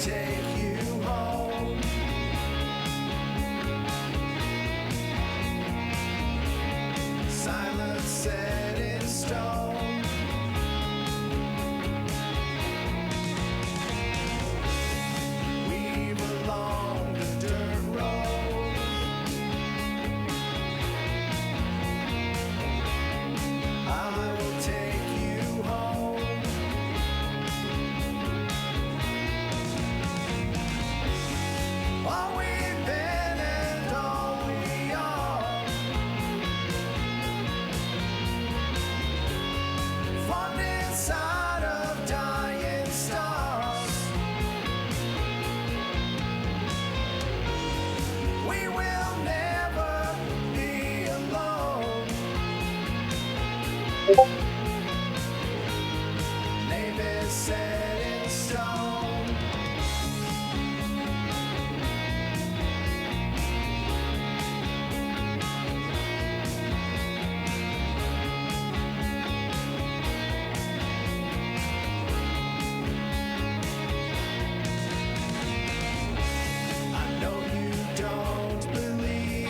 take you home. Silence set in stone. Weave along the dirt road. I will take you home. All we've been and all we are, formed inside of dying stars. We will never be alone. Name is set in stone. I know you don't believe.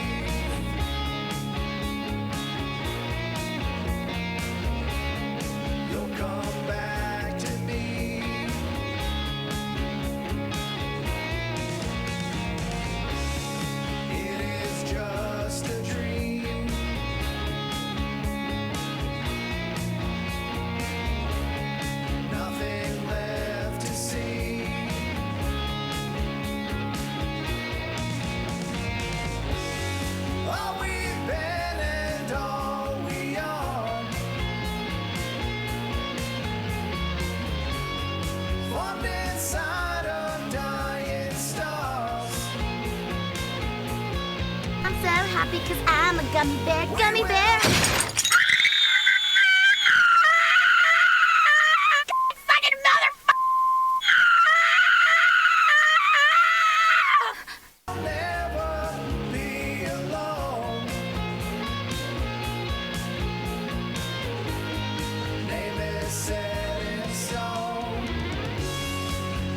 You'll come back to me. It is just a dream. Nothing left to see. All we've been and all we are, formed inside of dying stars. I'm so happy because I'm a gummy bear, gummy bear. Fucking I'll never be alone. Name is set in stone.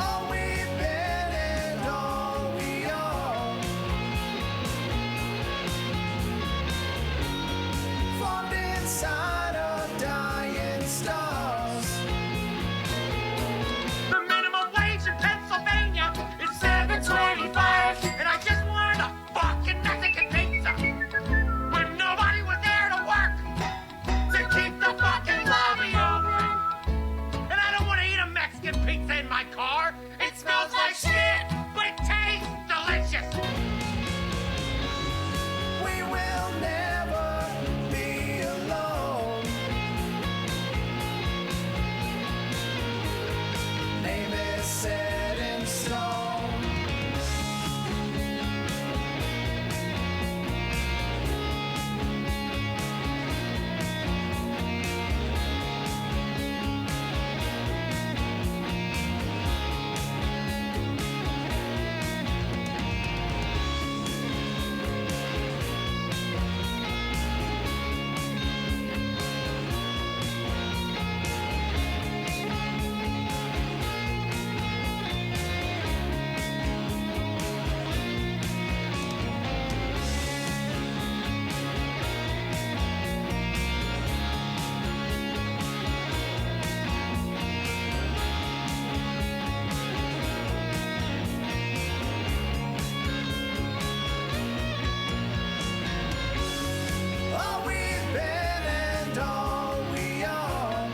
All we've been and all we are, formed inside of dying stars. The minimum wage in Pennsylvania is $7.25, and I just wanted a fucking Mexican pizza. But nobody was there to work to keep the fucking lobby open. And I don't want to eat a Mexican pizza in my car. It smells like shit, but it tastes delicious. We will never be alone. Name is set in stone. All we've been and all we are,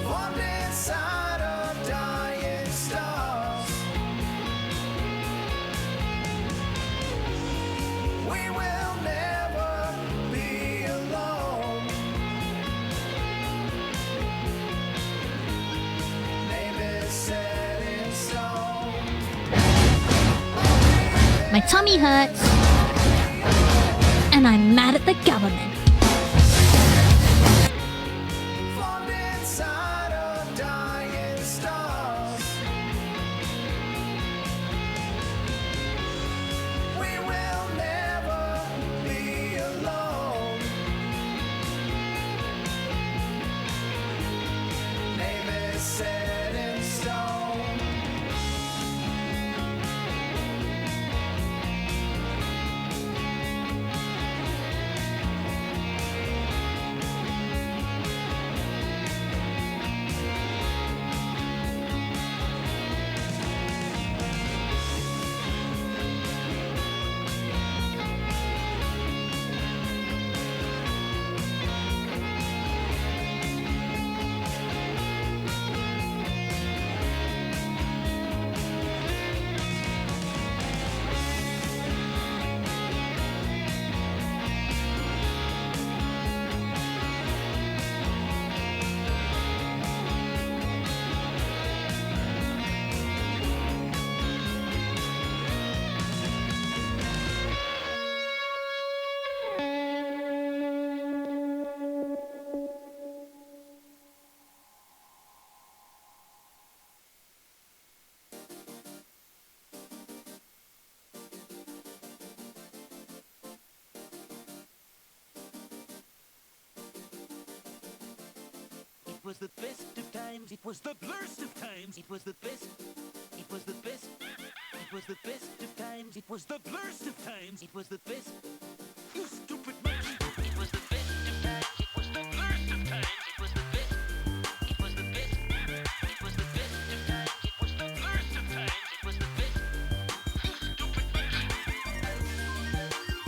formed inside of dying stars. We will never be alone. Name is set in stone. My tummy hurts, and I'm mad at the government. Formed inside of dying stars. We will never be alone. Name was the best of times. It was the blurst of times. It was the best. It was the best. It was the best of times. It was the blurst of times. It was the best. You stupid monkey. It was the best of times. It was the blurst of times. It was the best. It was the best. It was the best of times. It was the blurst of times. It was the best. You stupid monkey. It was the best. It was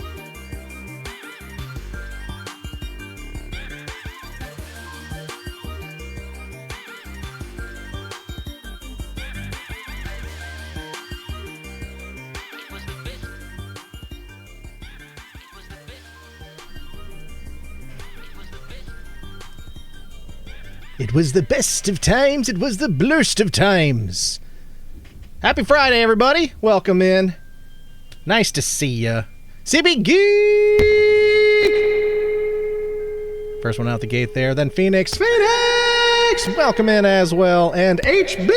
the best. It was the best. It was the best of times. It was the blurst of times. Happy Friday, everybody. Welcome in. Nice to see ya. CB Geek! First one out the gate there, then Phoenix. Phoenix! Welcome in as well. And HB!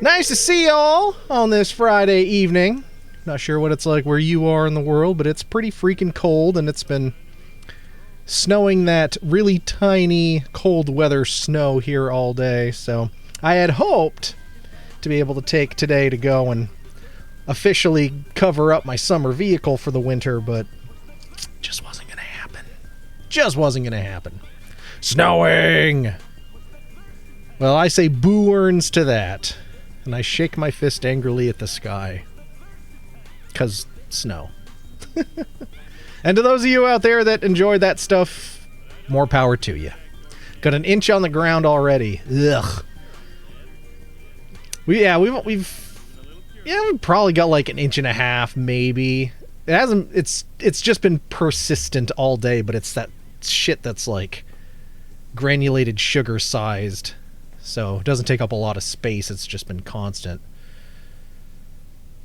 Nice to see y'all on this Friday evening. Not sure what it's like where you are in the world, but it's pretty freaking cold, and it's been snowing that really tiny cold weather snow here all day. So I had hoped to be able to take today to go and officially cover up my summer vehicle for the winter, but just wasn't going to happen. Just wasn't going to happen. Snowing! Well, I say boo-earns to that, and I shake my fist angrily at the sky. 'Cause snow. And to those of you out there that enjoyed that stuff, more power to you. Got an inch on the ground already. Ugh. We've probably got like an inch and a half, maybe. It hasn't. It's just been persistent all day, but it's that shit that's like granulated sugar sized, so it doesn't take up a lot of space. It's just been constant.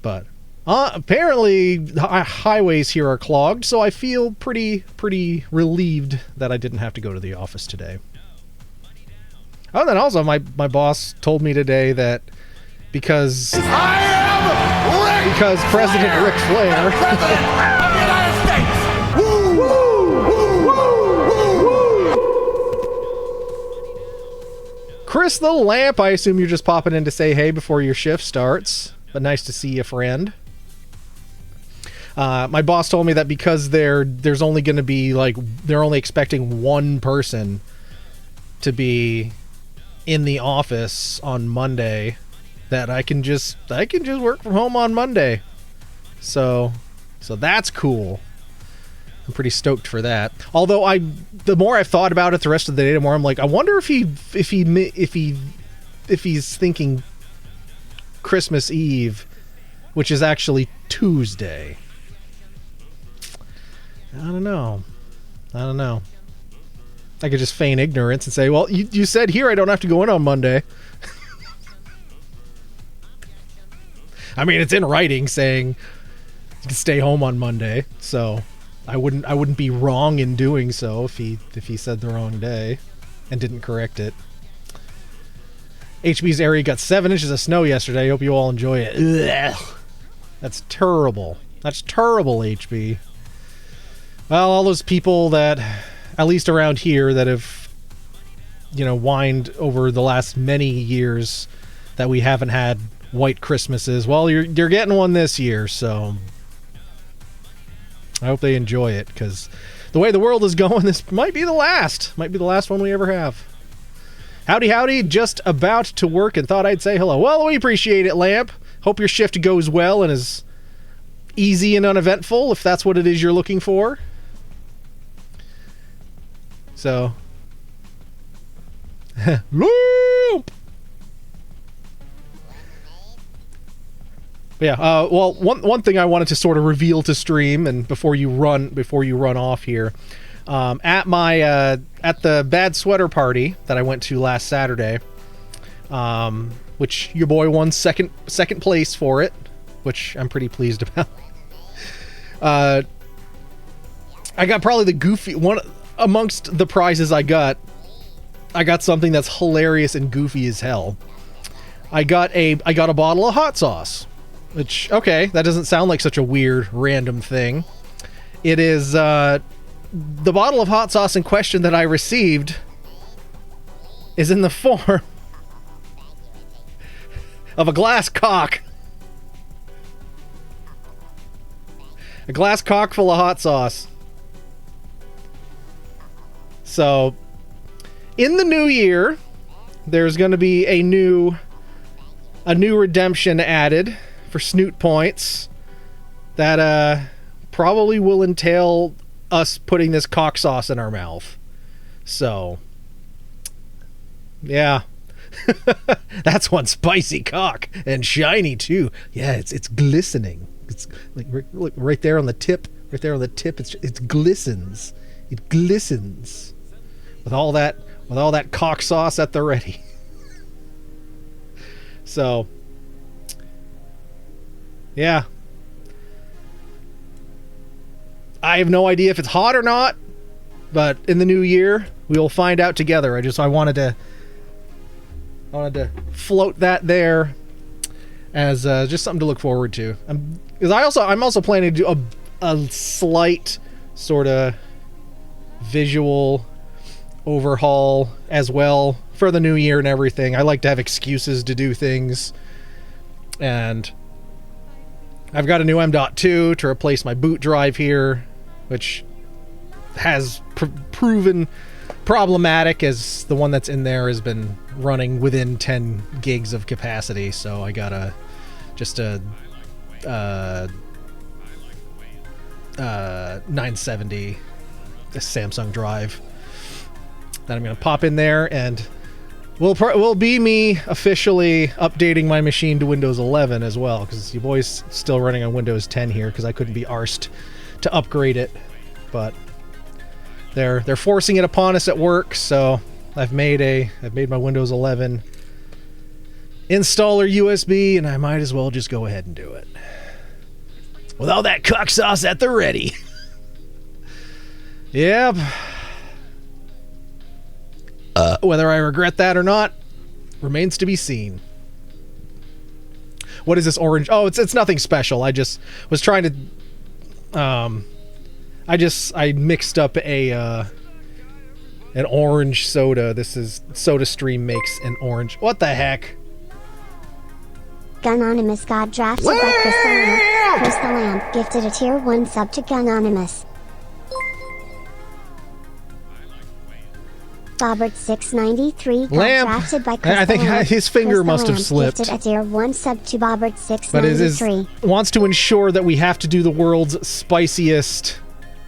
But apparently highways here are clogged, so I feel pretty relieved that I didn't have to go to the office today. Oh, and then also my boss told me today that because President Ric Flair Chris the Lamp, I assume you're just popping in to say hey before your shift starts, but nice to see you, friend. My boss told me that because there's only going to be they're only expecting one person to be in the office on Monday, that I can just work from home on Monday. So that's cool. I'm pretty stoked for that. Although the more I've thought about it the rest of the day, the more I'm like, I wonder if he's thinking Christmas Eve, which is actually Tuesday. I don't know. I could just feign ignorance and say, well, you said here I don't have to go in on Monday. I mean, it's in writing saying you can stay home on Monday, so I wouldn't be wrong in doing so if he said the wrong day and didn't correct it. HB's area got 7 inches of snow yesterday. Hope you all enjoy it. Ugh. That's terrible. That's terrible, HB. Well, all those people that, at least around here, that have, whined over the last many years that we haven't had white Christmases. Well, you're getting one this year, so I hope they enjoy it, because the way the world is going, this might be the last. Might be the last one we ever have. Howdy, just about to work and thought I'd say hello. Well, we appreciate it, Lamp. Hope your shift goes well and is easy and uneventful, if that's what it is you're looking for. So, Lamp! Yeah, well, one thing I wanted to sort of reveal to stream, and before you run off here, at the Bad Sweater party that I went to last Saturday, which your boy won second place for it, which I'm pretty pleased about. I got probably the goofy one amongst the prizes I got something that's hilarious and goofy as hell. I got a bottle of hot sauce. Which, okay, that doesn't sound like such a weird, random thing. It is the bottle of hot sauce in question that I received is in the form of a glass cock. A glass cock full of hot sauce. So, in the new year, there's going to be a new redemption added for Snoot Points that probably will entail us putting this cock sauce in our mouth. So, yeah. That's one spicy cock and shiny too. Yeah, it's glistening. It's like right there on the tip. Right there on the tip, it glistens. It glistens with all that cock sauce at the ready. So, yeah. I have no idea if it's hot or not, but in the new year we will find out together. I wanted to float that there as just something to look forward to. Because I'm also planning to do a slight sort of visual overhaul as well for the new year and everything. I like to have excuses to do things, and I've got a new M.2 to replace my boot drive here, which has proven problematic as the one that's in there has been running within 10 gigs of capacity. So I got a 970 Samsung drive that I'm going to pop in there, and will be me officially updating my machine to Windows 11 as well, because your boy's still running on Windows 10 here because I couldn't be arsed to upgrade it. But they're forcing it upon us at work, so I've made my Windows 11 installer USB, and I might as well just go ahead and do it with all that cock sauce at the ready. Yep. Whether I regret that or not remains to be seen. What is this orange? Oh, it's nothing special. I just was trying to I mixed up an orange soda. This is SodaStream makes an orange. What the heck? Gunonymous got drafted by Chris the Lamb. Chris the Lamb gifted a tier 1 sub to Gunonymous. Bobbert693 got Lamb. drafted by Chris I think the Lamb. his finger Chris the must have Lamb slipped. Gifted a tier 1 sub to Bobbert693. But it wants to ensure that we have to do the world's spiciest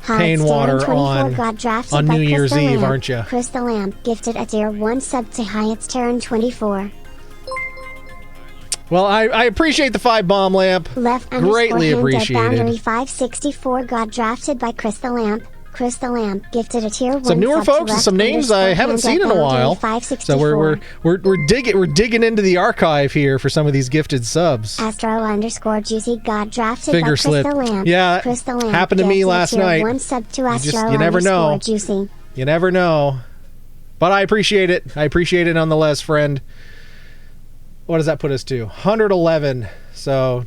pain water on New Year's Eve, aren't you? Chris the Lamb gifted a tier 1 sub to Hyatt's Terran 24. Well, I appreciate the 5 bomb lamp. Left Greatly appreciated. Boundary 564 got drafted by Chris the Lamp. Chris the Lamp gifted a tier 1 Some newer sub to folks and some names I haven't seen in a while. So we're digging into the archive here for some of these gifted subs. Astro_Juicy got drafted Finger by slip. Chris the Lamp. Yeah, Chris the Lamp happened to me gifted last a tier night. 1 sub to You never know. Juicy. You never know. But I appreciate it. I appreciate it nonetheless, friend. What does that put us to? 111. So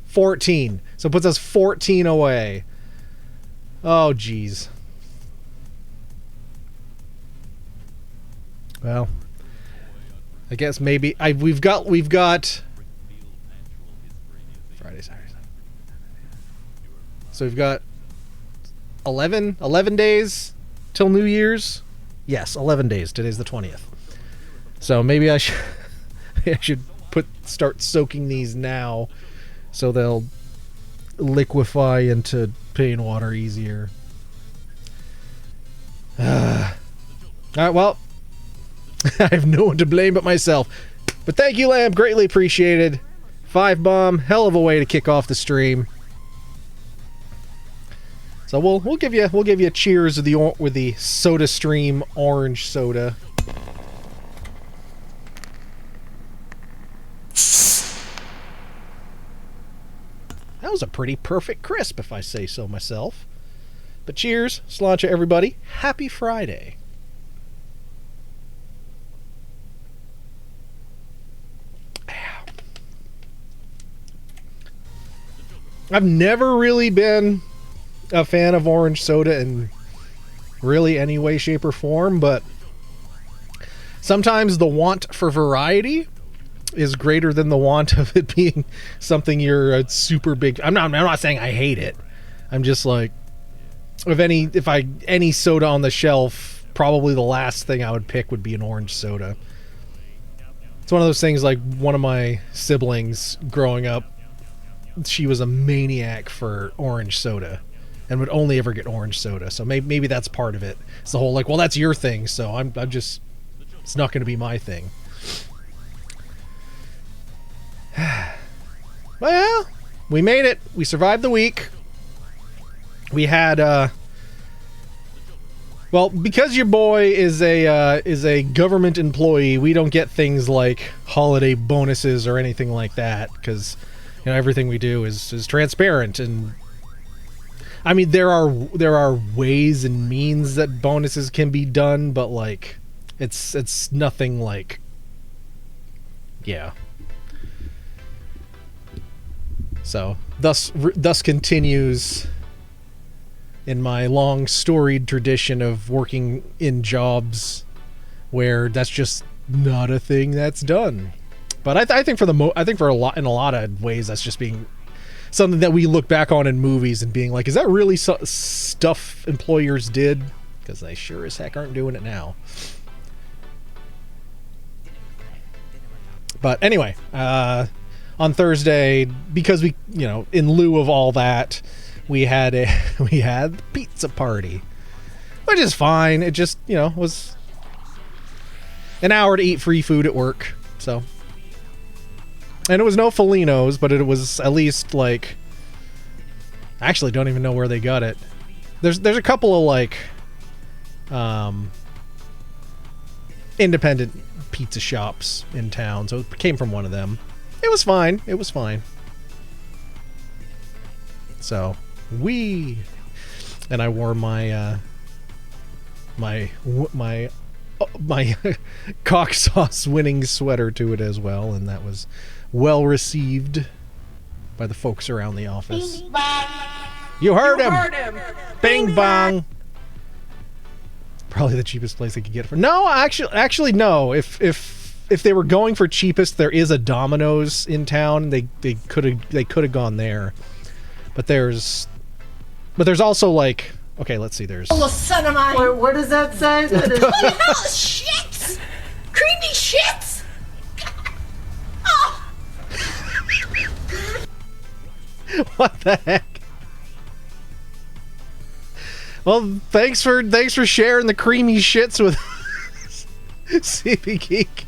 14. So it puts us 14 away. Oh, geez. Well, I guess maybe we've got Friday, Saturday, Sunday. So we've got 11 days till New Year's. Yes, 11 days. Today's the 20th. So maybe I should start soaking these now so they'll liquefy into pain water easier. All right, well, I have no one to blame but myself. But thank you, Lamb. Greatly appreciated. 5 bomb, hell of a way to kick off the stream. So we'll give you a cheers with the SodaStream orange soda. That was a pretty perfect crisp, if I say so myself. But cheers, Sláinte, everybody. Happy Friday. I've never really been a fan of orange soda, and really, any way, shape, or form, but sometimes the want for variety is greater than the want of it being something you're a super big... I'm not saying I hate it. I'm just like, any soda on the shelf, probably the last thing I would pick would be an orange soda. It's one of those things, like, one of my siblings growing up, she was a maniac for orange soda and would only ever get orange soda. So maybe that's part of it. It's the whole, like, well, that's your thing, so I'm just... It's not going to be my thing. Well, we made it. We survived the week. We had, well, because your boy is a government employee, we don't get things like holiday bonuses or anything like that, because, you know, everything we do is transparent. And I mean, there are ways and means that bonuses can be done, but like, it's nothing like, yeah. So thus continues in my long storied tradition of working in jobs where that's just not a thing that's done. But I think in a lot of ways that's just being something that we look back on in movies and being like, is that really stuff employers did? Because they sure as heck aren't doing it now. But anyway, on Thursday, because we, you know, in lieu of all that, we had the pizza party, which is fine. It just, you know, was an hour to eat free food at work. So, and it was no Felino's, but it was at least like, I actually don't even know where they got it. There's a couple of like independent pizza shops in town, so it came from one of them. It was fine. It was fine. So and I wore my my cock sauce winning sweater to it as well, and that was well received by the folks around the office. Bing bong. You heard him. Bing Bing bong. Probably the cheapest place I could get it from. No, actually no. If they were going for cheapest, there is a Domino's in town. They could have gone there. But there's also like, okay, let's see. There's Oh, son of mine. What does that say? Holy hell, shits! Creamy shits! Oh! what the heck? Well, thanks for sharing the creamy shits with CB Geek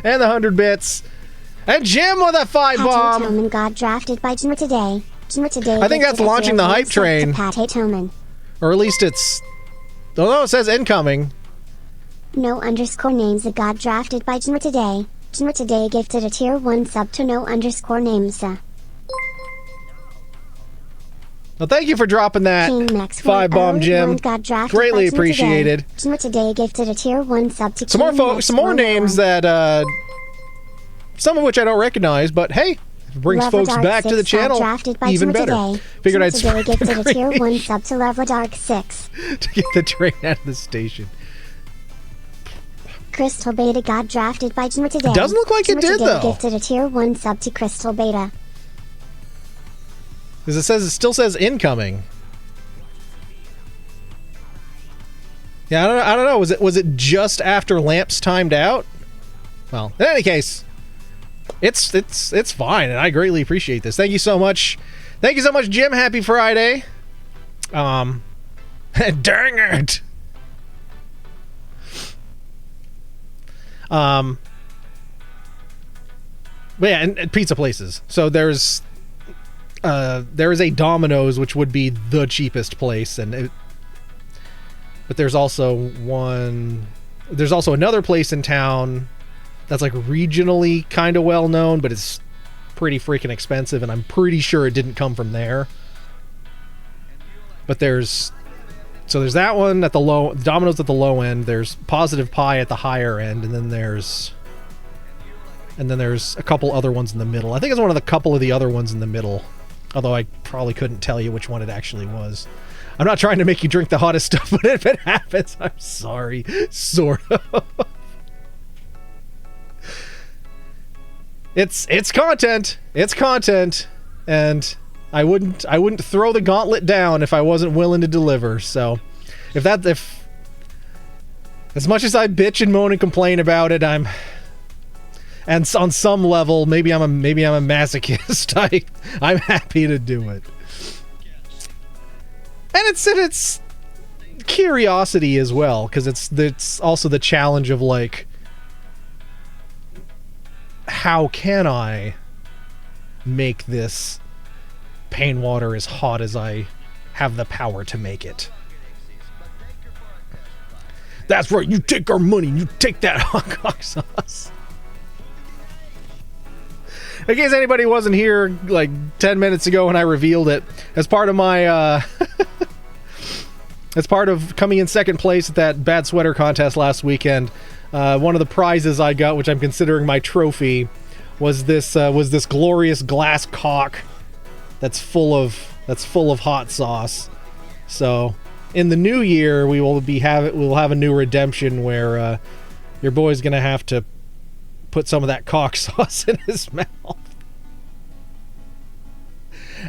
and the 100 bits and Jim with a 5 bomb. Pat Toman got drafted by Jimmer today. I think that's launching the hype train. Pat Toman. Or at least it's... Although it says incoming. No underscore names that got drafted by Jimmer today. Jimmer today gifted a tier 1 sub to no underscore names. Well, thank you for dropping that King Max 5 bomb, Jim. Got drafted Greatly by Jimmer appreciated. Today. Jimmer today gifted a tier 1 sub to Some more King folks, Max some more 101. names that some of which I don't recognize, but hey, it brings Levla folks Dark back to 6 the got channel drafted by even Jimmer better. Today. Figured Jimmer I'd today spread gifted a tier 1 cream sub to Levla Dark 6. to get the train out of the station. Crystal Beta got drafted by Jimmer today. Doesn't look like it Jimmer did, today though. Gifted a tier 1 sub to Crystal Beta. Because it still says incoming. Yeah, I don't know. Was it just after Lamps timed out? Well, in any case, it's fine, and I greatly appreciate this. Thank you so much. Thank you so much, Jim. Happy Friday. Dang it. But yeah, and pizza places. So there is a Domino's, which would be the cheapest place, but there's also another place in town that's like regionally kind of well known, but it's pretty freaking expensive, and I'm pretty sure it didn't come from there. But there's that one at the Domino's at the low end. There's Positive Pie at the higher end, and then there's a couple other ones in the middle. I think it's one of the couple of the other ones in the middle, although I probably couldn't tell you which one it actually was. I'm not trying to make you drink the hottest stuff, but if it happens, I'm sorry. Sort of. It's content. It's content. And I wouldn't throw the gauntlet down if I wasn't willing to deliver. So if as much as I bitch and moan and complain about it, and on some level, maybe I'm a masochist. I'm happy to do it. And it's curiosity as well, because it's also the challenge of like, how can I make this pain water as hot as I have the power to make it? That's right, you take our money, you take that hot cock sauce. In case anybody wasn't here like 10 minutes ago when I revealed it, as part of my as part of coming in second place at that bad sweater contest last weekend, one of the prizes I got, which I'm considering my trophy, was this glorious glass cock that's full of hot sauce. So in the new year, we'll have a new redemption where your boy's gonna have to put some of that cock sauce in his mouth.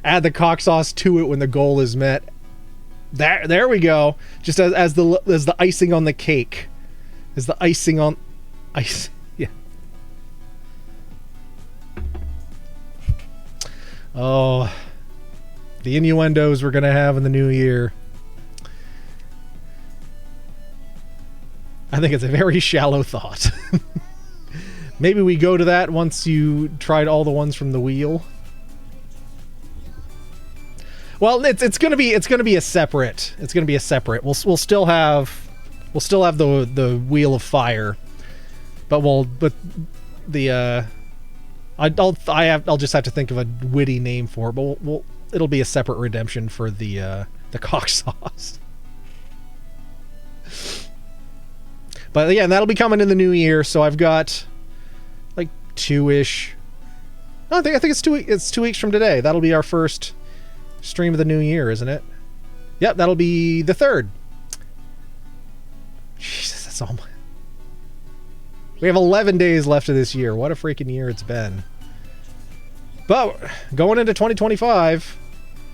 Add the cock sauce to it when the goal is met. There we go. Just as the icing on the cake. As the icing on ice. Yeah. Oh, the innuendos we're gonna have in the new year. I think it's a very shallow thought. Maybe we go to that once you tried all the ones from the wheel. Well, it's gonna be a separate. We'll still have the wheel of fire, I'll just have to think of a witty name for it. But it'll be a separate redemption for the cock sauce. But yeah, and that'll be coming in the new year. So I've got like 2-ish. No, I think it's 2 weeks. It's 2 weeks from today. That'll be our first stream of the new year, isn't it? Yep, that'll be the 3rd. Jesus, that's all. We have 11 days left of this year. What a freaking year it's been. But going into 2025,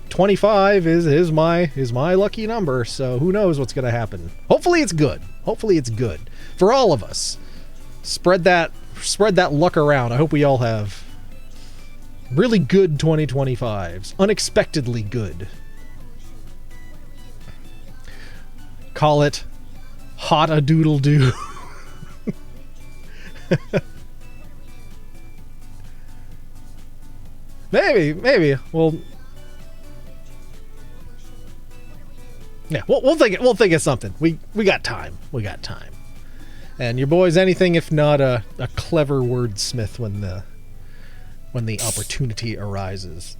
25 is my lucky number. So who knows what's going to happen? Hopefully it's good. Hopefully it's good for all of us. Spread that luck around. I hope we all have really good 2025s. Unexpectedly good. Call it hot a doodle doo. Maybe. Well, yeah, we'll think of something. We got time. And your boy's anything if not a clever wordsmith when the opportunity arises.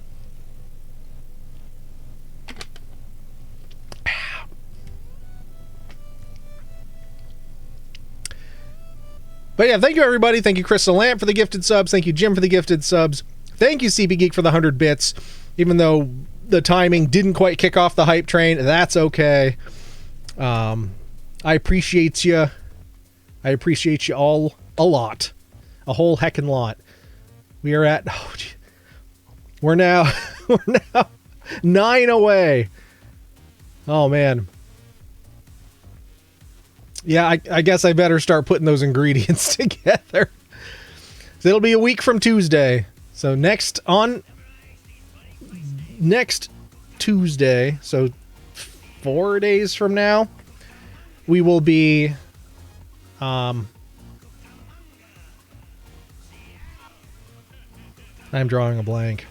But yeah, thank you everybody. Thank you Crystal Lamp for the gifted subs. Thank you Jim for the gifted subs. Thank you CB Geek for the 100 bits. Even though the timing didn't quite kick off the hype train, that's okay. I appreciate you. I appreciate you all a lot. A whole heckin' lot. We are at... we're now 9 away. Oh, man. Yeah, I guess I better start putting those ingredients together. So it'll be a week from Tuesday. So next Tuesday, so 4 days from now, we will be I'm drawing a blank.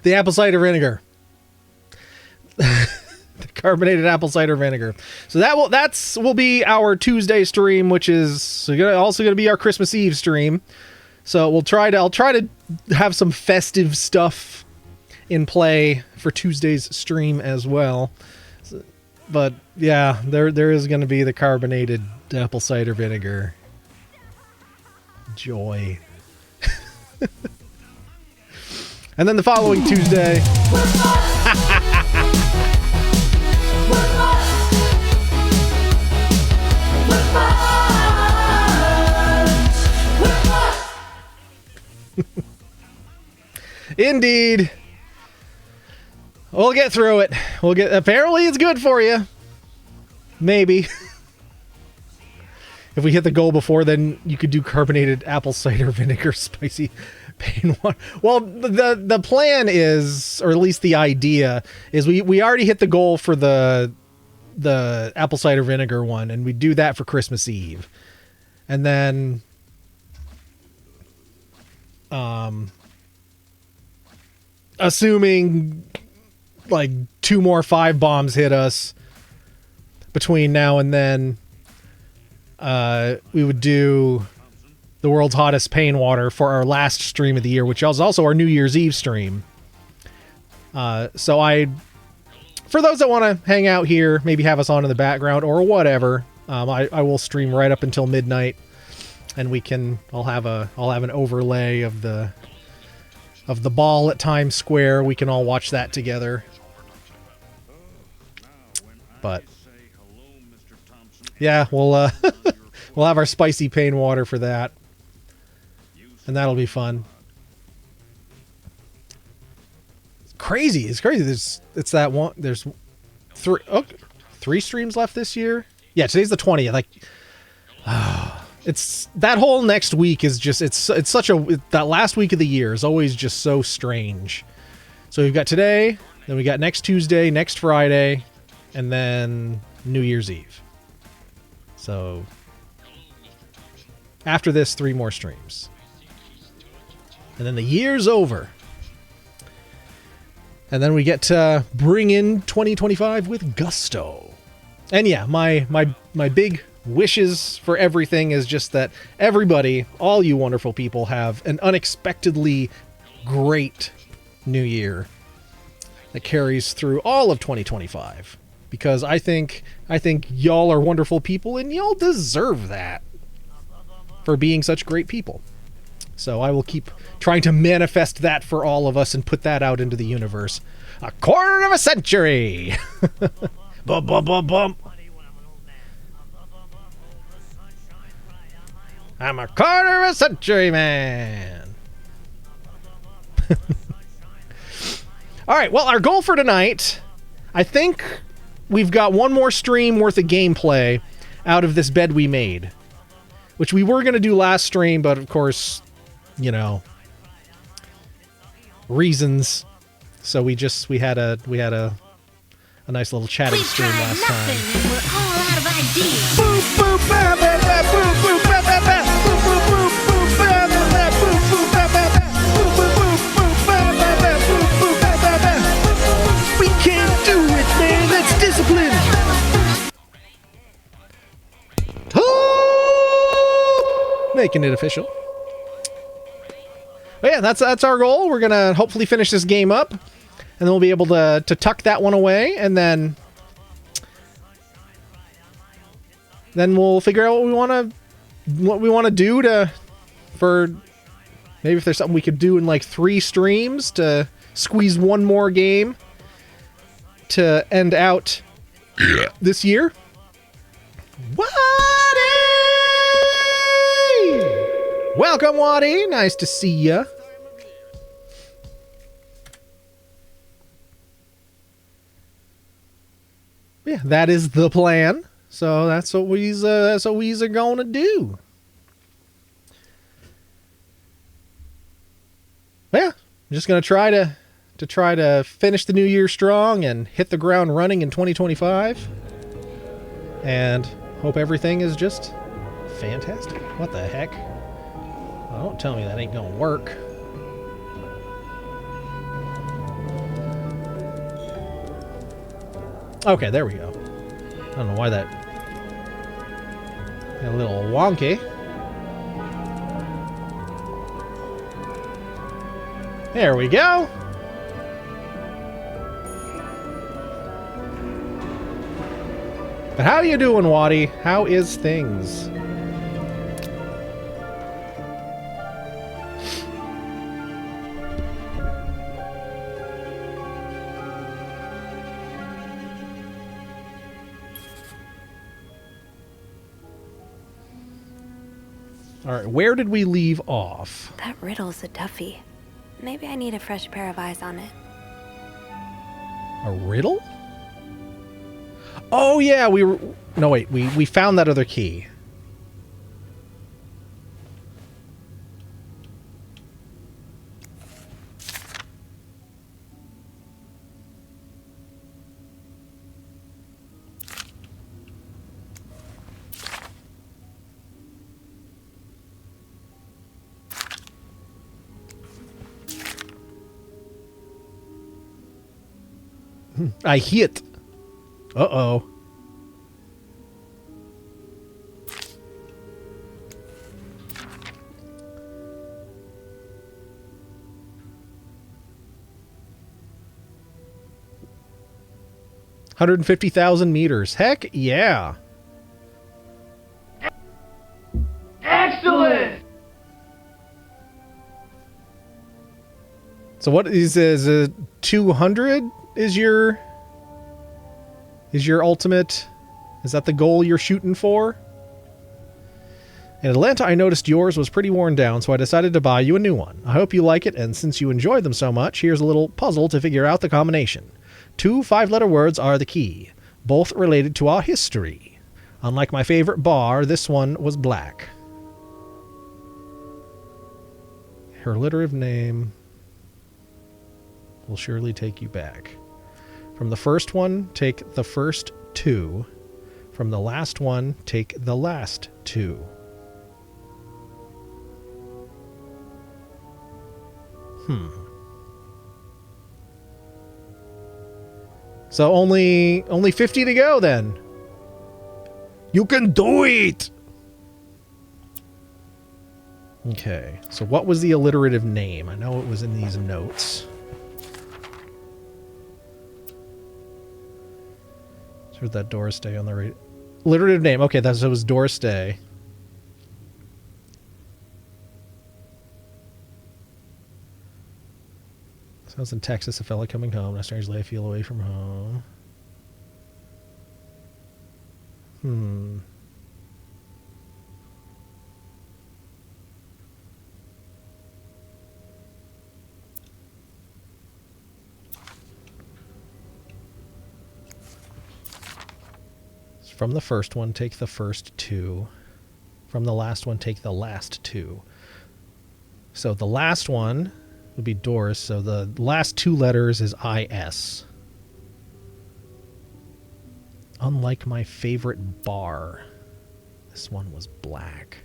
The apple cider vinegar. The carbonated apple cider vinegar. So that will be our Tuesday stream, which is also going to be our Christmas Eve stream. So I'll try to have some festive stuff in play for Tuesday's stream as well. But yeah, there is going to be the carbonated apple cider vinegar. Joy. And then the following Tuesday, indeed. We'll get through it. Apparently it's good for you. Maybe. If we hit the goal before, then you could do carbonated apple cider vinegar spicy pain water. Well, the plan is, or at least the idea is, we already hit the goal for the apple cider vinegar one, and we do that for Christmas Eve. And then assuming like 2 more 5 bombs hit us between now and then, we would do the world's hottest pain water for our last stream of the year, which is also our New Year's Eve stream. For those that want to hang out here, maybe have us on in the background or whatever, I will stream right up until midnight, and I'll have an overlay of the ball at Times Square. We can all watch that together. But yeah, we'll have our spicy pain water for that, and that'll be fun. It's crazy. There's 3 streams left this year. Yeah, today's the 20th. Like, it's that whole next week is just it's such that last week of the year is always just so strange. So we've got today, then we got next Tuesday, next Friday, and then New Year's Eve. So after this, 3 more streams. And then the year's over. And then we get to bring in 2025 with gusto. And yeah, my big wishes for everything is just that everybody, all you wonderful people, have an unexpectedly great new year that carries through all of 2025. Because I think y'all are wonderful people, and y'all deserve that for being such great people. So I will keep trying to manifest that for all of us and put that out into the universe. 1/4 century! Bum, bum, bum, bum. I'm 1/4 century man! Alright, well, our goal for tonight, I think we've got 1 more stream worth of gameplay out of this bed we made, which we were going to do last stream, but of course, you know, reasons. So we had a nice little chatting stream last time. And we're all out of ideas. Boop, boop, ba, ba, ba, boop, boop, ba, ba, ba. Boop, boop, boop, boop, ba, ba, ba. Boop, boop, ba, ba, ba. Boop, boop, boop, boop, ba, ba, ba. Boop, boop, ba, ba, ba. We can't do it, man. That's discipline. Making it official. But yeah, that's our goal. We're gonna hopefully finish this game up, and then we'll be able to tuck that one away, and then we'll figure out what we want to do for maybe if there's something we could do in like 3 streams to squeeze 1 more game to end out this year. Waddy! Welcome, Waddy. Nice to see ya. Yeah, that is the plan. So that's what we's gonna do. Yeah, I'm just gonna try to finish the new year strong and hit the ground running in 2025, and hope everything is just fantastic. What the heck? Well, don't tell me that ain't gonna work. Okay, there we go. I don't know why that got a little wonky. There we go. But how you doing, Waddy? How is things? All right, where did we leave off? That riddle's a toughie. Maybe I need a fresh pair of eyes on it. A riddle? Oh yeah, we were. No wait, we found that other key. I hit. Uh-oh. $150,000 meters. Heck yeah. Excellent! So what is 200 is your ultimate? Is that the goal you're shooting for? In Atlanta, I noticed yours was pretty worn down, so I decided to buy you a new one. I hope you like it, and since you enjoy them so much, here's a little puzzle to figure out the combination. 2 5-letter words are the key, both related to our history. Unlike my favorite bar, this one was black. Her alliterative name will surely take you back. From the first one, take the first 2. From the last one, take the last 2. So only 50 to go then. You can do it! Okay, so what was the alliterative name? I know it was in these notes. Here's that Doris Day on the right. Alliterative name. Okay, that was Doris Day. So I was in Texas, a fella coming home. Now strangely I feel away from home. From the first one, take the first 2. From the last one, take the last 2. So the last one would be Doris, so the last 2 letters is IS. Unlike my favorite bar, this one was black.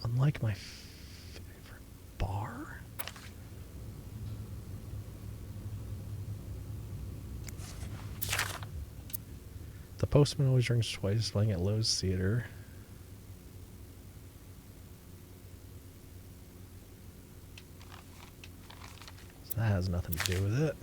Unlike my favorite bar? The postman always rings twice, playing at Lowe's Theater. So that has nothing to do with it.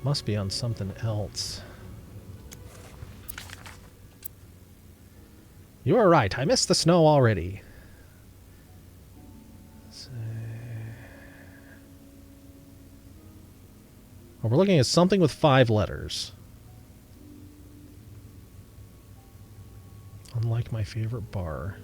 Must be on something else. You are right. I missed the snow already. Well, we're looking at something with 5 letters. Unlike my favorite bar.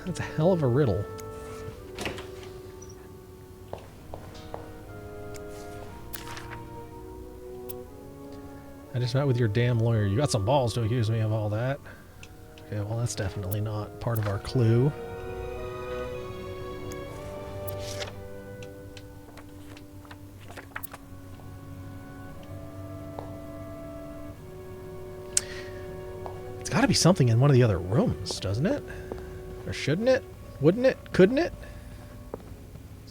That's a hell of a riddle. I just met with your damn lawyer. You got some balls to accuse me of all that. Okay, well, that's definitely not part of our clue. It's got to be something in one of the other rooms, doesn't it? Or shouldn't it? Wouldn't it? Couldn't it?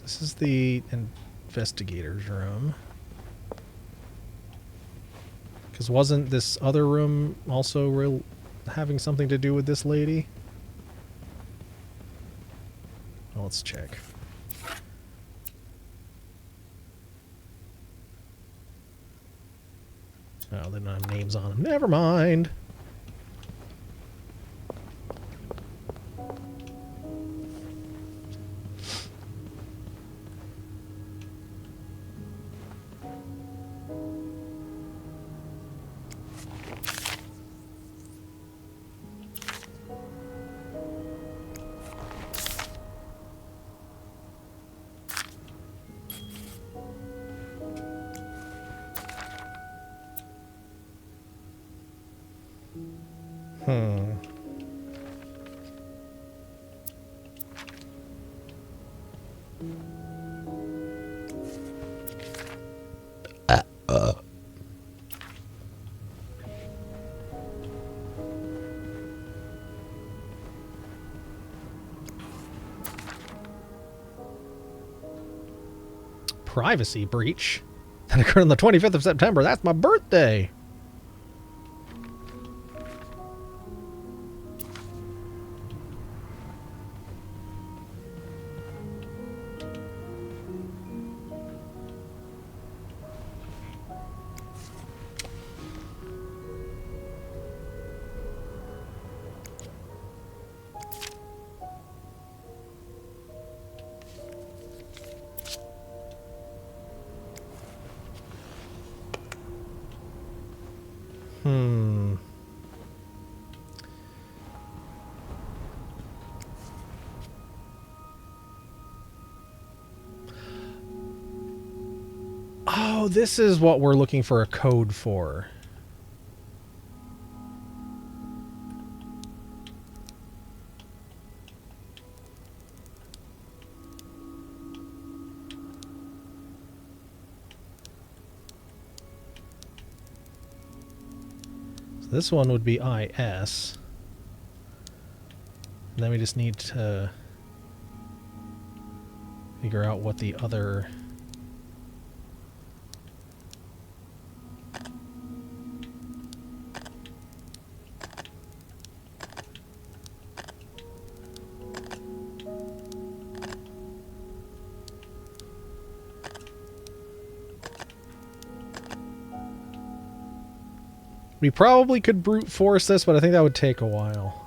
This is the investigator's room. Because wasn't this other room also having something to do with this lady? Well, let's check. Oh, they don't have names on them. Never mind. Privacy breach that occurred on the 25th of September. That's my birthday. Oh, this is what we're looking for a code for. So this one would be IS. And then we just need to figure out what the other... We probably could brute force this, but I think that would take a while.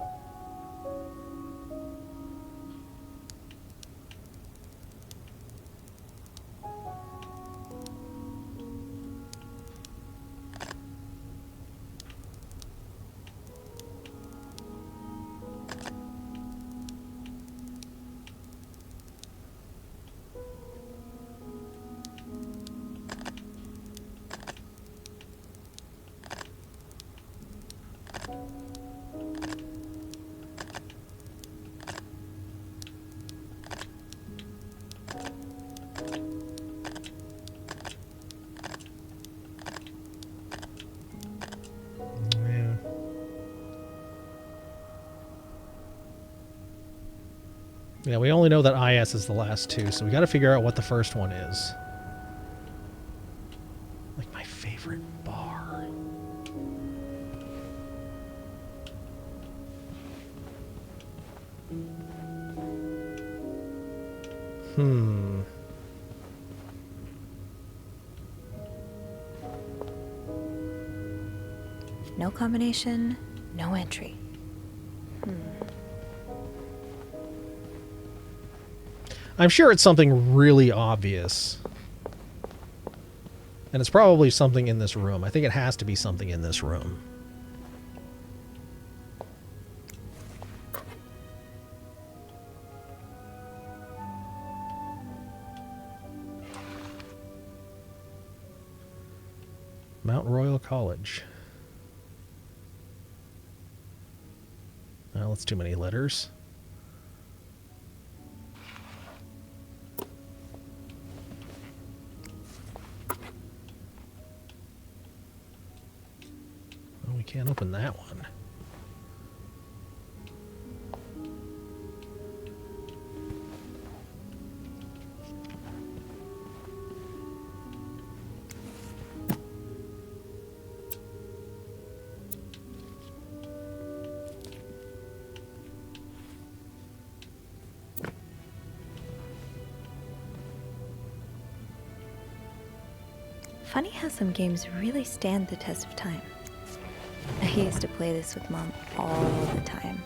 Yeah, we only know that IS is the last two, so we got to figure out what the first one is. Like my favorite bar. No combination, no entry. I'm sure it's something really obvious. And it's probably something in this room. I think it has to be something in this room. Mount Royal College. Well, that's too many letters. Oh, we can't open that one. Funny how some games really stand the test of time. I used to play this with Mom all the time.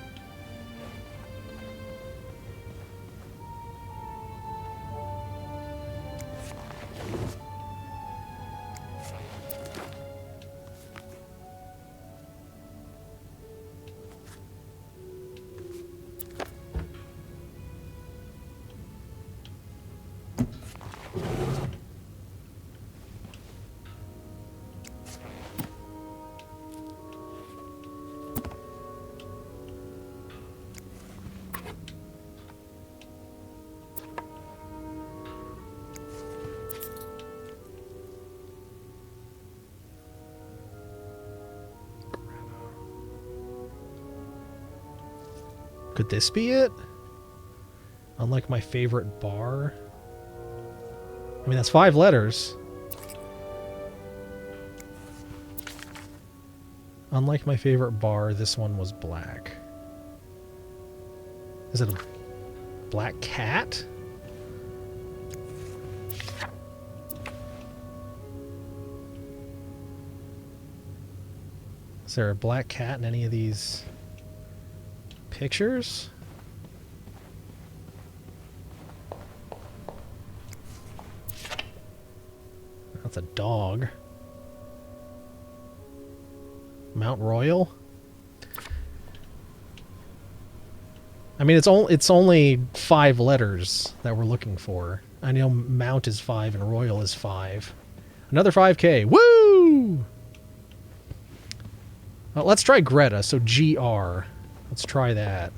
Could this be it? Unlike my favorite bar. I mean, that's 5 letters. Unlike my favorite bar, this one was black. Is it a black cat? Is there a black cat in any of these pictures? That's a dog. Mount Royal? I mean, it's only 5 letters that we're looking for. I know Mount is 5 and Royal is 5. Another 5K. Woo! Let's try Greta. So GR. Let's try that.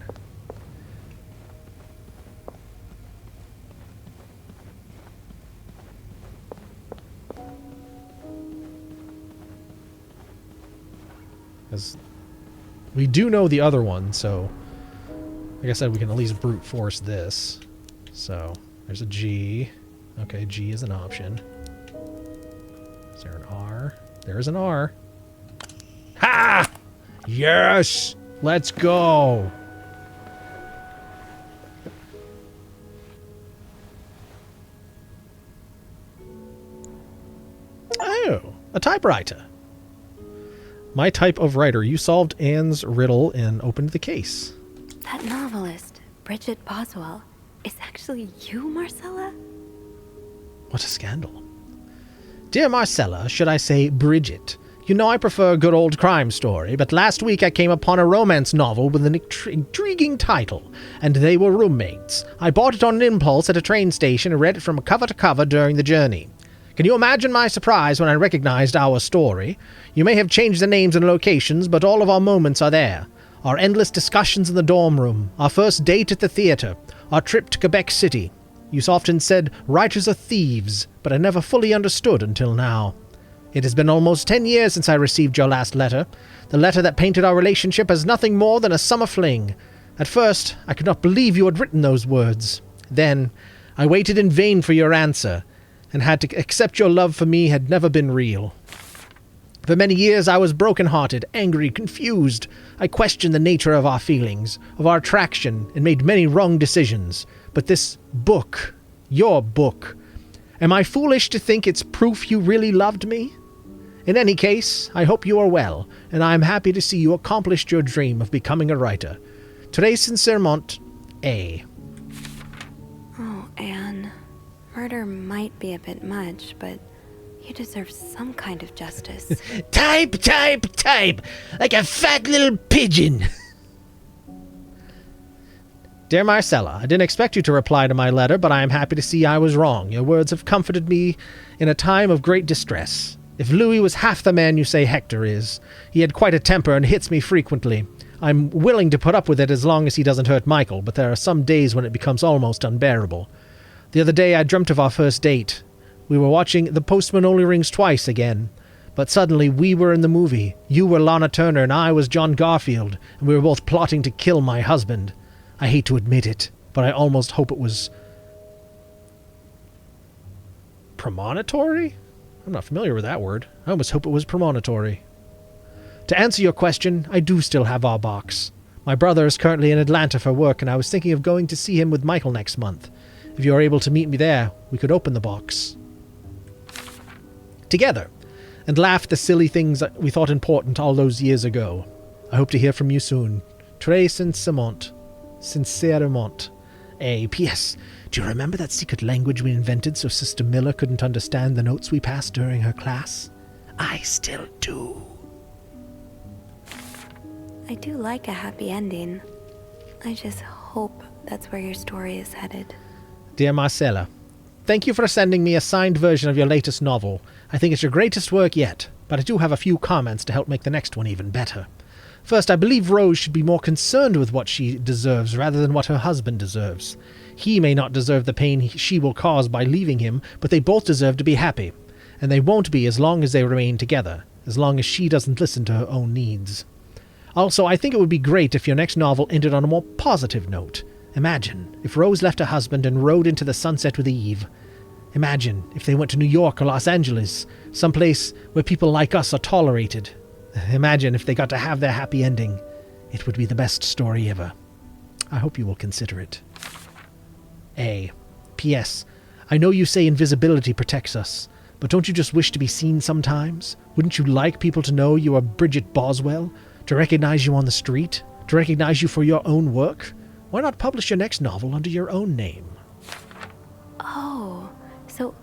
Because we do know the other one, so like I said, we can at least brute force this. So there's a G. Okay, G is an option. Is there an R? There's an R. Ha! Yes! Let's go! Oh, a typewriter. My type of writer. You solved Anne's riddle and opened the case. That novelist, Bridget Boswell, is actually you, Marcella? What a scandal. Dear Marcella, should I say Bridget? You know I prefer a good old crime story, but last week I came upon a romance novel with an intriguing title, and they were roommates. I bought it on an impulse at a train station and read it from cover to cover during the journey. Can you imagine my surprise when I recognized our story? You may have changed the names and locations, but all of our moments are there. Our endless discussions in the dorm room, our first date at the theater, our trip to Quebec City. You often said writers are thieves, but I never fully understood until now. It has been almost 10 years since I received your last letter. The letter that painted our relationship as nothing more than a summer fling. At first, I could not believe you had written those words. Then, I waited in vain for your answer, and had to accept your love for me had never been real. For many years I was broken-hearted, angry, confused. I questioned the nature of our feelings, of our attraction, and made many wrong decisions. But this book, your book, am I foolish to think it's proof you really loved me? In any case, I hope you are well, and I am happy to see you accomplished your dream of becoming a writer. Très sincerement, A. Oh, Anne. Murder might be a bit much, but you deserve some kind of justice. Type, like a fat little pigeon. Dear Marcella, I didn't expect you to reply to my letter, but I am happy to see I was wrong. Your words have comforted me in a time of great distress. If Louis was half the man you say Hector is, he had quite a temper and hits me frequently. I'm willing to put up with it as long as he doesn't hurt Michael, but there are some days when it becomes almost unbearable. The other day I dreamt of our first date. We were watching The Postman Only Rings Twice again. But suddenly we were in the movie. You were Lana Turner and I was John Garfield, and we were both plotting to kill my husband. I hate to admit it, but I almost hope it was premonitory? I'm not familiar with that word. I almost hope it was premonitory. To answer your question, I do still have our box. My brother is currently in Atlanta for work, and I was thinking of going to see him with Michael next month. If you are able to meet me there, we could open the box together and laugh at the silly things that we thought important all those years ago. I hope to hear from you soon. Très sincerement. A. P.S. Do you remember that secret language we invented so Sister Miller couldn't understand the notes we passed during her class? I still do. I do like a happy ending. I just hope that's where your story is headed. Dear Marcella, thank you for sending me a signed version of your latest novel. I think it's your greatest work yet, but I do have a few comments to help make the next one even better. First, I believe Rose should be more concerned with what she deserves rather than what her husband deserves. He may not deserve the pain she will cause by leaving him, but they both deserve to be happy. And they won't be as long as they remain together, as long as she doesn't listen to her own needs. Also, I think it would be great if your next novel ended on a more positive note. Imagine if Rose left her husband and rode into the sunset with Eve. Imagine if they went to New York or Los Angeles, someplace where people like us are tolerated. Imagine if they got to have their happy ending. It would be the best story ever. I hope you will consider it. A. P.S. I know you say invisibility protects us, but don't you just wish to be seen sometimes? Wouldn't you like people to know you are Bridget Boswell? To recognize you on the street? To recognize you for your own work? Why not publish your next novel under your own name? Oh, so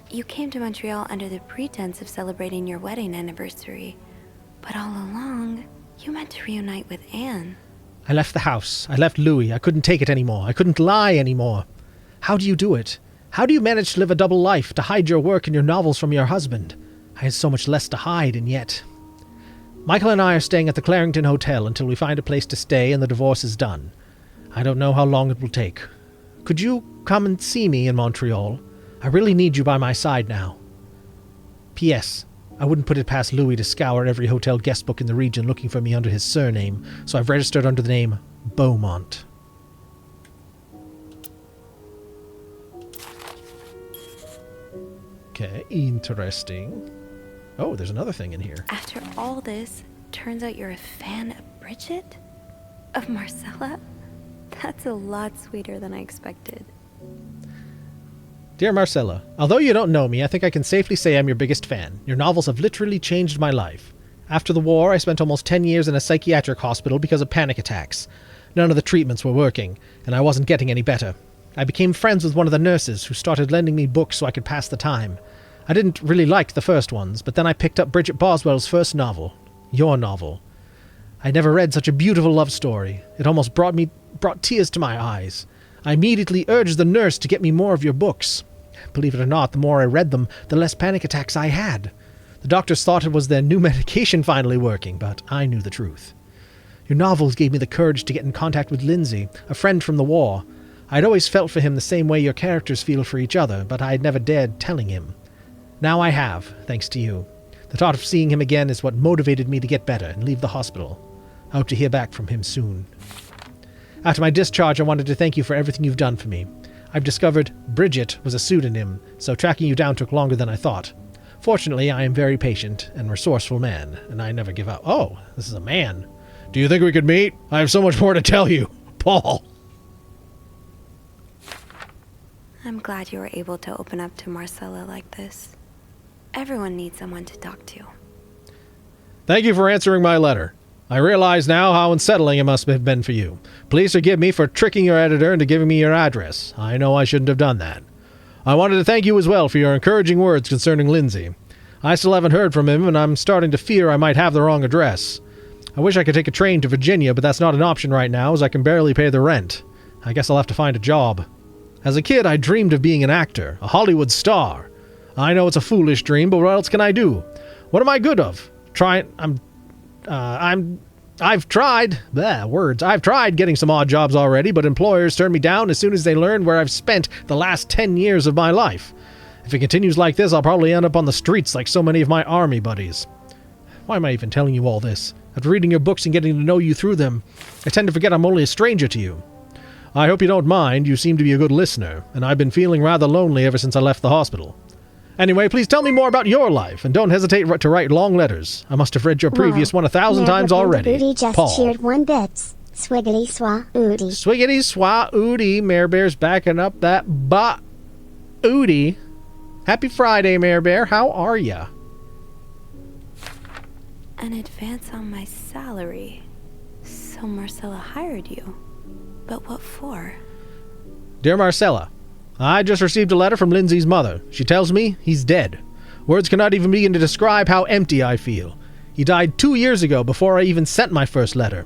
you came to Montreal under the pretense of celebrating your wedding anniversary. But all along, you meant to reunite with Anne. I left the house. I left Louis. I couldn't take it anymore. I couldn't lie anymore. How do you do it? How do you manage to live a double life, to hide your work and your novels from your husband? I had so much less to hide, and yet... Michael and I are staying at the Clarington Hotel until we find a place to stay and the divorce is done. I don't know how long it will take. Could you come and see me in Montreal? I really need you by my side now. P.S. I wouldn't put it past Louis to scour every hotel guest book in the region looking for me under his surname, so I've registered under the name Beaumont. Okay, interesting. Oh, there's another thing in here. After all this, turns out you're a fan of Bridget? Of Marcella? That's a lot sweeter than I expected. Dear Marcella, although you don't know me, I think I can safely say I'm your biggest fan. Your novels have literally changed my life. After the war, I spent almost 10 years in a psychiatric hospital because of panic attacks. None of the treatments were working, and I wasn't getting any better. I became friends with one of the nurses who started lending me books so I could pass the time. I didn't really like the first ones, but then I picked up Bridget Boswell's first novel, your novel. I never read such a beautiful love story. It almost brought tears to my eyes. I immediately urged the nurse to get me more of your books. Believe it or not, the more I read them, the less panic attacks I had. The doctors thought it was their new medication finally working, but I knew the truth. Your novels gave me the courage to get in contact with Lindsay, a friend from the war. I'd always felt for him the same way your characters feel for each other, but I'd never dared telling him. Now I have, thanks to you. The thought of seeing him again is what motivated me to get better and leave the hospital. I hope to hear back from him soon. After my discharge, I wanted to thank you for everything you've done for me. I've discovered Bridget was a pseudonym, so tracking you down took longer than I thought. Fortunately, I am a very patient and resourceful man, and I never give up. Oh, this is a man. Do you think we could meet? I have so much more to tell you. Paul. I'm glad you were able to open up to Marcella like this. Everyone needs someone to talk to. Thank you for answering my letter. I realize now how unsettling it must have been for you. Please forgive me for tricking your editor into giving me your address. I know I shouldn't have done that. I wanted to thank you as well for your encouraging words concerning Lindsay. I still haven't heard from him, and I'm starting to fear I might have the wrong address. I wish I could take a train to Virginia, but that's not an option right now, as I can barely pay the rent. I guess I'll have to find a job. As a kid, I dreamed of being an actor, a Hollywood star. I know it's a foolish dream, but what else can I do? What am I good of? I've tried getting some odd jobs already, but employers turn me down as soon as they learn where I've spent the last 10 years of my life. If it continues like this, I'll probably end up on the streets like so many of my army buddies. Why am I even telling you all this? After reading your books and getting to know you through them, I tend to forget I'm only a stranger to you. I hope you don't mind. You seem to be a good listener, and I've been feeling rather lonely ever since I left the hospital. Anyway, please tell me more about your life, and don't hesitate to write long letters. I must have read your previous one 1,000 times already. Booty just Paul. cheered 1 bits. Swiggity swa oody. Swiggity swa oody. Mare Bear's backing up that oody. Happy Friday, Mare Bear. How are ya? An advance on my salary. So Marcella hired you. But what for? Dear Marcella, I just received a letter from Lindsay's mother. She tells me he's dead. Words cannot even begin to describe how empty I feel. He died 2 years ago before I even sent my first letter.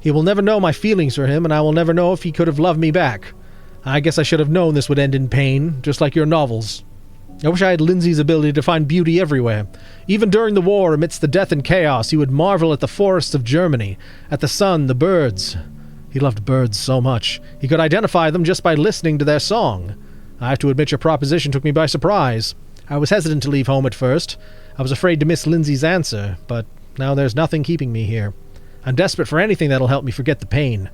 He will never know my feelings for him, and I will never know if he could have loved me back. I guess I should have known this would end in pain, just like your novels. I wish I had Lindsay's ability to find beauty everywhere. Even during the war, amidst the death and chaos, he would marvel at the forests of Germany, at the sun, the birds. He loved birds so much. He could identify them just by listening to their song. I have to admit your proposition took me by surprise. I was hesitant to leave home at first. I was afraid to miss Lindsay's answer, but now there's nothing keeping me here. I'm desperate for anything that'll help me forget the pain.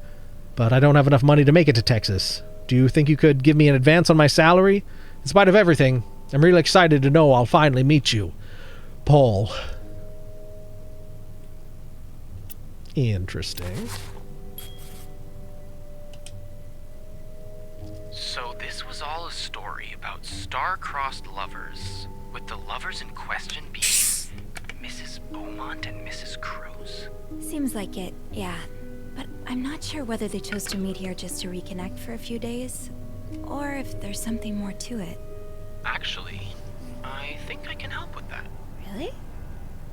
But I don't have enough money to make it to Texas. Do you think you could give me an advance on my salary? In spite of everything, I'm really excited to know I'll finally meet you. Paul. Interesting. So this was all a story about star-crossed lovers, with the lovers in question being Mrs. Beaumont and Mrs. Cruz? Seems like it, yeah. But I'm not sure whether they chose to meet here just to reconnect for a few days, or if there's something more to it. Actually, I think I can help with that. Really?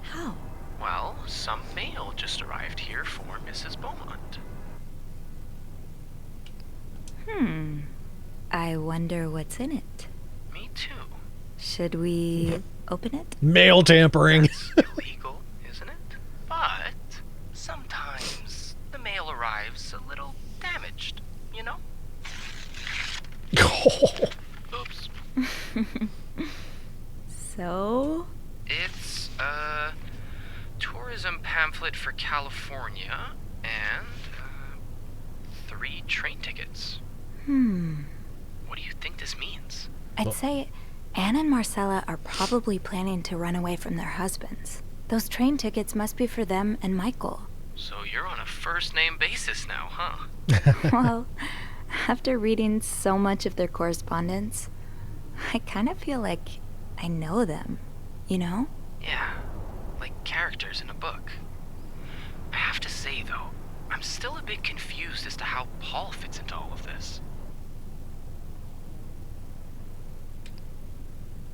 How? Well, some mail just arrived here for Mrs. Beaumont. I wonder what's in it. Me too. Should we open it? Mail tampering. Illegal, isn't it? But sometimes the mail arrives a little damaged, you know? Oops. So? It's a tourism pamphlet for California and 3 train tickets. What do you think this means? I'd say Anne and Marcella are probably planning to run away from their husbands. Those train tickets must be for them and Michael. So you're on a first-name basis now, huh? Well, after reading so much of their correspondence, I kind of feel like I know them, you know? Yeah, like characters in a book. I have to say, though, I'm still a bit confused as to how Paul fits into all of this.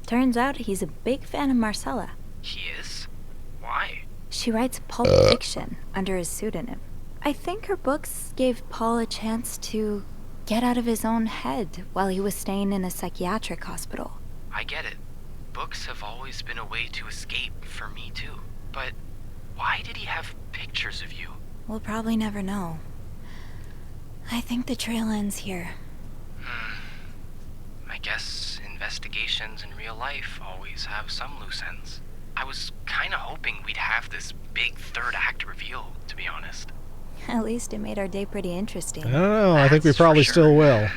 Turns out he's a big fan of Marcella. He is? Why? She writes pulp fiction under his pseudonym. I think her books gave Paul a chance to get out of his own head while he was staying in a psychiatric hospital. I get it. Books have always been a way to escape for me, too. But why did he have pictures of you? We'll probably never know. I think the trail ends here. I guess investigations in real life always have some loose ends. I was kinda hoping we'd have this big third act reveal, to be honest. At least it made our day pretty interesting. I don't know. I think we That's for probably sure. still will.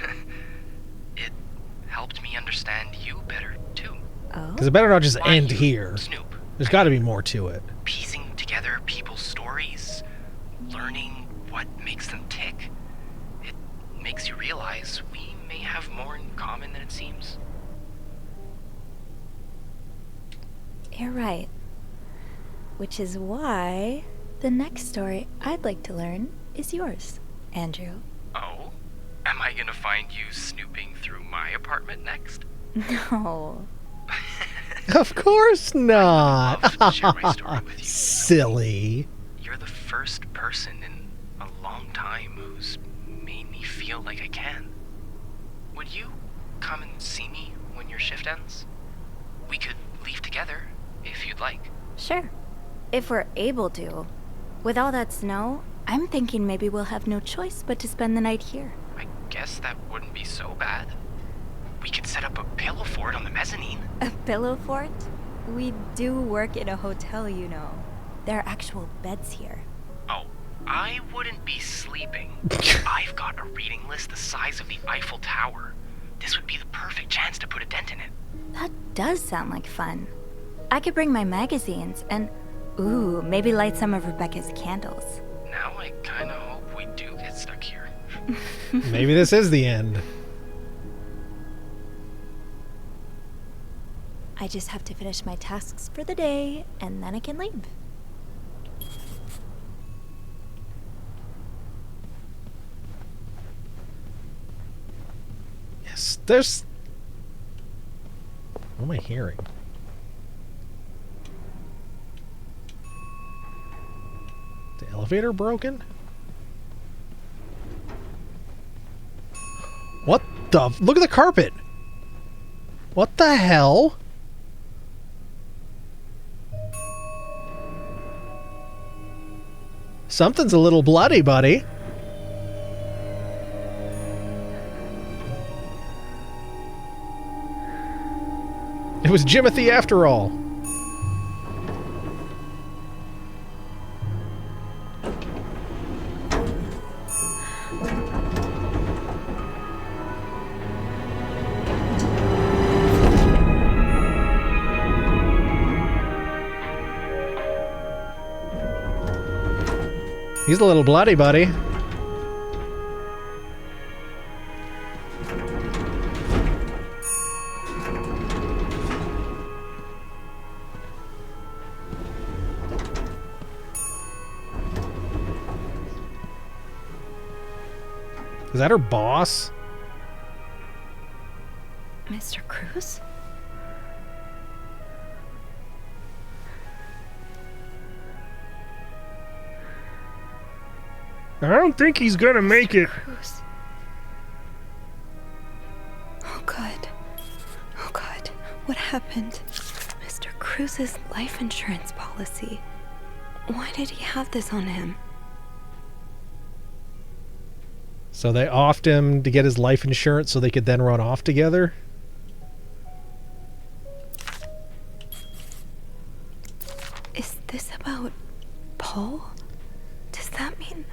It helped me understand you better, too. Oh? Because it better not just Why end you, here. Snoop. There's got to be more to it. Piecing together people's stories, learning what makes them tick. It makes you realize we may have more in common than it seems. You're right. Which is why the next story I'd like to learn is yours, Andrew. Oh? Am I gonna find you snooping through my apartment next? No. Of course not. I'd love to share my story with you. Silly. You're the first person in a long time who's made me feel like I can. Would you come and see me when your shift ends? We could leave together, if you'd like. Sure. If we're able to. With all that snow, I'm thinking maybe we'll have no choice but to spend the night here. I guess that wouldn't be so bad. We could set up a pillow fort on the mezzanine. A pillow fort? We do work in a hotel, you know. There are actual beds here. Oh, I wouldn't be sleeping. I've got a reading list the size of the Eiffel Tower. This would be the perfect chance to put a dent in it. That does sound like fun. I could bring my magazines and, ooh, maybe light some of Rebecca's candles. Now I kinda hope we do get stuck here. Maybe this is the end. I just have to finish my tasks for the day, and then I can leave. Yes, there's... What am I hearing? The elevator broken? What the... Look at the carpet! What the hell? Something's a little bloody, buddy. It was Jimothy after all. He's a little bloody, buddy. Is that her boss? Mr. Cruz? I don't think he's gonna make it. Cruz. Oh God. Oh God. What happened? Mr. Cruz's life insurance policy. Why did he have this on him? So they offed him to get his life insurance so they could then run off together? Is this about Paul? Does that mean...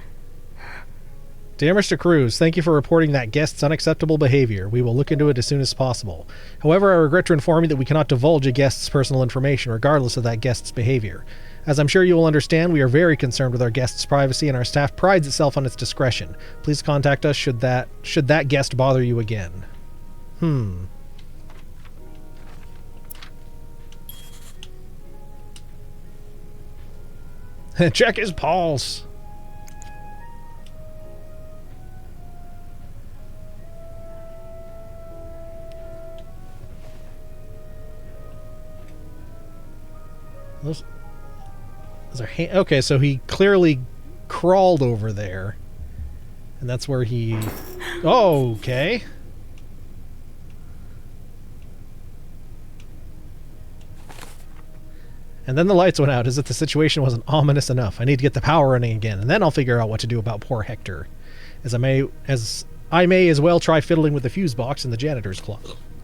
Dear Mr. Cruz, thank you for reporting that guest's unacceptable behavior. We will look into it as soon as possible. However, I regret to inform you that we cannot divulge a guest's personal information regardless of that guest's behavior. As I'm sure you will understand, we are very concerned with our guest's privacy and our staff prides itself on its discretion. Please contact us should that guest bother you again. Check his pulse. Those are okay, so he clearly crawled over there. And that's where he... Oh, okay. And then the lights went out as if the situation wasn't ominous enough. I need to get the power running again, and then I'll figure out what to do about poor Hector. As I may as well try fiddling with the fuse box in the janitor's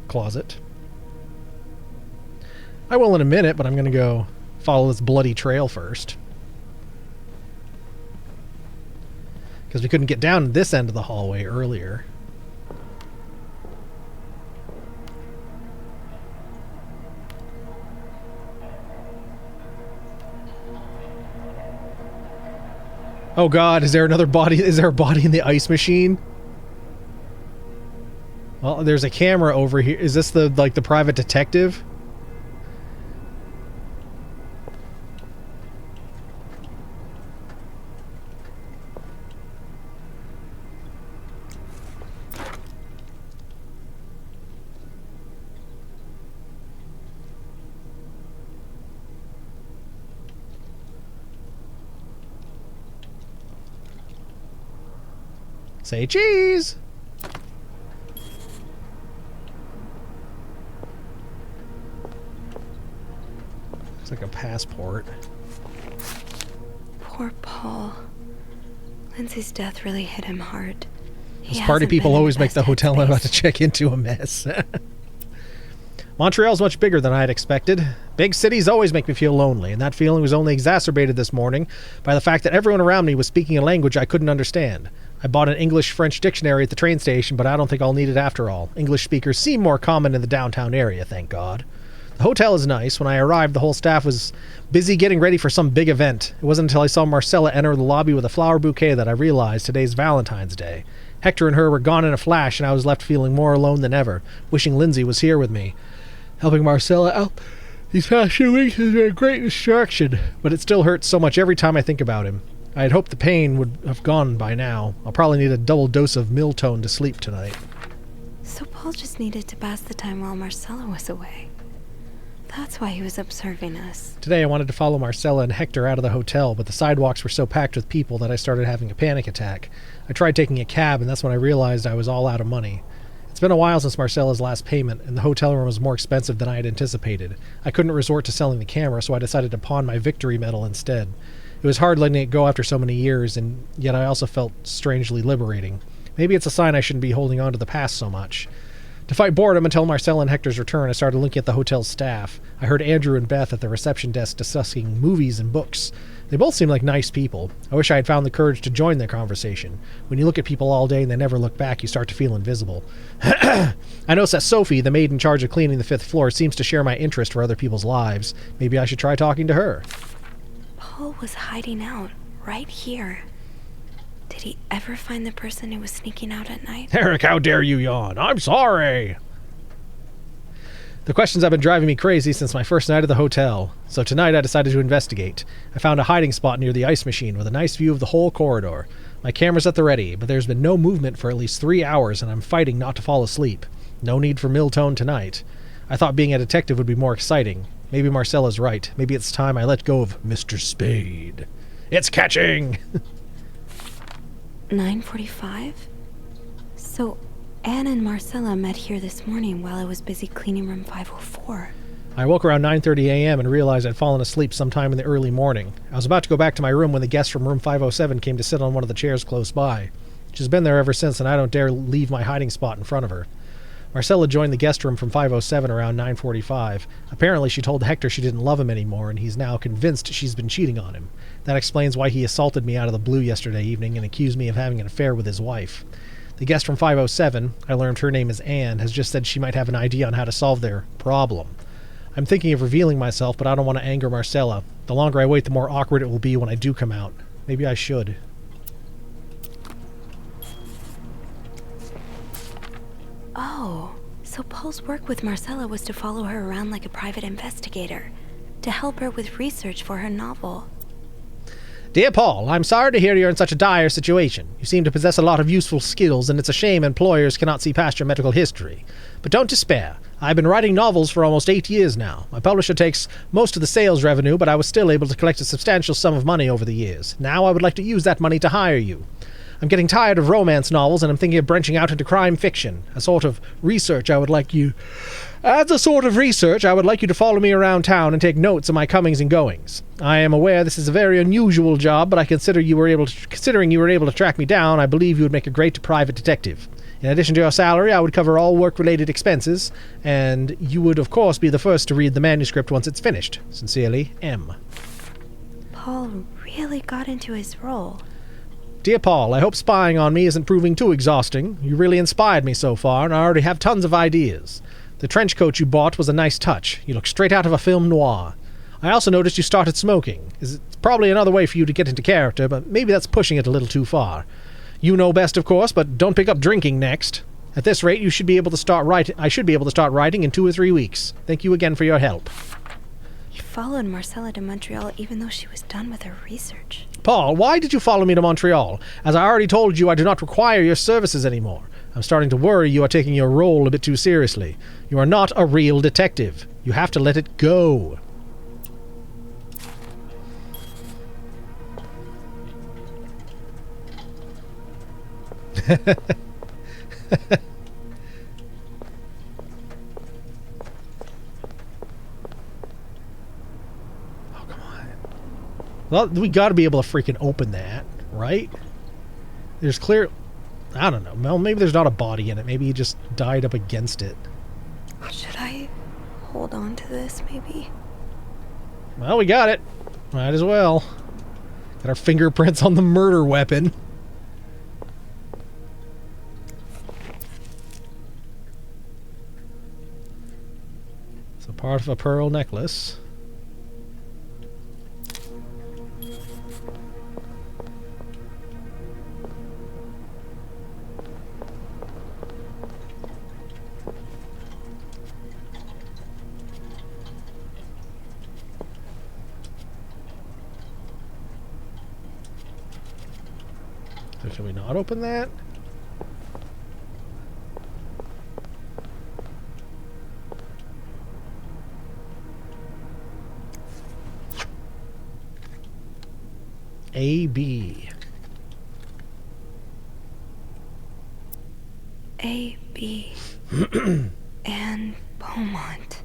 closet. I will in a minute, but I'm going to go follow this bloody trail first. Because we couldn't get down this end of the hallway earlier. Oh god, is there another body? Is there a body in the ice machine? Well, there's a camera over here. Is this the private detective? Say cheese! It's like a passport. Poor Paul. Lindsay's death really hit him hard. Those party people always make the hotel I'm about to check into a mess. Montreal's much bigger than I had expected. Big cities always make me feel lonely, and that feeling was only exacerbated this morning by the fact that everyone around me was speaking a language I couldn't understand. I bought an English-French dictionary at the train station, but I don't think I'll need it after all. English speakers seem more common in the downtown area, thank God. The hotel is nice. When I arrived, the whole staff was busy getting ready for some big event. It wasn't until I saw Marcella enter the lobby with a flower bouquet that I realized today's Valentine's Day. Hector and her were gone in a flash, and I was left feeling more alone than ever, wishing Lindsay was here with me. Helping Marcella out these past few weeks has been a great distraction, but it still hurts so much every time I think about him. I had hoped the pain would have gone by now. I'll probably need a double dose of Miltone to sleep tonight. So Paul just needed to pass the time while Marcella was away. That's why he was observing us. Today I wanted to follow Marcella and Hector out of the hotel, but the sidewalks were so packed with people that I started having a panic attack. I tried taking a cab, and that's when I realized I was all out of money. It's been a while since Marcella's last payment, and the hotel room was more expensive than I had anticipated. I couldn't resort to selling the camera, so I decided to pawn my victory medal instead. It was hard letting it go after so many years, and yet I also felt strangely liberating. Maybe it's a sign I shouldn't be holding on to the past so much. To fight boredom until Marcella and Hector's return, I started looking at the hotel's staff. I heard Andrew and Beth at the reception desk discussing movies and books. They both seemed like nice people. I wish I had found the courage to join their conversation. When you look at people all day and they never look back, you start to feel invisible. I noticed that Sophie, the maid in charge of cleaning the 5th floor, seems to share my interest for other people's lives. Maybe I should try talking to her. Paul was hiding out right here. Did he ever find the person who was sneaking out at night? Eric, how dare you yawn? I'm sorry! The questions have been driving me crazy since my first night at the hotel, so tonight I decided to investigate. I found a hiding spot near the ice machine with a nice view of the whole corridor. My camera's at the ready, but there's been no movement for at least 3 hours, and I'm fighting not to fall asleep. No need for Miltone tonight. I thought being a detective would be more exciting. Maybe Marcella's right. Maybe it's time I let go of Mr. Spade. It's catching! 9:45? So, Anne and Marcella met here this morning while I was busy cleaning room 504. I woke around 9:30 a.m. and realized I'd fallen asleep sometime in the early morning. I was about to go back to my room when the guest from room 507 came to sit on one of the chairs close by. She's been there ever since, and I don't dare leave my hiding spot in front of her. Marcella joined the guest room from 507 around 9:45. Apparently she told Hector she didn't love him anymore, and he's now convinced she's been cheating on him. That explains why he assaulted me out of the blue yesterday evening and accused me of having an affair with his wife. The guest from 507, I learned her name is Anne, has just said she might have an idea on how to solve their problem. I'm thinking of revealing myself, but I don't want to anger Marcella. The longer I wait, the more awkward it will be when I do come out. Maybe I should. Oh, so Paul's work with Marcella was to follow her around like a private investigator, to help her with research for her novel. Dear Paul, I'm sorry to hear you're in such a dire situation. You seem to possess a lot of useful skills, and it's a shame employers cannot see past your medical history. But don't despair. I've been writing novels for almost 8 years now. My publisher takes most of the sales revenue, but I was still able to collect a substantial sum of money over the years. Now I would like to use that money to hire you. I'm getting tired of romance novels, and I'm thinking of branching out into crime fiction. As a sort of research, I would like you to follow me around town and take notes of my comings and goings. I am aware this is a very unusual job, but considering you were able to track me down, I believe you would make a great private detective. In addition to your salary, I would cover all work-related expenses, and you would, of course, be the first to read the manuscript once it's finished. Sincerely, M. Paul really got into his role. Dear Paul, I hope spying on me isn't proving too exhausting. You really inspired me so far, and I already have tons of ideas. The trench coat you bought was a nice touch. You look straight out of a film noir. I also noticed you started smoking. It's probably another way for you to get into character, but maybe that's pushing it a little too far. You know best, of course, but don't pick up drinking next. At this rate, you should be able to start writing. I should be able to start writing in 2 or 3 weeks. Thank you again for your help. You followed Marcella to Montreal even though she was done with her research. Paul, why did you follow me to Montreal? As I already told you, I do not require your services anymore. I'm starting to worry you are taking your role a bit too seriously. You are not a real detective. You have to let it go. Well, we got to be able to freaking open that, right? There's clear... I don't know. Well, maybe there's not a body in it. Maybe he just died up against it. Should I hold on to this, maybe? Well, we got it. Might as well. Got our fingerprints on the murder weapon. So part of a pearl necklace. So should we not open that? A-B. A.B. and Beaumont.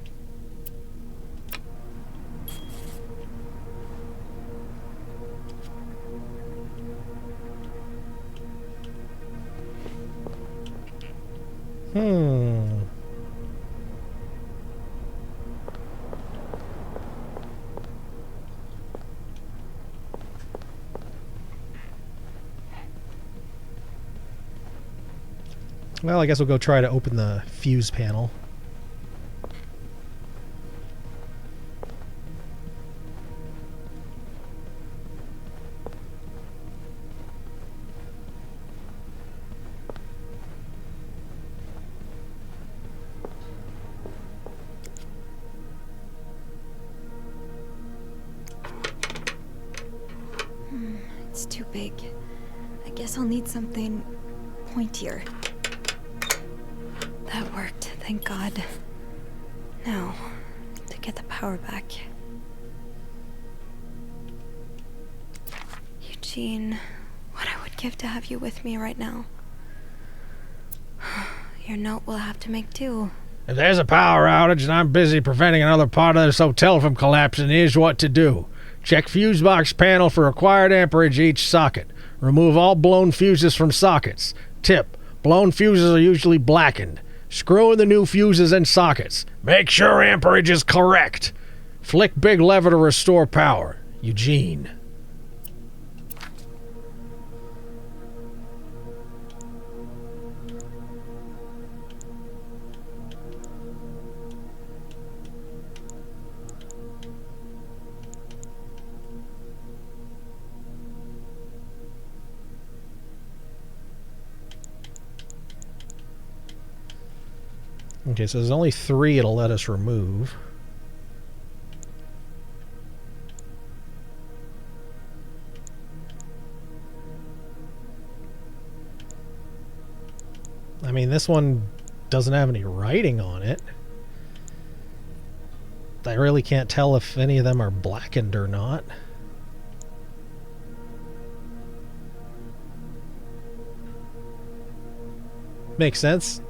Well, I guess we'll go try to open the fuse panel. It's too big. I guess I'll need something pointier. That worked, thank God. Now, to get the power back. Eugene, what I would give to have you with me right now. Your note will have to make do. If there's a power outage and I'm busy preventing another part of this hotel from collapsing, here's what to do. Check fuse box panel for required amperage each socket. Remove all blown fuses from sockets. Tip: blown fuses are usually blackened. Screw in the new fuses and sockets. Make sure amperage is correct. Flick big lever to restore power. Eugene. Okay, so there's only 3 it'll let us remove. I mean, this one doesn't have any writing on it. I really can't tell if any of them are blackened or not. Makes sense.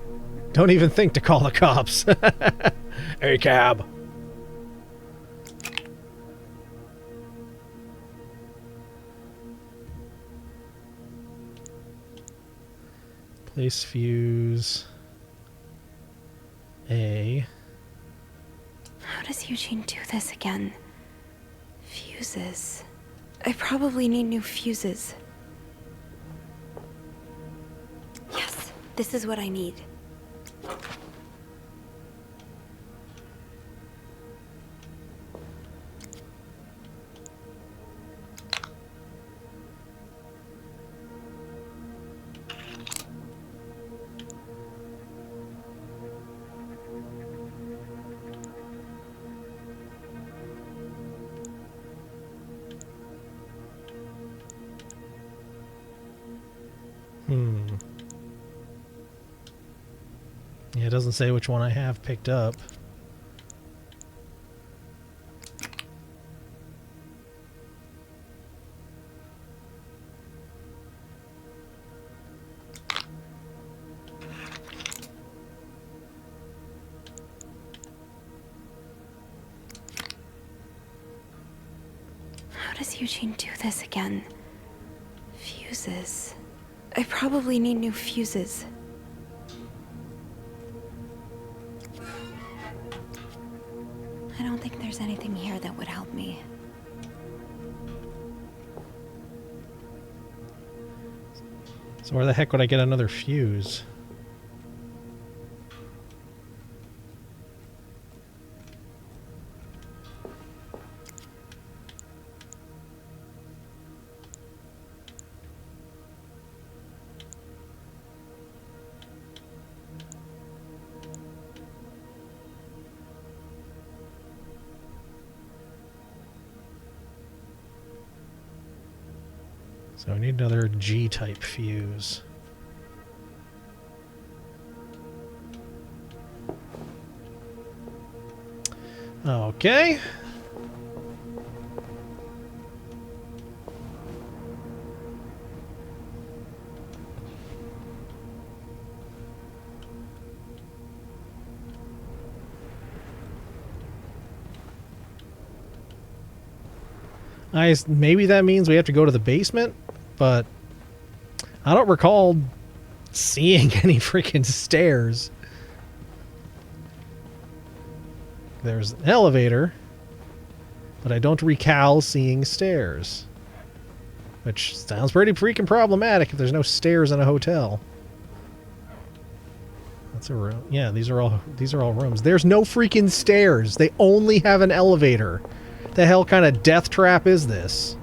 Don't even think to call the cops. Hey, cab. Place fuse A. How does Eugene do this again? Fuses. I probably need new fuses. This is what I need. Yeah, it doesn't say which one I have picked up. How does Eugene do this again? Fuses. I probably need new fuses. I don't think there's anything here that would help me. So where the heck would I get another fuse? So I need another G-type fuse. Okay. Maybe that means we have to go to the basement, but I don't recall seeing any freaking stairs. There's an elevator, but I don't recall seeing stairs. Which sounds pretty freaking problematic if there's no stairs in a hotel. That's a room. Yeah, these are all rooms. There's no freaking stairs. They only have an elevator. The hell kind of death trap is this?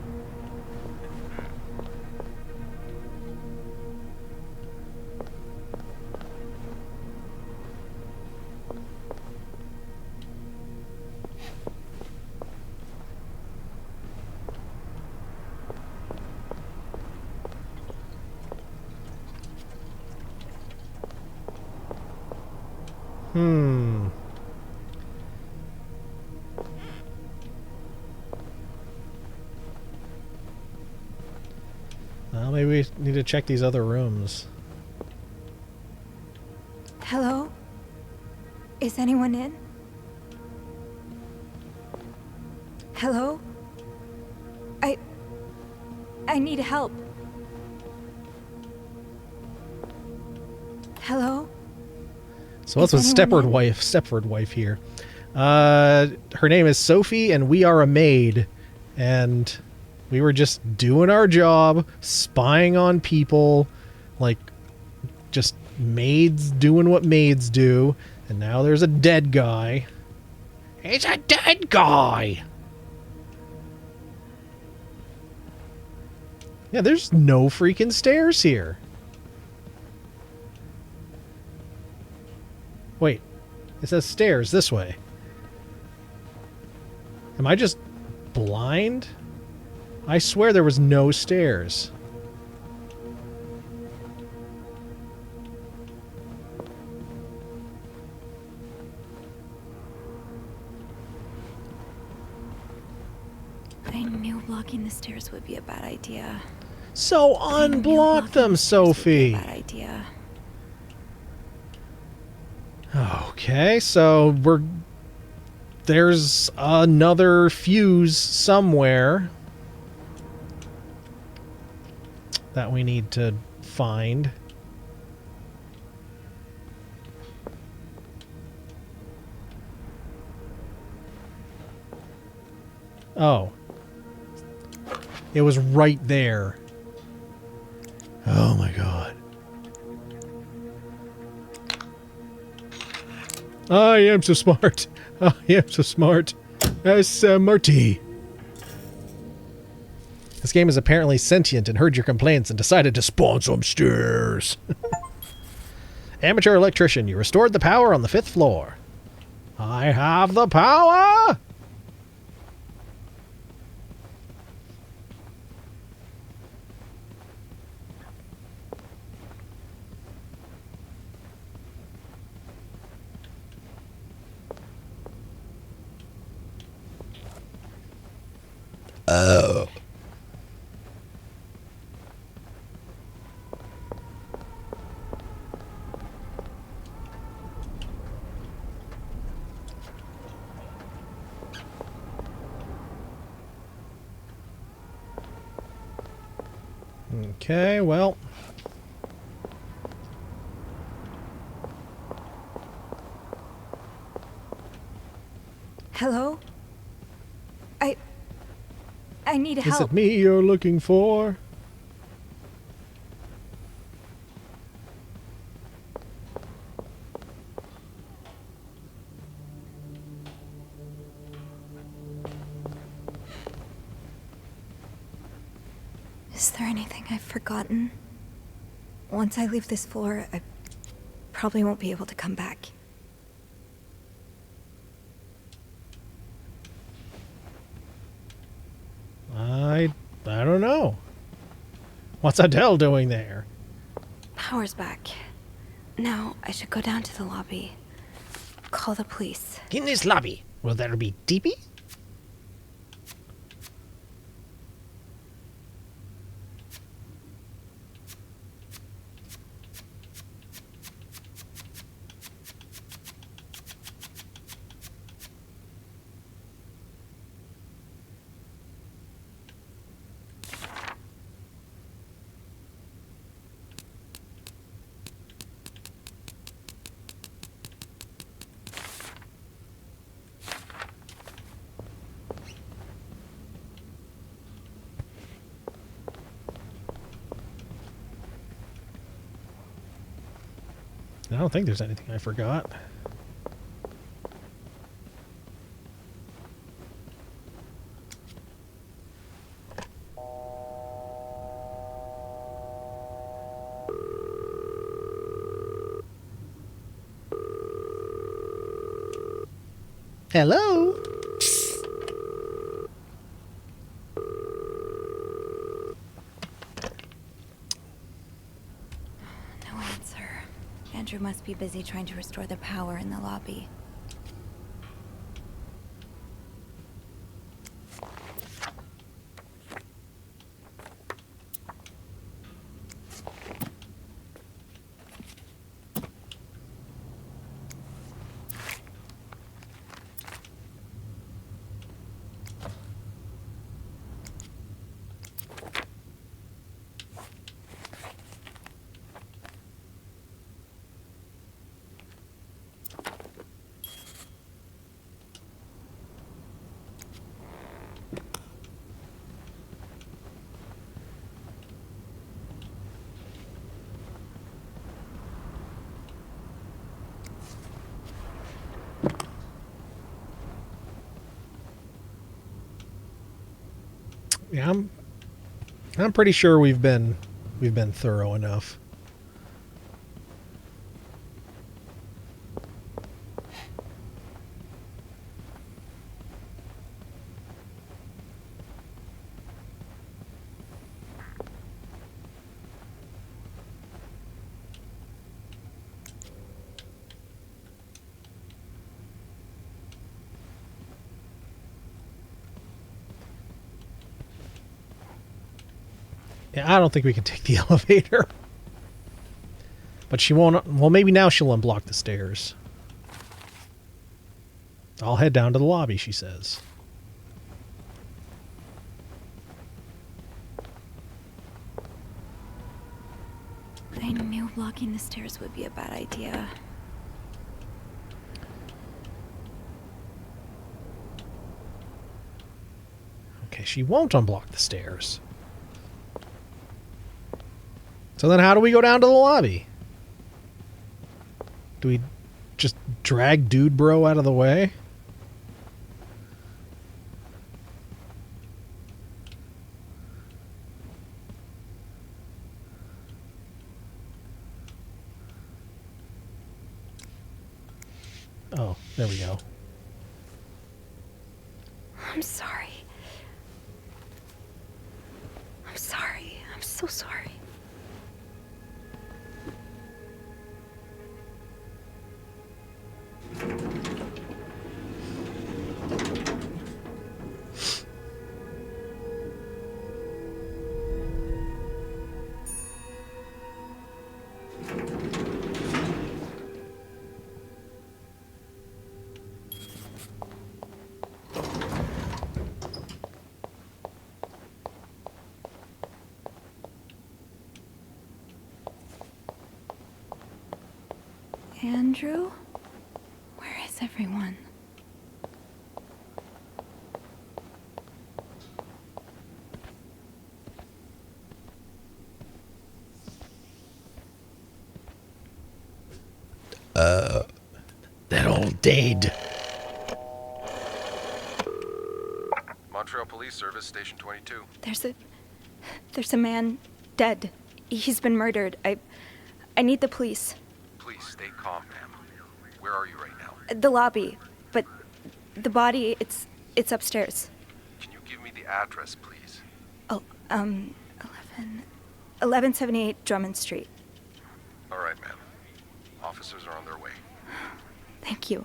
Well, maybe we need to check these other rooms. Hello? Is anyone in? Hello? I need help. Hello? So what's with Stepford wife here? Her name is Sophie, and we are a maid. And we were just doing our job, spying on people, like just maids doing what maids do. And now there's a dead guy. He's a dead guy! Yeah, there's no freaking stairs here. Wait, it says stairs this way. Am I just blind? I swear there was no stairs. I knew blocking the stairs would be a bad idea. So unblock them, Sophie. Bad idea. Okay, so there's another fuse somewhere that we need to find. Oh. It was right there. Oh my god. I am so smart. I am so smart. Marty. This game is apparently sentient and heard your complaints and decided to spawn some stairs. Amateur electrician, you restored the power on the 5th floor. I have the power! Oh. Okay, well. Hello? I need Is help. it me you're looking for? Is there anything I've forgotten? Once I leave this floor, I probably won't be able to come back. I don't know. What's Adele doing there? Power's back. Now I should go down to the lobby. Call the police. In this lobby, will there be DP? I don't think there's anything I forgot. Hello? No answer. Andrew must be busy trying to restore the power in the lobby. Yeah, I'm pretty sure we've been thorough enough. Yeah, I don't think we can take the elevator. But she won't... Well, maybe now she'll unblock the stairs. I'll head down to the lobby, she says. I knew blocking the stairs would be a bad idea. Okay, she won't unblock the stairs. So then how do we go down to the lobby? Do we just drag dude bro out of the way? Oh, there we go. I'm sorry. I'm sorry. I'm so sorry. Andrew? Where is everyone? That old Dade. Montreal Police Service, Station 22. There's a man dead. He's been murdered. I need the police. Please stay calm, ma'am. Where are you right now? The lobby, but the body, it's upstairs. Can you give me the address, please? Oh, 1178 Drummond Street. All right, ma'am. Officers are on their way. Thank you.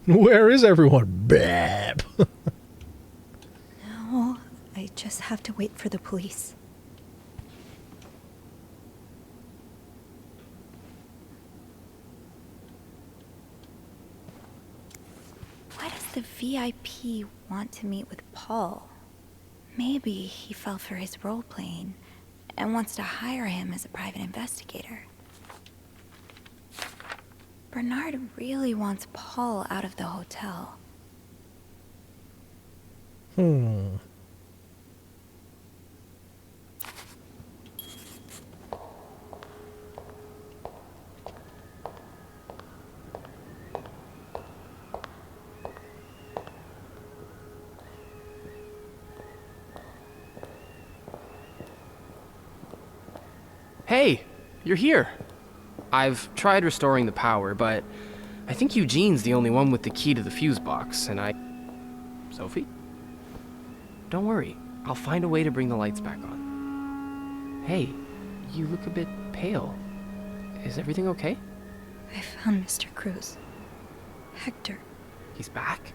Where is everyone? Bab. No, I just have to wait for the police. Why does the VIP want to meet with Paul? Maybe he fell for his role-playing and wants to hire him as a private investigator. Bernard really wants Paul out of the hotel. Hey, you're here. I've tried restoring the power, but I think Eugene's the only one with the key to the fuse box, and Sophie? Don't worry, I'll find a way to bring the lights back on. Hey, you look a bit pale. Is everything okay? I found Mr. Cruz. Hector. He's back?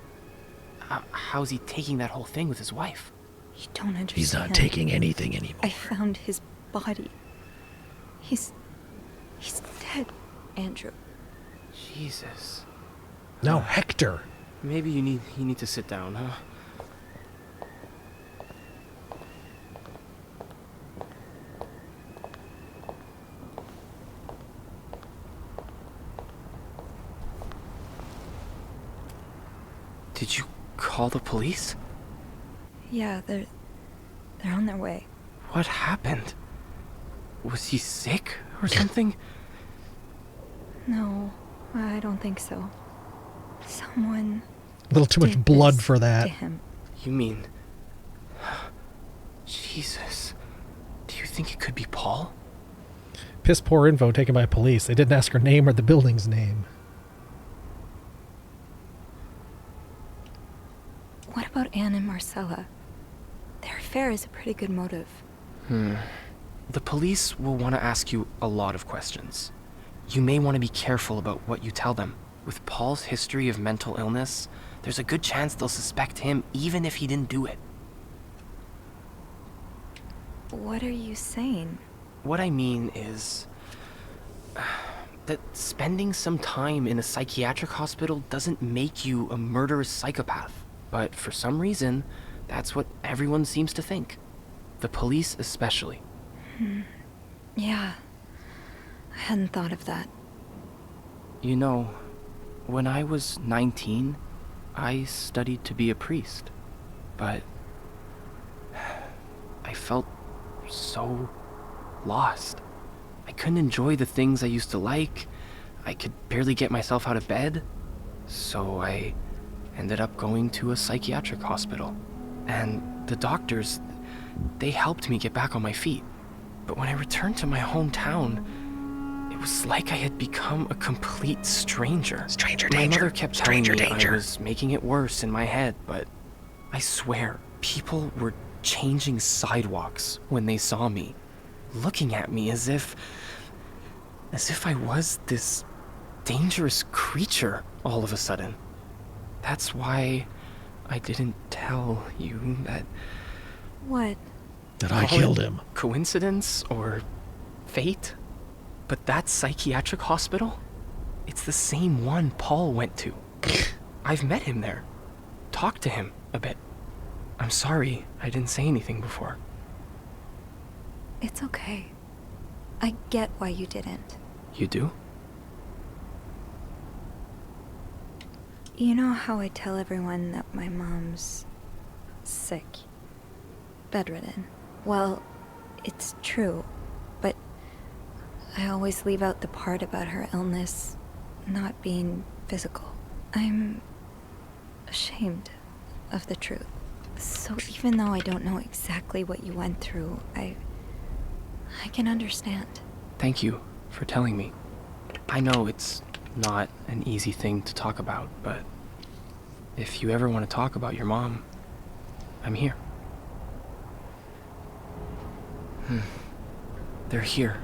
How's he taking that whole thing with his wife? You don't understand. He's not taking anything anymore. I found his body. He's dead, Andrew. Jesus. No, Hector. Maybe you need to sit down, huh? Did you call the police? Yeah, they're on their way. What happened? Was he sick or something? No, I don't think so. Someone A little too much did blood this for that. to him. You mean... Jesus. Do you think it could be Paul? Piss poor info taken by police. They didn't ask her name or the building's name. What about Anne and Marcella? Their affair is a pretty good motive. The police will want to ask you a lot of questions. You may want to be careful about what you tell them. With Paul's history of mental illness, there's a good chance they'll suspect him even if he didn't do it. What are you saying? What I mean is that spending some time in a psychiatric hospital doesn't make you a murderous psychopath. But for some reason, that's what everyone seems to think. The police especially. Yeah, I hadn't thought of that. You know, when I was 19, I studied to be a priest. But I felt so lost. I couldn't enjoy the things I used to like. I could barely get myself out of bed. So I ended up going to a psychiatric hospital. And the doctors, they helped me get back on my feet. But when I returned to my hometown, it was like I had become a complete stranger. Stranger My danger. mother kept telling Stranger me danger. I was making it worse in my head, but I swear, people were changing sidewalks when they saw me, looking at me as if I was this dangerous creature all of a sudden. That's why I didn't tell you that. What? That I Call it killed him. Coincidence or fate? But that psychiatric hospital? It's the same one Paul went to. I've met him there. Talked to him a bit. I'm sorry I didn't say anything before. It's okay. I get why you didn't. You do? You know how I tell everyone that my mom's sick, bedridden? Well, it's true, but I always leave out the part about her illness not being physical. I'm ashamed of the truth. So even though I don't know exactly what you went through, I can understand. Thank you for telling me. I know it's not an easy thing to talk about, but if you ever want to talk about your mom, I'm here. They're here.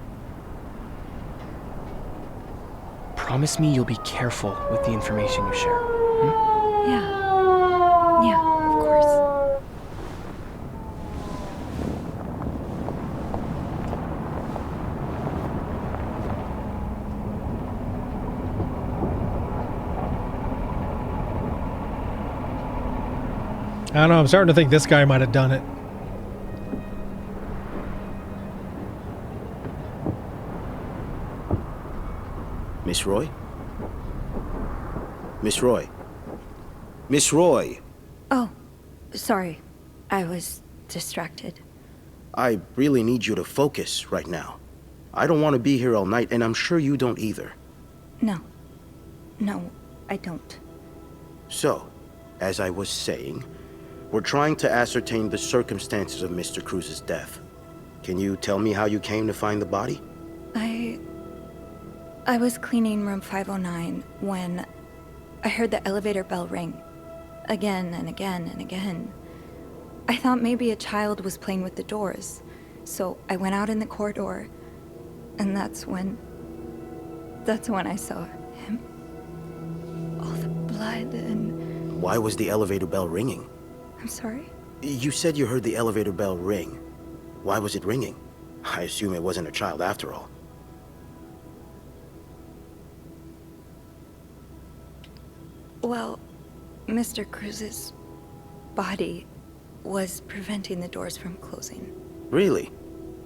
Promise me you'll be careful with the information you share. Yeah, of course. I don't know, I'm starting to think this guy might have done it. Miss Roy? Miss Roy? Miss Roy! Oh, sorry. I was distracted. I really need you to focus right now. I don't want to be here all night, and I'm sure you don't either. No, I don't. So, as I was saying, we're trying to ascertain the circumstances of Mr. Cruz's death. Can you tell me how you came to find the body? I was cleaning room 509 when I heard the elevator bell ring. Again and again and again. I thought maybe a child was playing with the doors, so I went out in the corridor, and that's when I saw him. All the blood and... Why was the elevator bell ringing? I'm sorry? You said you heard the elevator bell ring. Why was it ringing? I assume it wasn't a child after all. Well, Mr. Cruz's body was preventing the doors from closing. Really?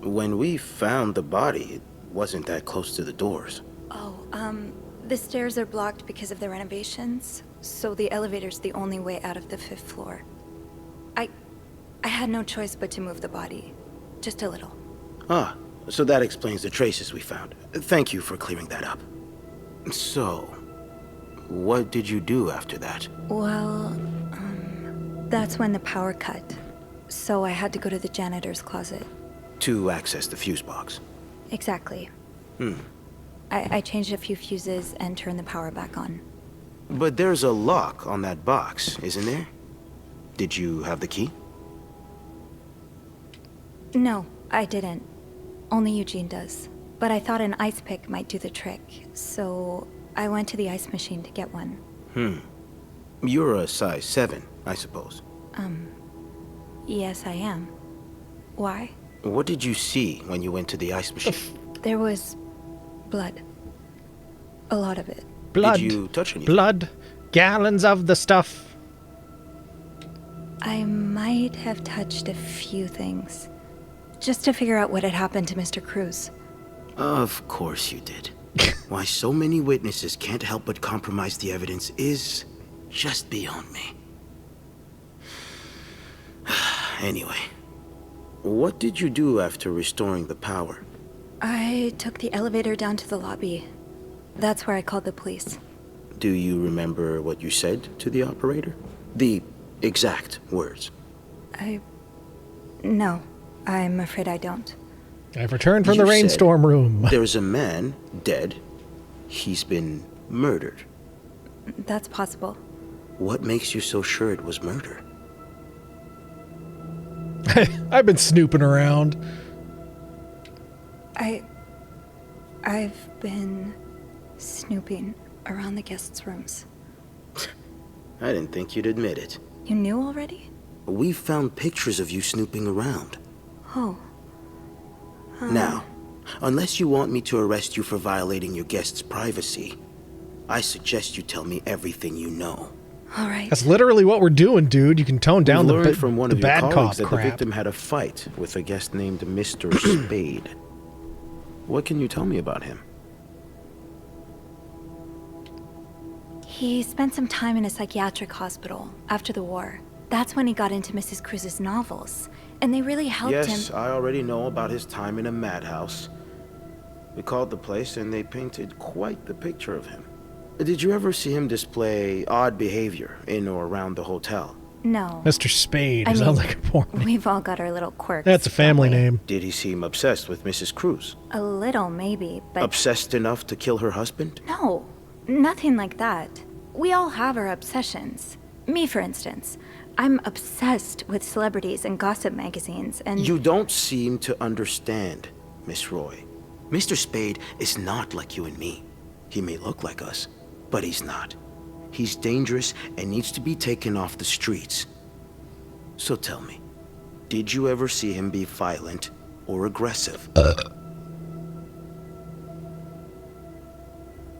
When we found the body, it wasn't that close to the doors. Oh, the stairs are blocked because of the renovations, so the elevator's the only way out of the 5th floor. I had no choice but to move the body. Just a little. Ah, so that explains the traces we found. Thank you for clearing that up. So, what did you do after that? Well, that's when the power cut. So I had to go to the janitor's closet. To access the fuse box. Exactly. I changed a few fuses and turned the power back on. But there's a lock on that box, isn't there? Did you have the key? No, I didn't. Only Eugene does. But I thought an ice pick might do the trick, so I went to the ice machine to get one. You're a size 7, I suppose. Yes, I am. Why? What did you see when you went to the ice machine? There was blood. A lot of it. Blood. Did you touch anything? Blood. Gallons of the stuff. I might have touched a few things. Just to figure out what had happened to Mr. Cruz. Of course you did. Why so many witnesses can't help but compromise the evidence is just beyond me. Anyway, What did you do after restoring the power? I took the elevator down to the lobby. That's where I called the police. Do you remember what you said to the operator? The exact words. No, I'm afraid I don't. I've returned from You the said rainstorm room. There's a man dead. He's been murdered. That's possible. What makes you so sure it was murder? I've been snooping around. I've been snooping around the guests' rooms. I didn't think you'd admit it. You knew already? We found pictures of you snooping around. Oh. Now, unless you want me to arrest you for violating your guest's privacy, I suggest you tell me everything you know. All right. That's literally what we're doing, dude. You can tone down We've the, learned from one the of your bad cop colleagues that crap. the victim had a fight with a guest named Mr. Spade. What can you tell me about him? He spent some time in a psychiatric hospital after the war. That's when he got into Mrs. Cruz's novels, and they really helped him. Yes, I already know about his time in a madhouse. We called the place and they painted quite the picture of him. Did you ever see him display odd behavior in or around the hotel? No. Mr. Spade. I Sounds mean, like a porn name. We've all got our little quirks. That's a family name. Did he seem obsessed with Mrs. Cruz? A little, maybe, but Obsessed enough to kill her husband? no, nothing like that. We all have our obsessions. Me, for instance. I'm obsessed with celebrities and gossip magazines, and You don't seem to understand, Miss Roy. Mr. Spade is not like you and me. He may look like us, but he's not. He's dangerous and needs to be taken off the streets. So tell me, did you ever see him be violent or aggressive?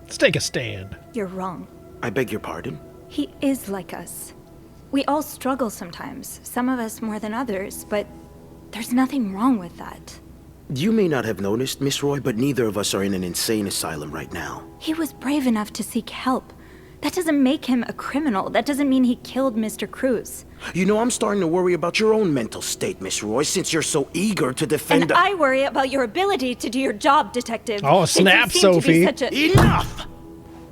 Let's take a stand. you're wrong. I beg your pardon? He is like us. We all struggle sometimes, some of us more than others, but there's nothing wrong with that. You may not have noticed, Miss Roy, but neither of us are in an insane asylum right now. He was brave enough to seek help. That doesn't make him a criminal. That doesn't mean he killed Mr. Cruz. You know, I'm starting to worry about your own mental state, Miss Roy, since you're so eager to defend And I worry about your ability to do your job, Detective. Oh, since you snap, seem to be Sophie. such a- Enough!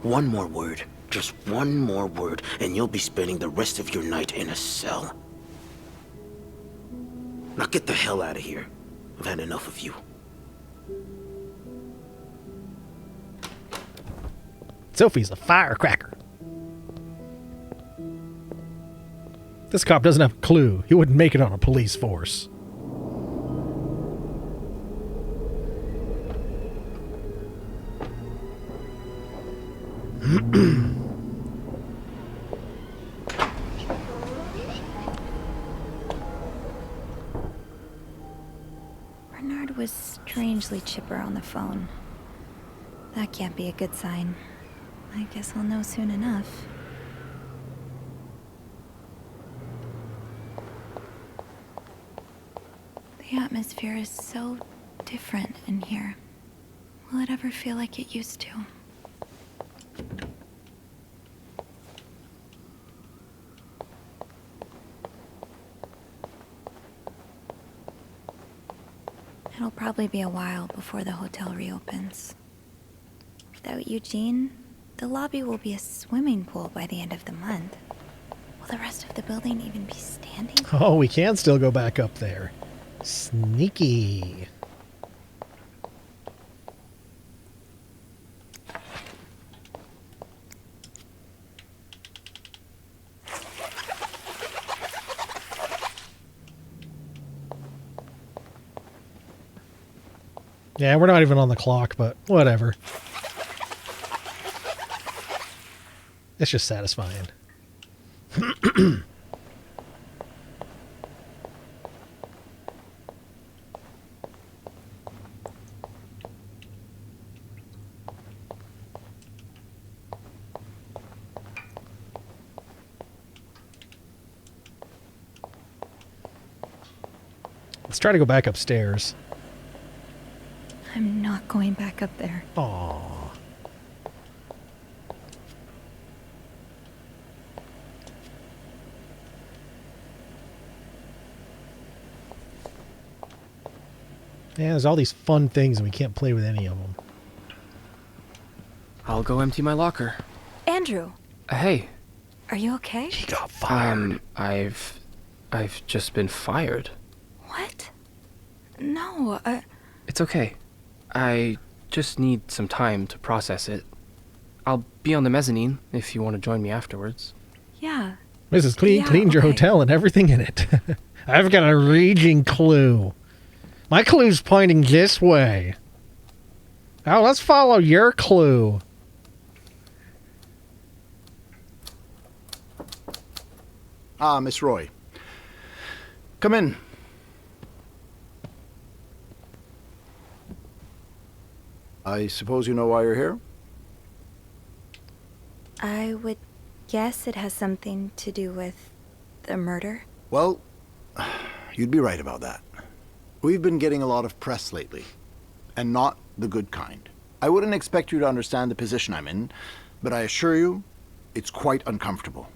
One more word. Just one more word, and you'll be spending the rest of your night in a cell. Now get the hell out of here. I've had enough of you. Sophie's a firecracker. This cop doesn't have a clue. He wouldn't make it on a police force. Bernard was strangely chipper on the phone. That can't be a good sign. I guess I'll know soon enough. The atmosphere is so different in here. Will it ever feel like it used to? It'll probably be a while before the hotel reopens. Without Eugene, the lobby will be a swimming pool by the end of the month. Will the rest of the building even be standing? Oh, we can still go back up there. Sneaky. Yeah, we're not even on the clock, but whatever. It's just satisfying. Let's try to go back upstairs. I'm not going back up there. Aww. Yeah, there's all these fun things and we can't play with any of them. I'll go empty my locker. Andrew, Hey. are you okay? He got fired. I've just been fired. What? No, It's okay. I just need some time to process it. I'll be on the mezzanine if you want to join me afterwards. yeah. Mrs. Clean Yeah, cleaned your okay. hotel and everything in it. I've got a raging clue. My clue's pointing this way. Now let's follow your clue. Ah, Miss Roy. Come in. I suppose you know why you're here? I would guess it has something to do with the murder. Well, you'd be right about that. We've been getting a lot of press lately, and not the good kind. I wouldn't expect you to understand the position I'm in, but I assure you, it's quite uncomfortable.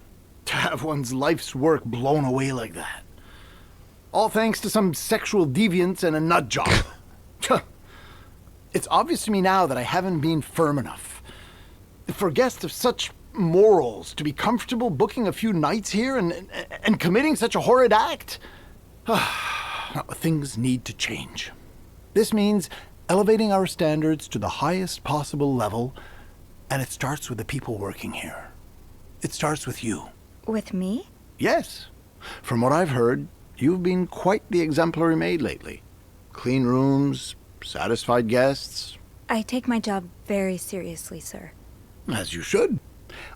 To have one's life's work blown away like that. All thanks to some sexual deviance and a nut job. It's obvious to me now that I haven't been firm enough. For guests of such morals to be comfortable booking a few nights here and committing such a horrid act. Things need to change. This means elevating our standards to the highest possible level, and it starts with the people working here. It starts with you. With me? Yes. From what I've heard, you've been quite the exemplary maid lately. Clean rooms, satisfied guests. I take my job very seriously, sir. As you should.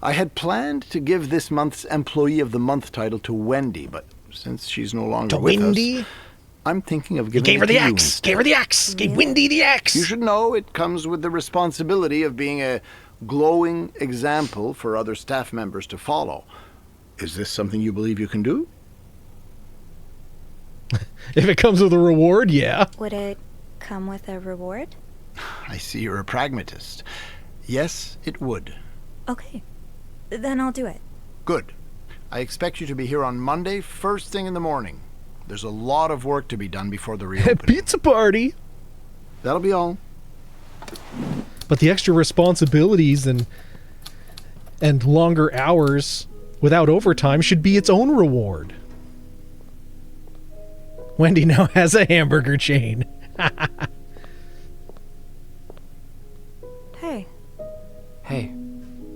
I had planned to give this month's Employee of the Month title to Wendy, but since she's no longer To with Wendy? us, I'm thinking of He giving gave her it to the you axe. instead. Gave her the axe. Gave Wendy the axe. You should know it comes with the responsibility of being a glowing example for other staff members to follow. Is this something you believe you can do? If it comes with a reward, yeah. Would it come with a reward? I see you're a pragmatist. Yes, it would. Okay. Then I'll do it. Good. I expect you to be here on Monday, first thing in the morning. There's a lot of work to be done before the reopening. Pizza party. That'll be all. But the extra responsibilities and longer hours without overtime should be its own reward. Wendy now has a hamburger chain. Hey. Hey,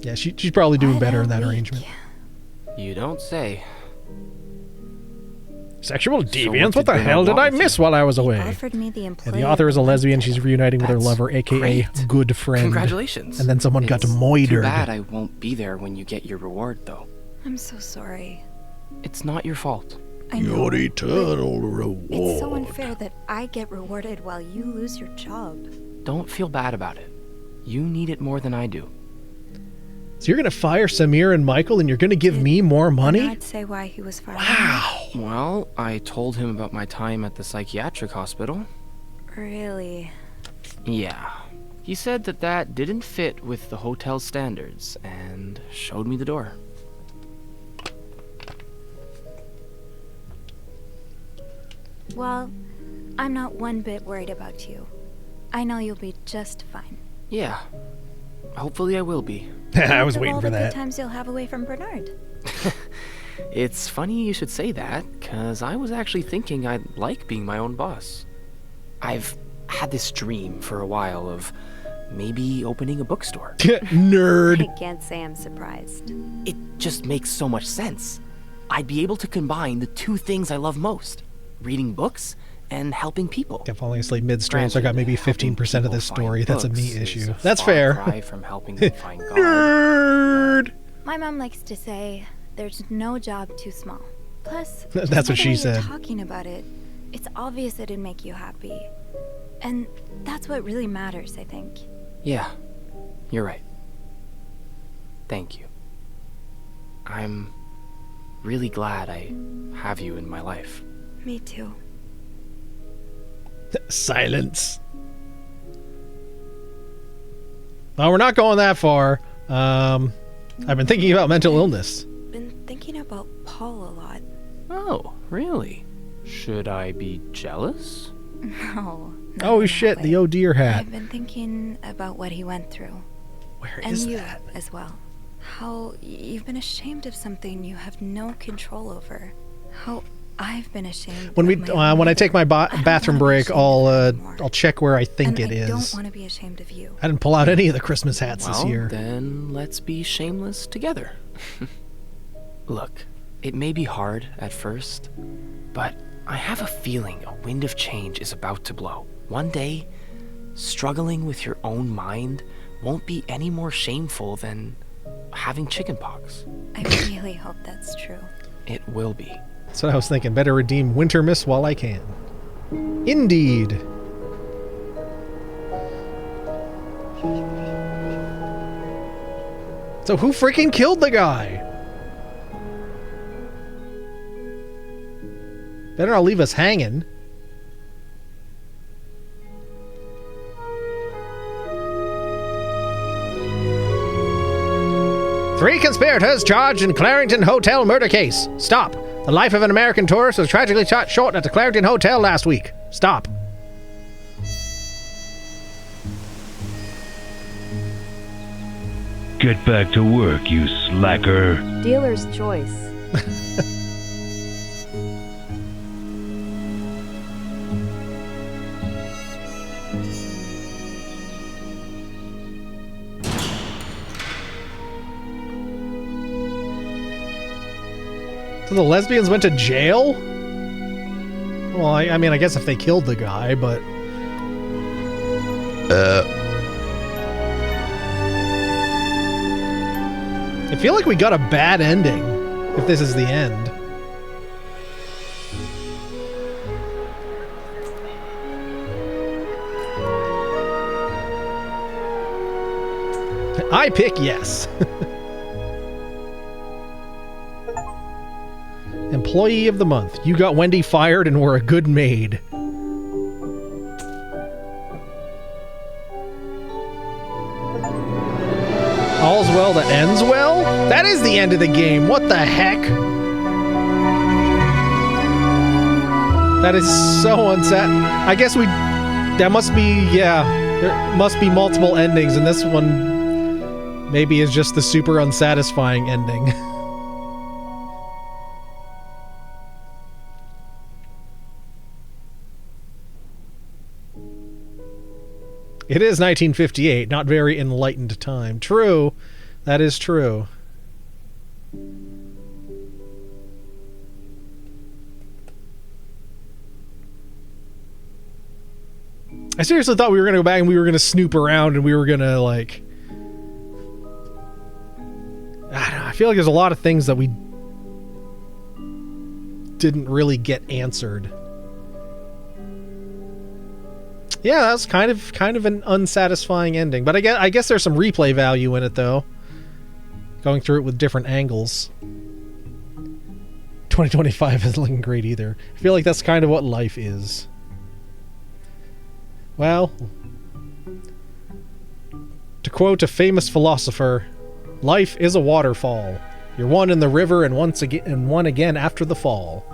Yeah, she's probably doing better in that arrangement. you don't say. Sexual what deviance? did What the Bernard hell did want I with you? miss while I was away? Offered me the Yeah, employee. the author is a lesbian. She's reuniting with her That's lover, aka great. good friend. Congratulations. And then someone got It's moitered. Too bad I won't be there when you get your reward, though. I'm so sorry. It's not your fault. I know. Your eternal reward. It's so unfair that I get rewarded while you lose your job. Don't feel bad about it. You need it more than I do. So you're gonna fire Samir and Michael, and you're gonna give me more money? I'd say why he was fired. Wow. Well, I told him about my time at the psychiatric hospital. Really? Yeah. He said that didn't fit with the hotel standards and showed me the door. Well, I'm not one bit worried about you. I know you'll be just fine. Yeah. Hopefully I will be. I was Think of waiting all for the that. good times you'll have away from Bernard. It's funny you should say that, because I was actually thinking I'd like being my own boss. I've had this dream for a while of maybe opening a bookstore. Nerd. I can't say I'm surprised. It just makes so much sense. I'd be able to combine the two things I love most, reading books and helping people. Kept falling asleep mid-stream, so I got maybe 15% of this story. That's a me Books is issue. a That's far fair. cry from helping them find God. Nerd. My mom likes to say there's no job too small. Plus, That's just what by the she way said. You're talking about it, it's obvious it'd make you happy. And that's what really matters, I think. Yeah, you're right. Thank you. I'm really glad I have you in my life. Me too. Silence. Well, we're not going that far. I've been thinking about mental illness. Been thinking about Paul a lot. Oh, really? Should I be jealous? No, Oh shit, the oh dear hat. I've been thinking about what he went through. Where and is you that? as well. How you've been ashamed of something you have no control over. How I've been ashamed. When we of my own when I take my bathroom break, I'll check where I think and it I is. don't want to be ashamed of you. I didn't pull out any of the Christmas hats Well, this year. then let's be shameless together. Look, it may be hard at first, but I have a feeling a wind of change is about to blow. One day, struggling with your own mind won't be any more shameful than having chickenpox. I really hope that's true. It will be. That's what I was thinking. Better redeem Winter Miss while I can. Indeed. So who freaking killed the guy? Better not leave us hanging. Three conspirators charged in Clarington Hotel murder case. Stop. The life of an American tourist was tragically shot short at the Clarington Hotel last week. Stop. Get back to work, you slacker. Dealer's choice. So the lesbians went to jail? Well, I mean, I guess if they killed the guy, but... I feel like we got a bad ending, if this is the end. I pick yes. Employee of the month. You got Wendy fired and were a good maid. All's well that ends well? That is the end of the game. What the heck? That is so unset. I guess that must be, yeah. There must be multiple endings, and this one maybe is just the super unsatisfying ending. It is 1958, not very enlightened time. True. That is true. I seriously thought we were going to go back and we were going to snoop around and we were going to, like... I don't know, I feel like there's a lot of things that we didn't really get answered. Yeah, that's kind of an unsatisfying ending. But I guess there's some replay value in it, though. Going through it with different angles. 2025 isn't looking great either. I feel like that's kind of what life is. Well, to quote a famous philosopher, life is a waterfall. You're one in the river and one again after the fall.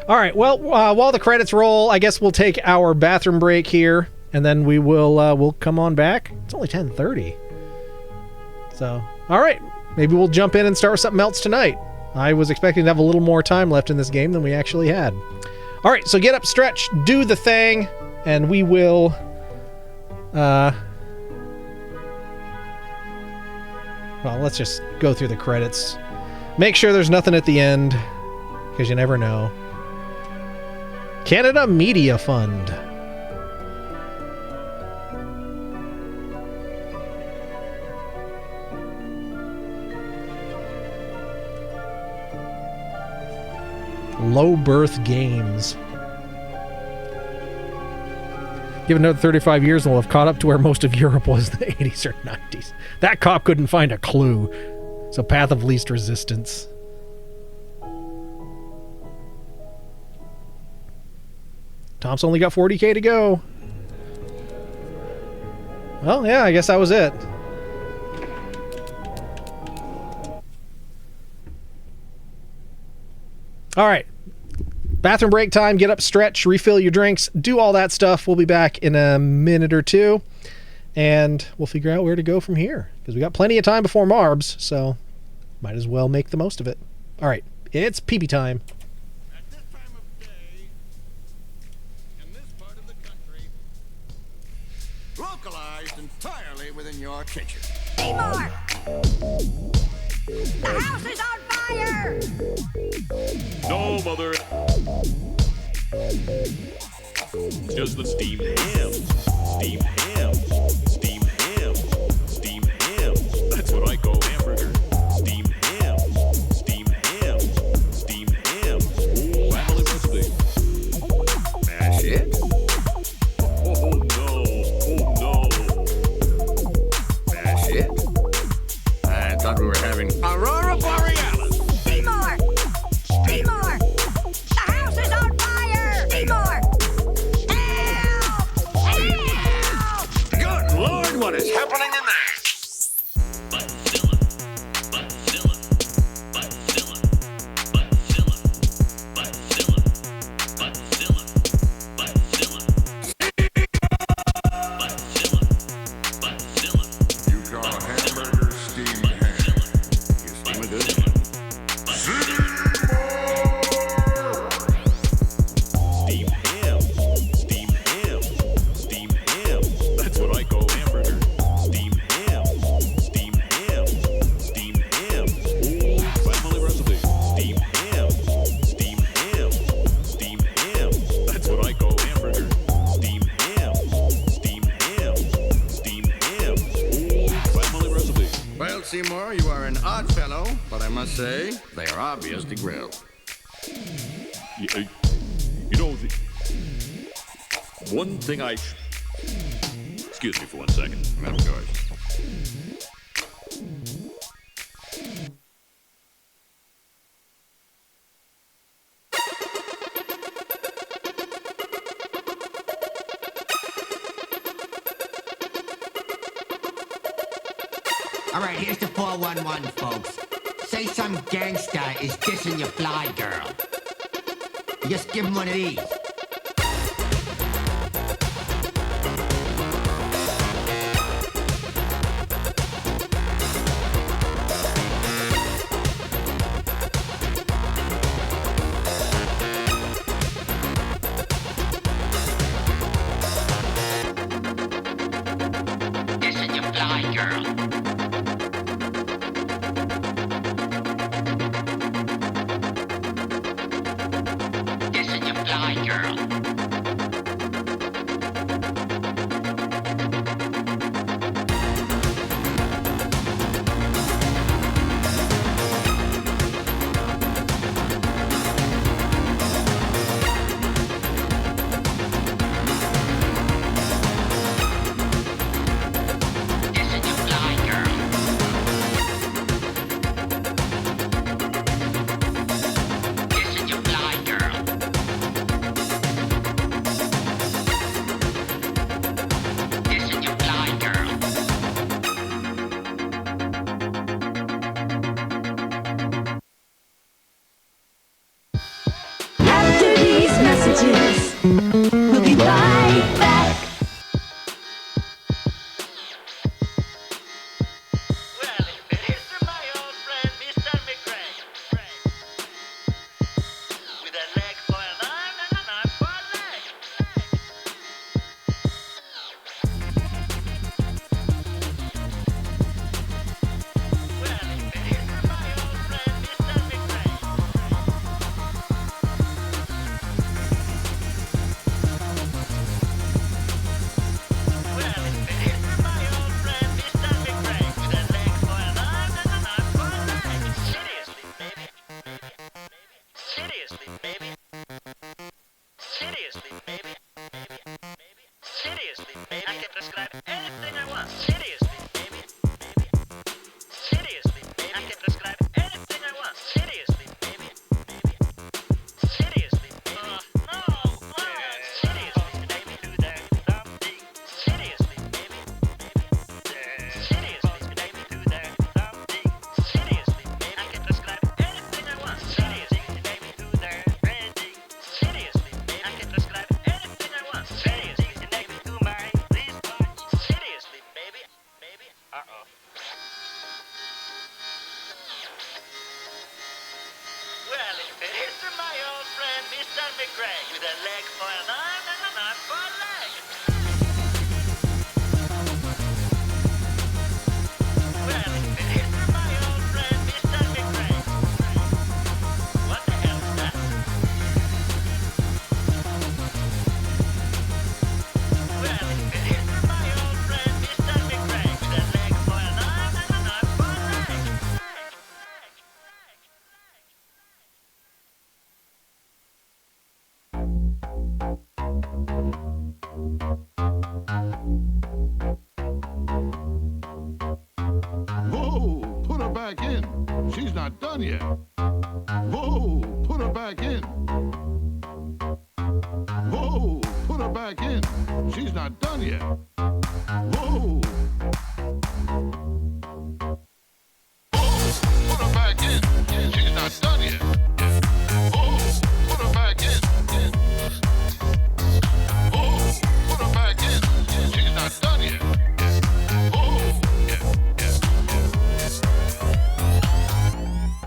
All right, well, while the credits roll, I guess we'll take our bathroom break here, and then we will we'll come on back. It's only 10:30. So, all right, maybe we'll jump in and start with something else tonight. I was expecting to have a little more time left in this game than we actually had. All right, so get up, stretch, do the thing, and we will... well, let's just go through the credits. Make sure there's nothing at the end, because you never know. Canada Media Fund. Low Birth Games. Give another 35 years and we'll have caught up to where most of Europe was in the 80s or 90s. That cop couldn't find a clue. So Path of Least Resistance. Tom's only got 40k to go. Well, yeah, I guess that was it. All right. Bathroom break time. Get up, stretch, refill your drinks, do all that stuff. We'll be back in a minute or two, and we'll figure out where to go from here because we got plenty of time before Marbs, so might as well make the most of it. All right. It's pee-pee time. Localized entirely within your kitchen. Seymour! The house is on fire! No, Mother. Just the steamed hams. Steamed hams. Steamed hams. Steamed hams. That's what I call hamburger. Steamed hams. Steamed hams. Steamed hams. Family recipe. That's it? Oh no. Oh no. That's it? I thought we were having Aurora Borealis. Seymour! Seymour! The house is on fire! Seymour! Help! Help! Good Lord, what is happening in there? You call a hamburger steamed ham. You steam a good one. Steamed hams. Steamed hams. Steamed hams. That's what I call hamburger. Steamed hams. Steamed hams. Steamed hams. Family recipe. Steamed hams. Steamed hams. Steamed hams. That's what I call hamburger. Steamed hams. Steamed hams. Steamed hams. Family recipe. Well, Seymour, you are an odd fellow, but I must say, they are obviously grilled. You know, one thing excuse me for 1 second. Of course. All right, here's the 411, folks. Say some gangster is dissing your fly girl. You just give him one of these. Dissing your fly girl. Dissing your fly girl. Dissing your fly girl. Dissing your fly girl. Dissing your fly girl. After these messages, we'll be right back. Greg with a leg for an arm and an arm for a leg. Well, here's for my old friend, Mr. McGregor. What the hell is that? Well, here's for my old friend, Mr. McGregor with a leg for an arm and an arm for a leg. Whoa, put her back in. She's not done yet. Whoa, put her back in. Whoa, put her back in. She's not done yet. Whoa. Put her back in. She's not done yet. Whoa, put her back in. Whoa, put her back in. She's not done yet.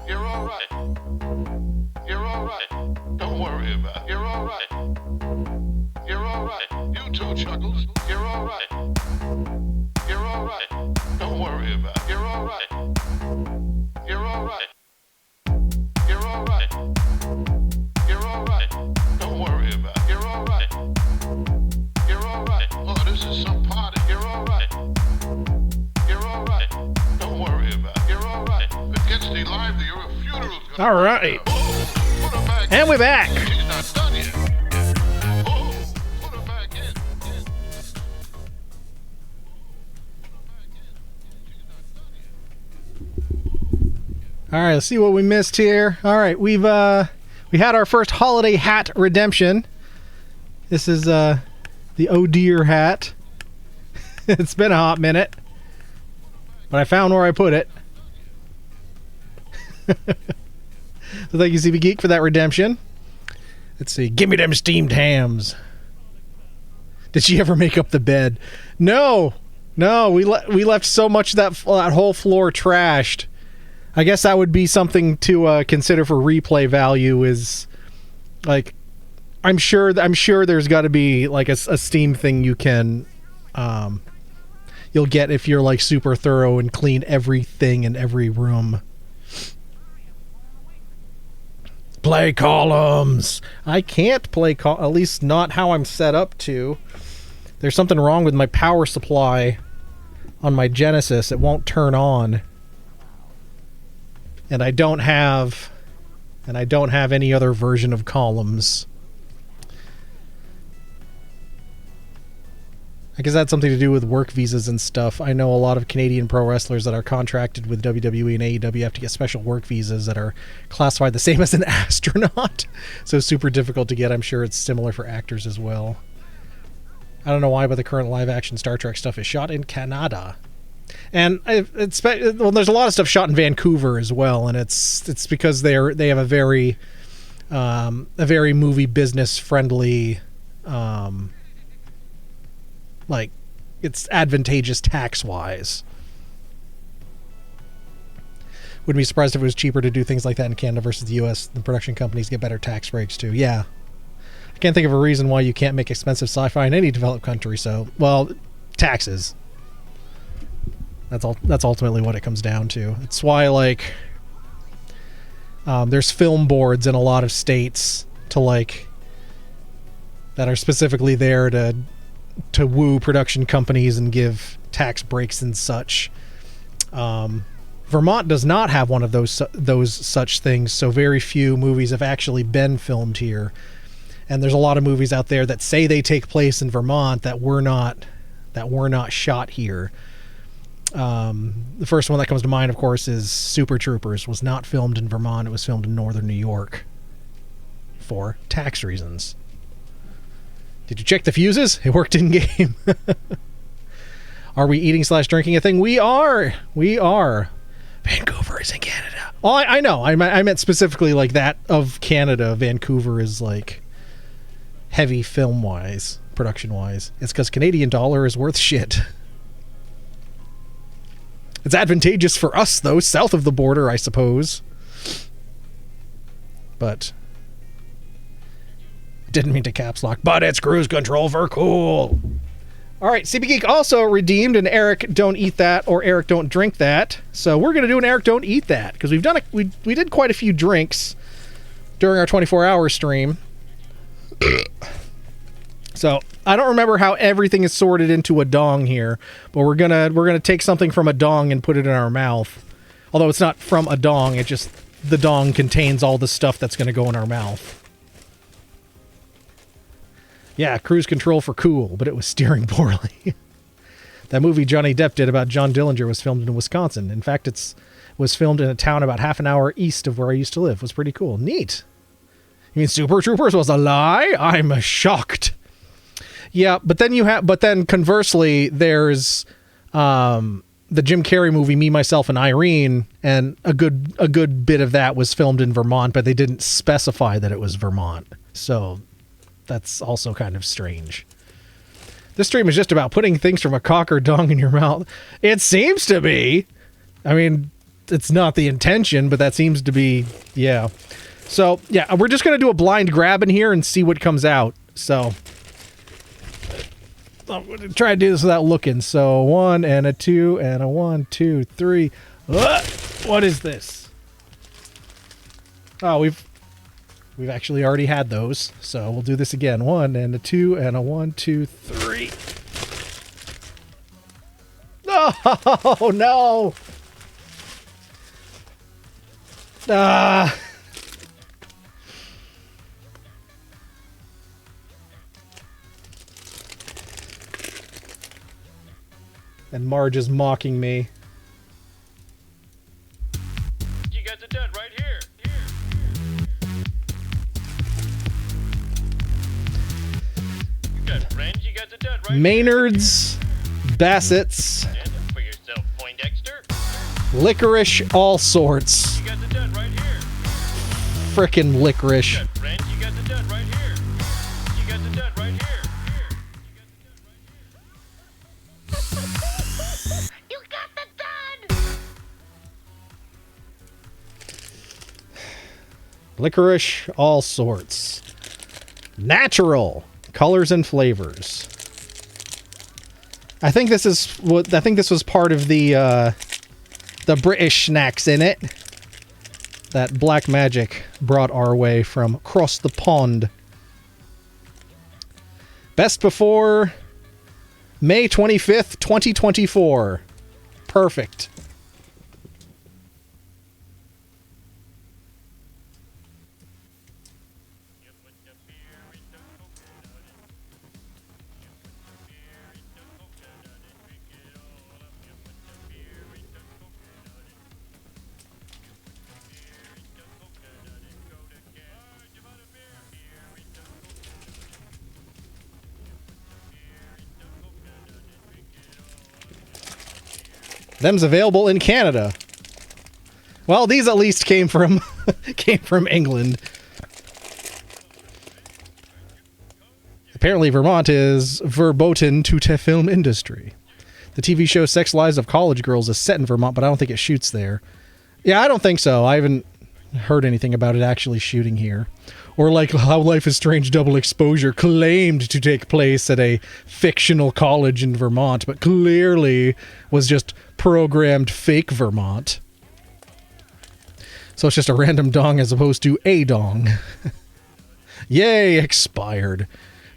You're all right. You're all right. Don't worry about it. You're all right. You're all right. You too, Chuckles. You're all right. You're all right. Don't worry about it. You're all right. You're all right. You're all right. You're all right. Don't worry about it. You're all right. You're all right. Oh, this is some party. You're all right. You're all right. Don't worry about it. You're all right. If it gets any lively, your funeral's gonna... All right. And we're back. She's not done yet. All right, let's see what we missed here. All right, we had our first holiday hat redemption. This is the Oh Dear hat. It's been a hot minute, but I found where I put it. So thank you, CB Geek, for that redemption. Let's see. Give me them steamed hams. Did she ever make up the bed? No. We left so much that whole floor trashed. I guess that would be something to consider for replay value. Is like, I'm sure there's got to be like a Steam thing you can you'll get if you're like super thorough and clean everything in every room. Play columns. I can't play at least not how I'm set up to. There's something wrong with my power supply on my Genesis. It won't turn on. And I don't have any other version of columns. I guess that's something to do with work visas and stuff. I know a lot of Canadian pro wrestlers that are contracted with WWE and AEW have to get special work visas that are classified the same as an astronaut. So super difficult to get. I'm sure it's similar for actors as well. I don't know why, but the current live-action Star Trek stuff is shot in Canada. And there's a lot of stuff shot in Vancouver as well, and it's because they have a very movie business friendly, like it's advantageous tax wise. Wouldn't be surprised if it was cheaper to do things like that in Canada versus the U.S. The production companies get better tax breaks too. Yeah, I can't think of a reason why you can't make expensive sci-fi in any developed country. So, well, taxes. That's ultimately what it comes down to. It's why, like, there's film boards in a lot of states that are specifically there to woo production companies and give tax breaks and such. Vermont does not have one of those such things, so very few movies have actually been filmed here. And there's a lot of movies out there that say they take place in Vermont that were not shot here. The first one that comes to mind, of course, is Super Troopers. Was not filmed in Vermont. It was filmed in northern New York for tax reasons. Did you check the fuses? It worked in game. Are we eating / drinking a thing? We are. Vancouver is in Canada. Oh, I know. I meant specifically like that of Canada. Vancouver is like heavy film wise, production wise. It's because Canadian dollar is worth shit. It's advantageous for us, though, south of the border, I suppose. But Didn't mean to caps lock, but it's cruise control for cool. All right, CB Geek also redeemed an Eric Don't Eat That or Eric Don't Drink That. So we're going to do an Eric Don't Eat That because we did quite a few drinks during our 24-hour stream. So I don't remember how everything is sorted into a dong here, but we're gonna take something from a dong and put it in our mouth. Although it's not from a dong, it just the dong contains all the stuff that's gonna go in our mouth. Yeah, cruise control for cool, but it was steering poorly. That movie Johnny Depp did about John Dillinger was filmed in Wisconsin. In fact, it was filmed in a town about half an hour east of where I used to live. It was pretty cool. Neat. You mean Super Troopers was a lie? I'm shocked. Yeah, but then conversely, there's the Jim Carrey movie Me, Myself, and Irene, and a good bit of that was filmed in Vermont, but they didn't specify that it was Vermont. So that's also kind of strange. This stream is just about putting things from a cock or dong in your mouth. It seems to be. I mean, it's not the intention, but that seems to be, yeah. So, yeah, we're just going to do a blind grab in here and see what comes out. So, I'm going to try to do this without looking. So, 1 and a 2 and a 1, 2, 3. What is this? Oh, we've actually already had those. So, we'll do this again. 1 and a 2 and a 1, 2, 3. Oh, no. And Marge is mocking me. You got the dud right here. You got friends, you got the dud right Maynard's, Bassett's, here. For yourself, Poindexter. licorice, all sorts. You got the dud right here. Frickin' licorice. You got friends, you got the dud right here. You got the dud right here. Licorice, all sorts. Natural colors and flavors. I think this was part of the British snacks in it that Black Magic brought our way from across the pond. Best before May 25th, 2024. Perfect. Them's available in Canada. Well, these at least came from England. Apparently Vermont is verboten to the film industry. The TV show Sex Lives of College Girls is set in Vermont, but I don't think it shoots there. Yeah, I don't think so. I haven't heard anything about it actually shooting here. Or like how Life is Strange Double Exposure claimed to take place at a fictional college in Vermont, but clearly was just programmed fake Vermont. So it's just a random dong as opposed to a dong. Yay, expired.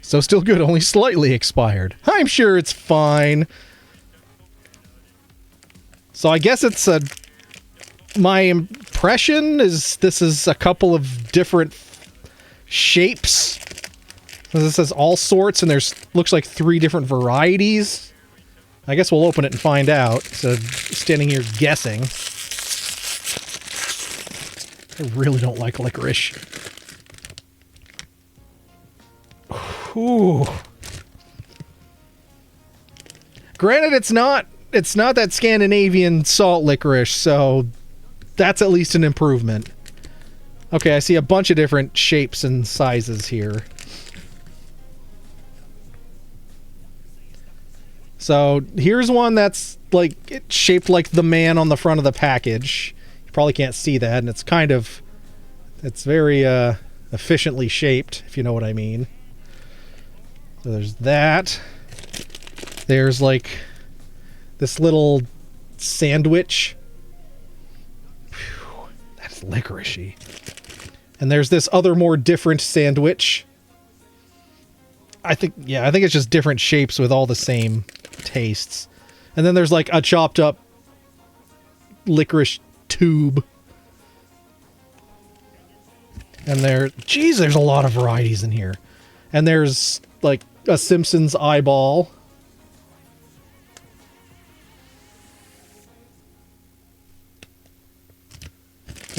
So still good, only slightly expired. I'm sure it's fine. So I guess it's my impression is this is a couple of different shapes. This says all sorts, and there's looks like 3 different varieties. I guess we'll open it and find out. So standing here guessing. I really don't like licorice. Ooh. Granted, it's not that Scandinavian salt licorice, so that's at least an improvement. Okay, I see a bunch of different shapes and sizes here. So here's one that's like it's shaped like the man on the front of the package. You probably can't see that, and it's very efficiently shaped, if you know what I mean. So there's that. There's like this little sandwich. Whew, that's licoricey. And there's this other more different sandwich. I think it's just different shapes with all the same tastes. And then there's like a chopped up licorice tube. And there's a lot of varieties in here. And there's like a Simpsons eyeball.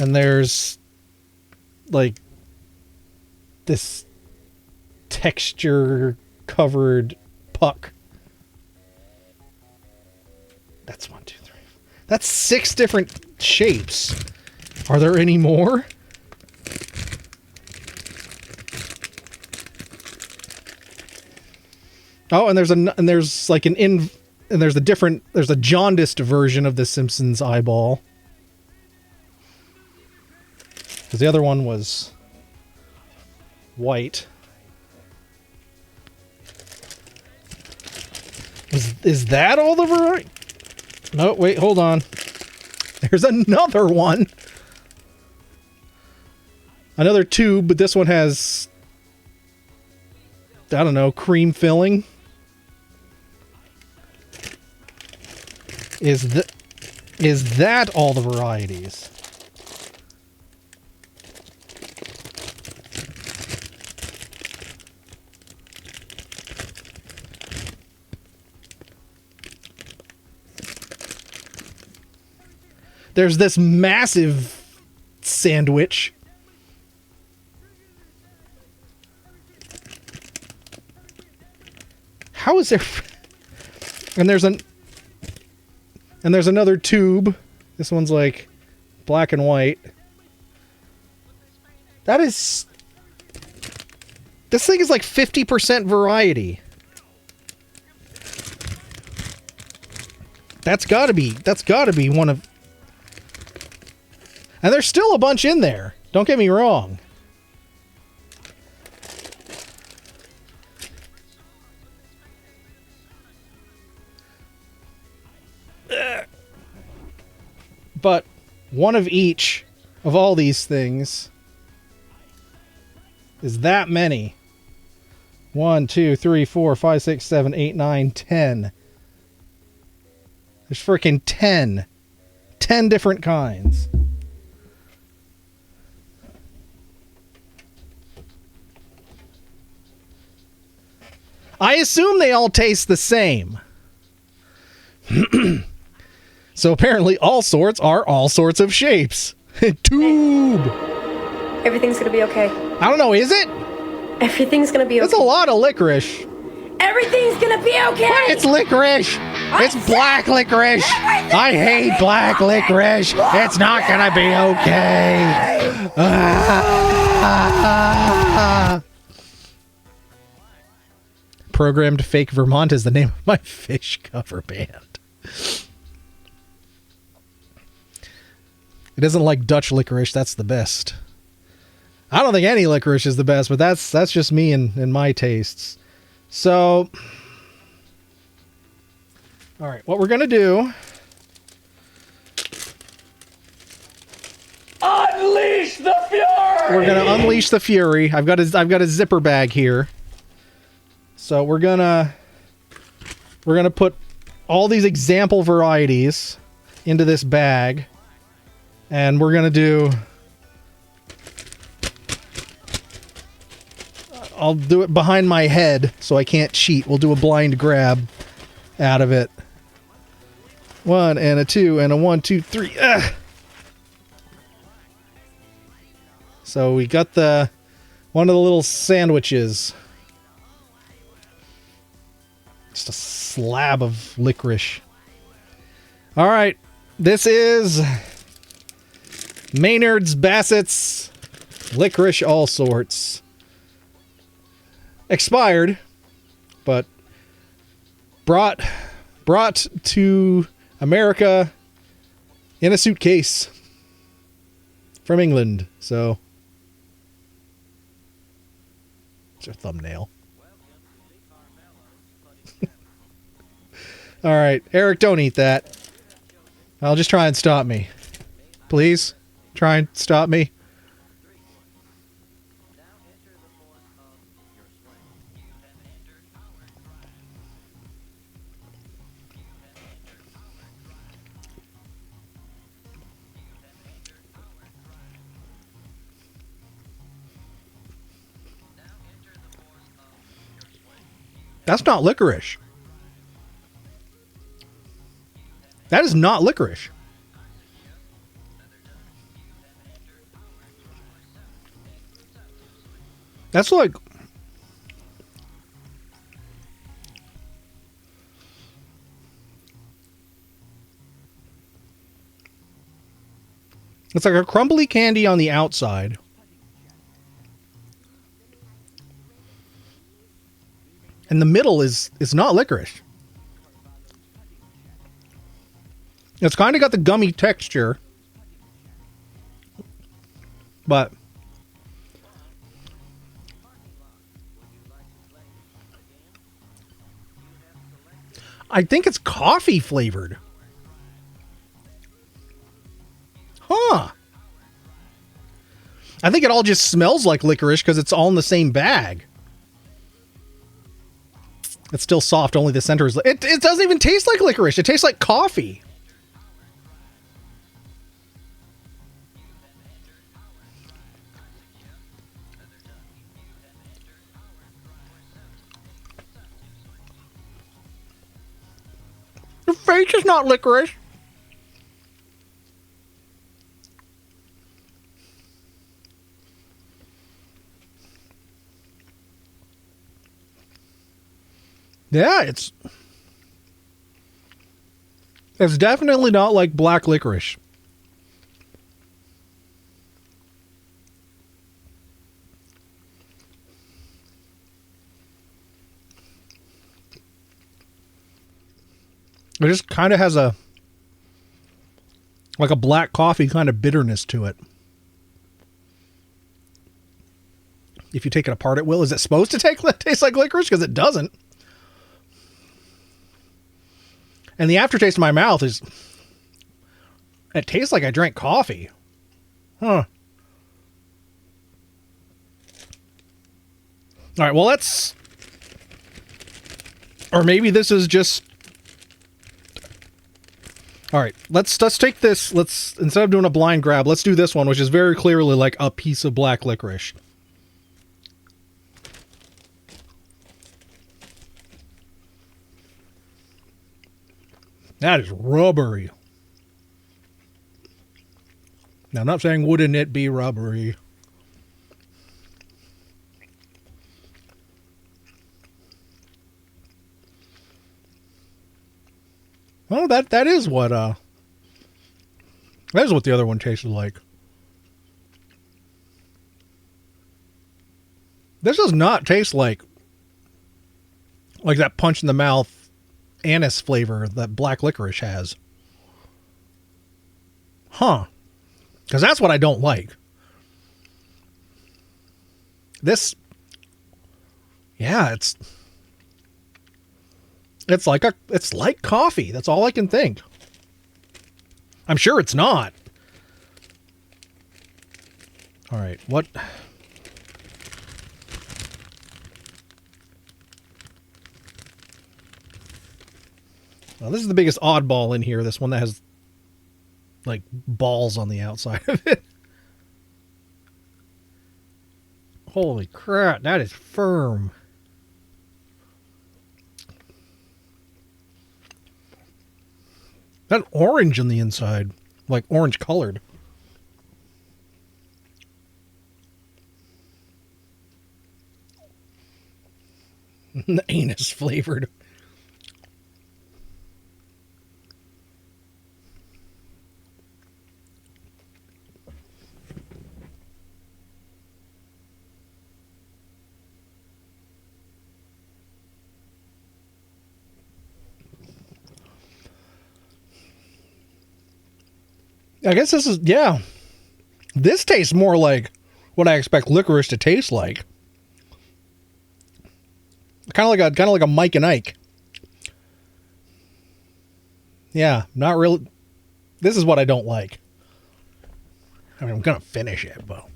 And there's like this texture covered puck. That's 1, 2, 3. That's 6 different shapes. Are there any more? Oh, and there's a jaundiced version of the Simpsons eyeball. Because the other one was white. Is that all the variety? No, wait, hold on. There's another one. Another tube, but this one has, I don't know, cream filling. Is that all the varieties? There's this massive sandwich. How is there... And there's another tube. This one's like black and white. This thing is like 50% variety. That's gotta be one of... And there's still a bunch in there. Don't get me wrong. But one of each of all these things is that many. 1, 2, 3, 4, 5, 6, 7, 8, 9, 10. There's freaking 10. 10 different kinds. I assume they all taste the same. So apparently all sorts are all sorts of shapes. Tube! Everything's gonna be okay. I don't know, is it? Everything's gonna be okay. That's a lot of licorice. Everything's gonna be okay! What? It's licorice! It's black licorice! I hate black licorice! It's not gonna be okay! Programmed Fake Vermont is the name of my Fish cover band. It isn't like Dutch licorice, that's the best. I don't think any licorice is the best, but that's just me and my tastes. So, all right, what we're gonna do... Unleash the fury! We're gonna unleash the fury. I've got a zipper bag here. So we're gonna put all these example varieties into this bag, and we're gonna do... I'll do it behind my head so I can't cheat. We'll do a blind grab out of it. 1 and a 2 and a 1, 2, 3. Ugh. So we got one of the little sandwiches. Just a slab of licorice. All right, this is Maynard's Bassett's Licorice All Sorts. Expired, but brought to America in a suitcase from England. So It's a thumbnail. All right, Eric, don't eat that. I'll just try and stop me. Please, try and stop me. That's not licorice. That is not licorice. That's like... It's like a crumbly candy on the outside. And the middle is not licorice. It's kind of got the gummy texture. But I think it's coffee flavored. Huh. I think it all just smells like licorice because it's all in the same bag. It's still soft, only the center is... It doesn't even taste like licorice. It tastes like coffee. Your face is not licorice. Yeah, it's definitely not like black licorice. It just kind of has a black coffee kind of bitterness to it. If you take it apart, it will. Is it supposed to taste like licorice? Because it doesn't. And the aftertaste in my mouth is... It tastes like I drank coffee. Huh. All right, well, let's... Or maybe this is just... All right, let's take this. Let's, instead of doing a blind grab, let's do this one, which is very clearly like a piece of black licorice. That is rubbery. Now, I'm not saying wouldn't it be rubbery. Well, that is what the other one tasted like. This does not taste like that punch in the mouth anise flavor that black licorice has. Huh. Because that's what I don't like. This, yeah, it's like coffee. That's all I can think. I'm sure it's not. All right, what? Well, this is the biggest oddball in here. This one that has like balls on the outside of it. Holy crap, that is firm. That orange on the inside, like orange colored. The anus flavored. I guess this is, yeah. This tastes more like what I expect licorice to taste like. kind of like a Mike and Ike. Yeah, not really. This is what I don't like. I mean, I'm gonna finish it, but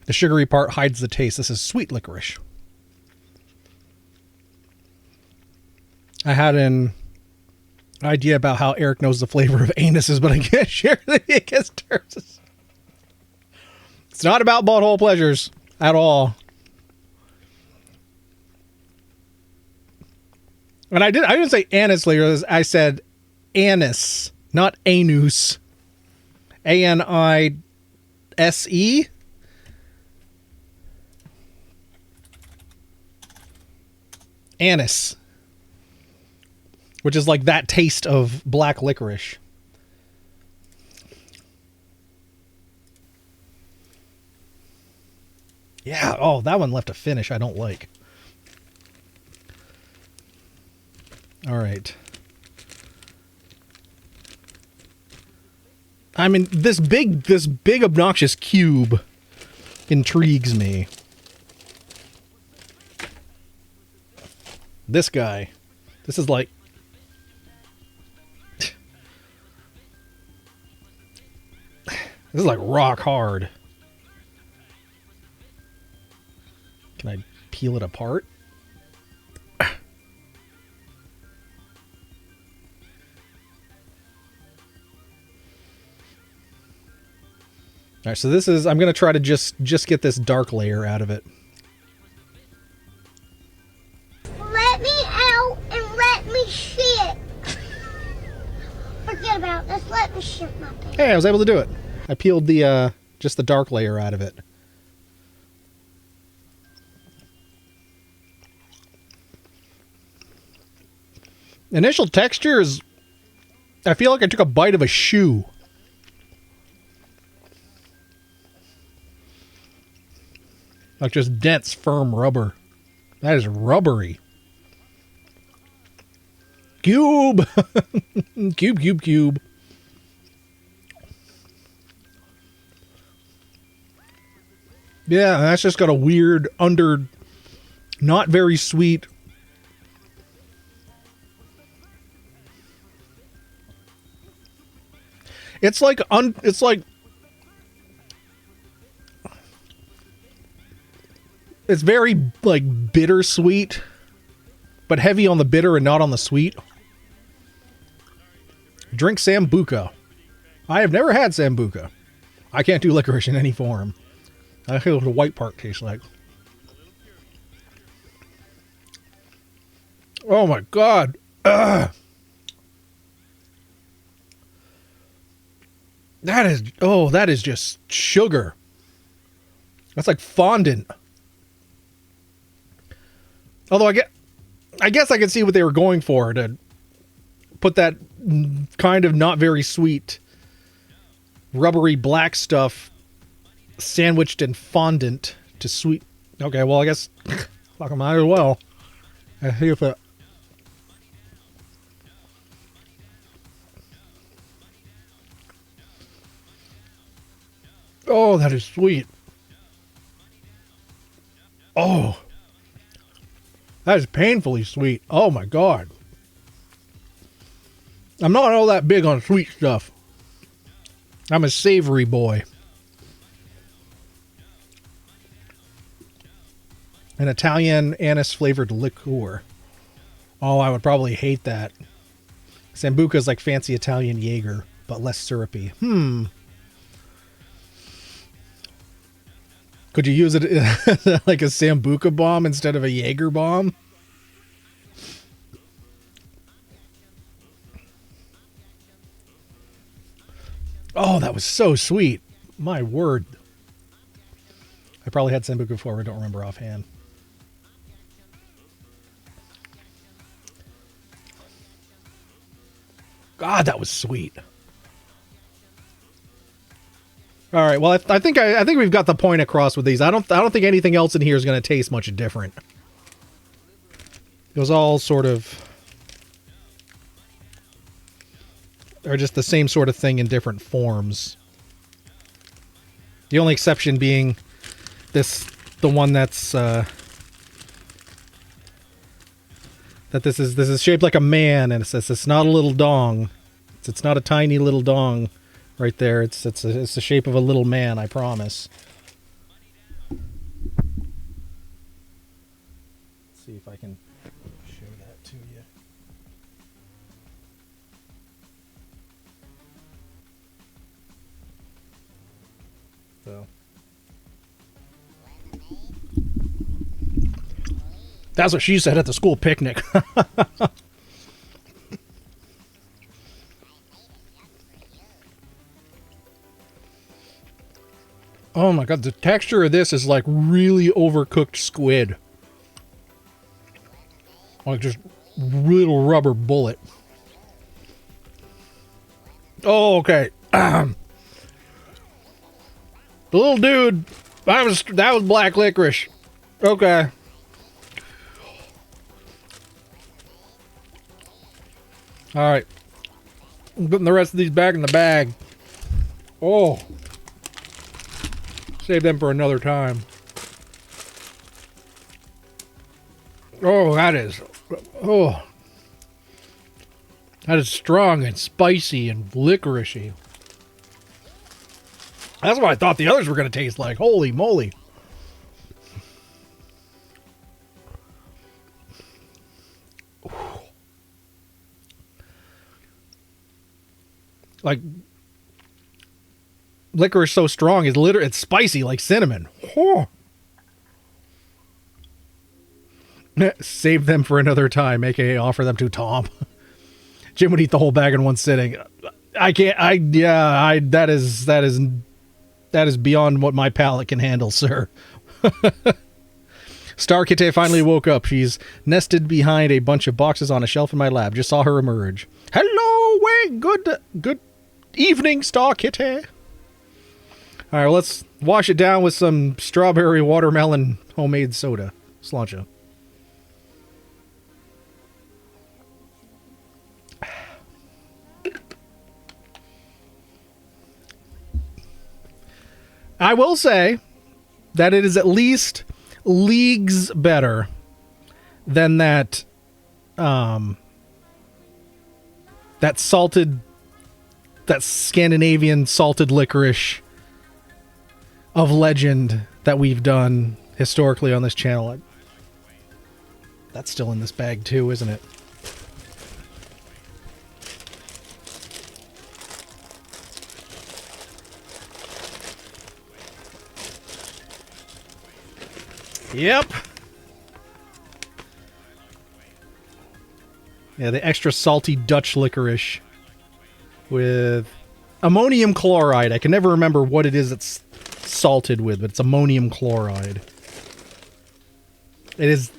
the sugary part hides the taste. This is sweet licorice. I had an idea about how Eric knows the flavor of anuses, but I can't share the biggest terms. It's not about butthole pleasures at all. And I didn't say anise flavors. I said anise, not anus. A-N-I-S-E. Anise. Which is like that taste of black licorice. Yeah, oh, that one left a finish I don't like. All right. I mean, this big obnoxious cube intrigues me. This guy. This is like... This is like rock hard. Can I peel it apart? All right, so this is, I'm going to try to just get this dark layer out of it. Let me out and let me shit. Forget about this. Let me shit my pants. Hey, I was able to do it. I peeled the just the dark layer out of it. Initial texture is, I feel like I took a bite of a shoe. Like just dense, firm rubber. That is rubbery. Cube! Cube. Yeah, that's just got a weird not very sweet. It's like it's very like bittersweet, but heavy on the bitter and not on the sweet. Drink Sambuca. I have never had Sambuca. I can't do licorice in any form. I feel what the white part tastes like. Oh my god. Ugh. That is just sugar. That's like fondant. Although I guess I can see what they were going for, to put that kind of not very sweet rubbery black stuff sandwiched in fondant to sweet. Okay, well I guess fuck, I might as well. I see if it. Oh, that is sweet. Oh. That is painfully sweet. Oh my god. I'm not all that big on sweet stuff. I'm a savory boy. An Italian anise flavored liqueur. Oh, I would probably hate that. Sambuca is like fancy Italian Jaeger, but less syrupy. Could you use it like a Sambuca bomb instead of a Jaeger bomb? Oh, that was so sweet. My word. I probably had Sambuca before, I don't remember offhand. God, that was sweet. All right. Well, I think we've got the point across with these. I don't think anything else in here is going to taste much different. It was all sort of, or just the same sort of thing in different forms. The only exception being this the one that's that this is shaped like a man, and it says it's not a little dong. It's not a tiny little dong, right there. It's the shape of a little man. I promise. Let's see if I can show that to you. So. That's what she said at the school picnic. Oh my god, the texture of this is like really overcooked squid. Like just little rubber bullet. Oh, okay. The little dude, that was black licorice. Okay. Alright. I'm putting the rest of these back in the bag. Oh. Save them for another time. Oh, that is strong and spicy and licoricey. That's what I thought the others were going to taste like. Holy moly. Like, licorice so strong, it's spicy like cinnamon. Oh. Save them for another time, aka offer them to Tom. Jim would eat the whole bag in one sitting. I can't. That is beyond what my palate can handle, sir. Star Kitty finally woke up. She's nested behind a bunch of boxes on a shelf in my lab. Just saw her emerge. Hello, good evening, Star Kitty. All right, well, let's wash it down with some strawberry watermelon homemade soda. Sláinte. I will say that it is at least leagues better than that that Scandinavian salted licorice of legend that we've done historically on this channel. That's still in this bag too, isn't it? Yep. Yeah, the extra salty Dutch licorice with ammonium chloride. I can never remember what it is it's salted with, but it's ammonium chloride. It is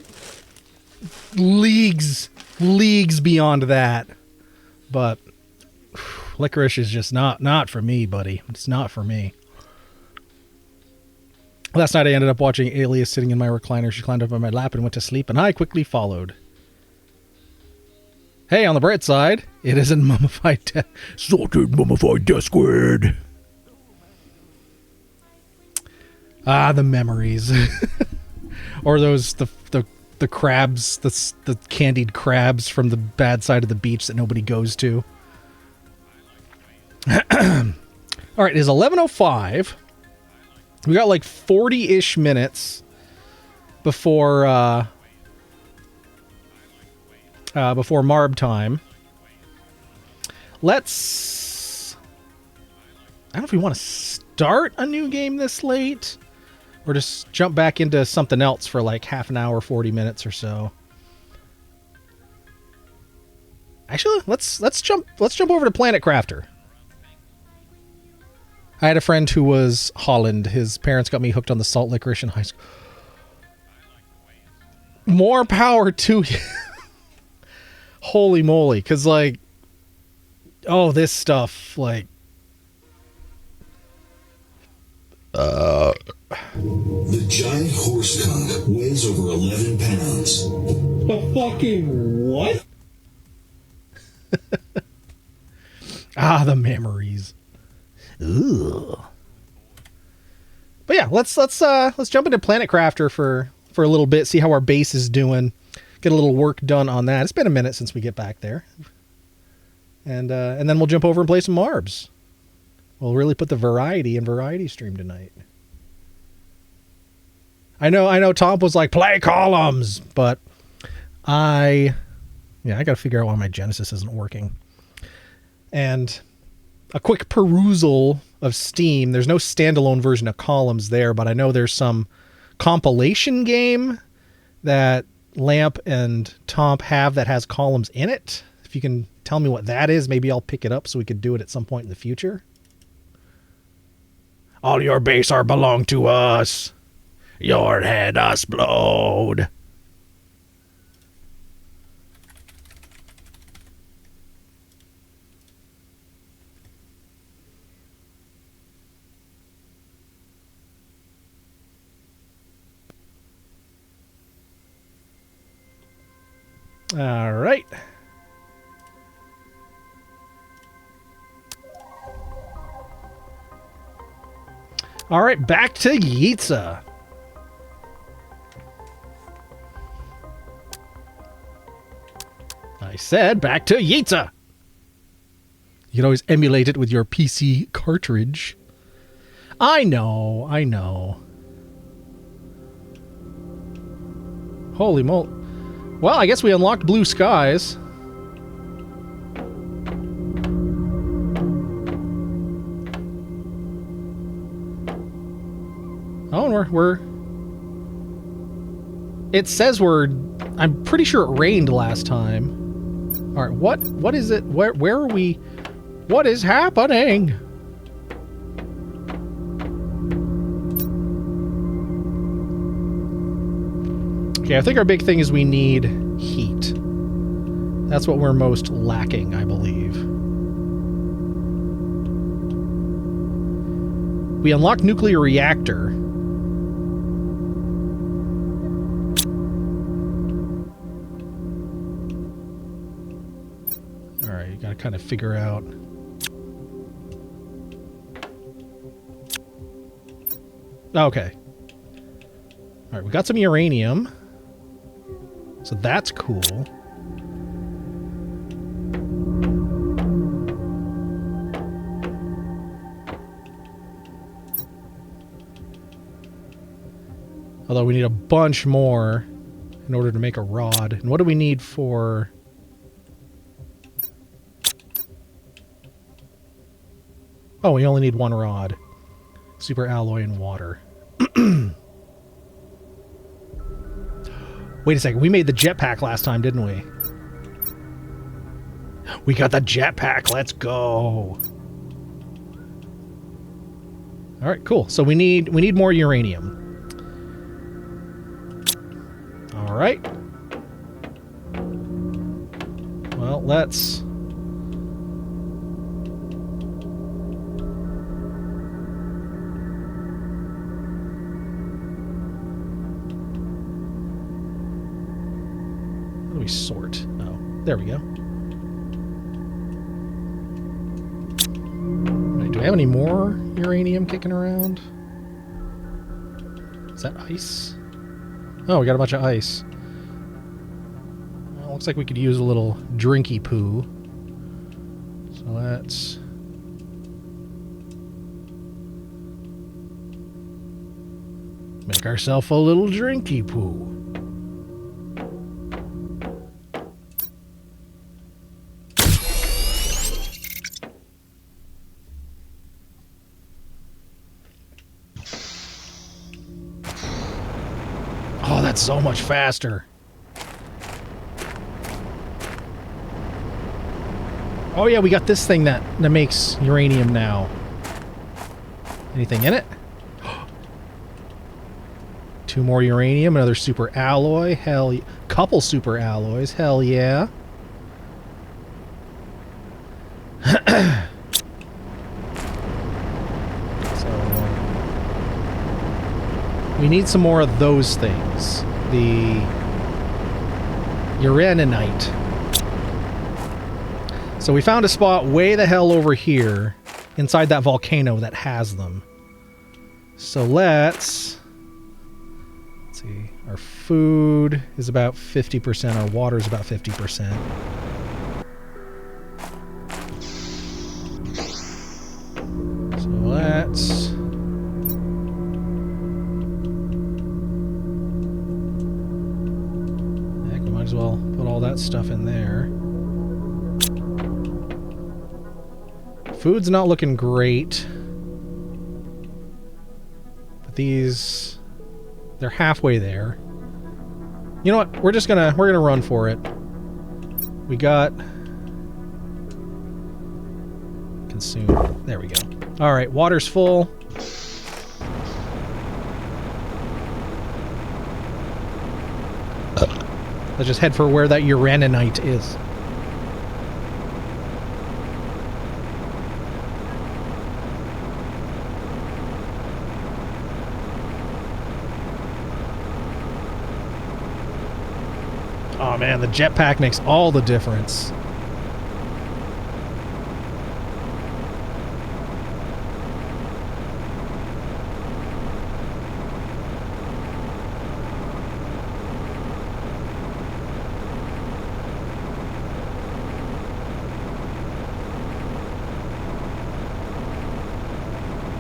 leagues beyond that. But licorice is just not for me, buddy. It's not for me. Last night I ended up watching Alias sitting in my recliner. She climbed up on my lap and went to sleep, and I quickly followed. Hey, on the bright side, it isn't mummified salted mummified death squid. Ah, the memories. Or those the crabs, the candied crabs from the bad side of the beach that nobody goes to. All right, it is 11:05. We got like 40-ish minutes before Marb time. Let's... I don't know if we want to start a new game this late or just jump back into something else for like half an hour, 40 minutes or so. Actually, let's jump over to Planet Crafter. I had a friend who was Holland. His parents got me hooked on the salt licorice in high school. More power to you. Holy moly. Because, like, oh, this stuff, like... The giant horse cock weighs over 11 pounds. A fucking what? Ah, the memories. Ooh. But yeah, let's jump into Planet Crafter for a little bit, see how our base is doing, get a little work done on that. It's been a minute since we get back there, and then we'll jump over and play some Marbs. We'll really put the variety in Variety Stream tonight. I know Tom was like, play columns, but I gotta figure out why my Genesis isn't working. And a quick perusal of Steam, there's no standalone version of columns there, but I know there's some compilation game that Lamp and Tomp have that has columns in it. If you can tell me what that is, maybe I'll pick it up so we could do it at some point in the future. All your base are belong to us. Your head explode. All right. All right, back to Yitza. I said back to Yitza. You can always emulate it with your PC cartridge. I know. Holy moly. Well, I guess we unlocked Blue Skies. Oh, and we're... It says I'm pretty sure it rained last time. Alright, what is it? Where are we? What is happening? Okay, I think our big thing is we need heat. That's what we're most lacking, I believe. We unlocked nuclear reactor. Alright, you gotta kind of figure out... Okay. Alright, we got some uranium. So that's cool. Although we need a bunch more in order to make a rod. And what do we need for... Oh, we only need one rod. Super alloy and water. Wait a second, we made the jetpack last time, didn't we? We got the jetpack, let's go. Alright, cool. So we need more uranium. Alright. Well, let's... How do we sort? Oh, there we go. Right, do we have any more uranium kicking around? Is that ice? Oh, we got a bunch of ice. Well, looks like we could use a little drinky poo. So let's... make ourselves a little drinky poo. Oh, that's so much faster. Oh yeah, we got this thing that makes uranium now. Anything in it? 2 more uranium, another super alloy. Hell, couple super alloys. Hell yeah. We need some more of those things. The uraninite. So we found a spot way the hell over here inside that volcano that has them. So let's see. Our food is about 50%. Our water is about 50%. So let's... Heck, we might as well put all that stuff in there. Food's not looking great. But these... They're halfway there. You know what? We're gonna run for it. We got consume. There we go. All right, water's full. Let's just head for where that uraninite is. Oh man, the jetpack makes all the difference.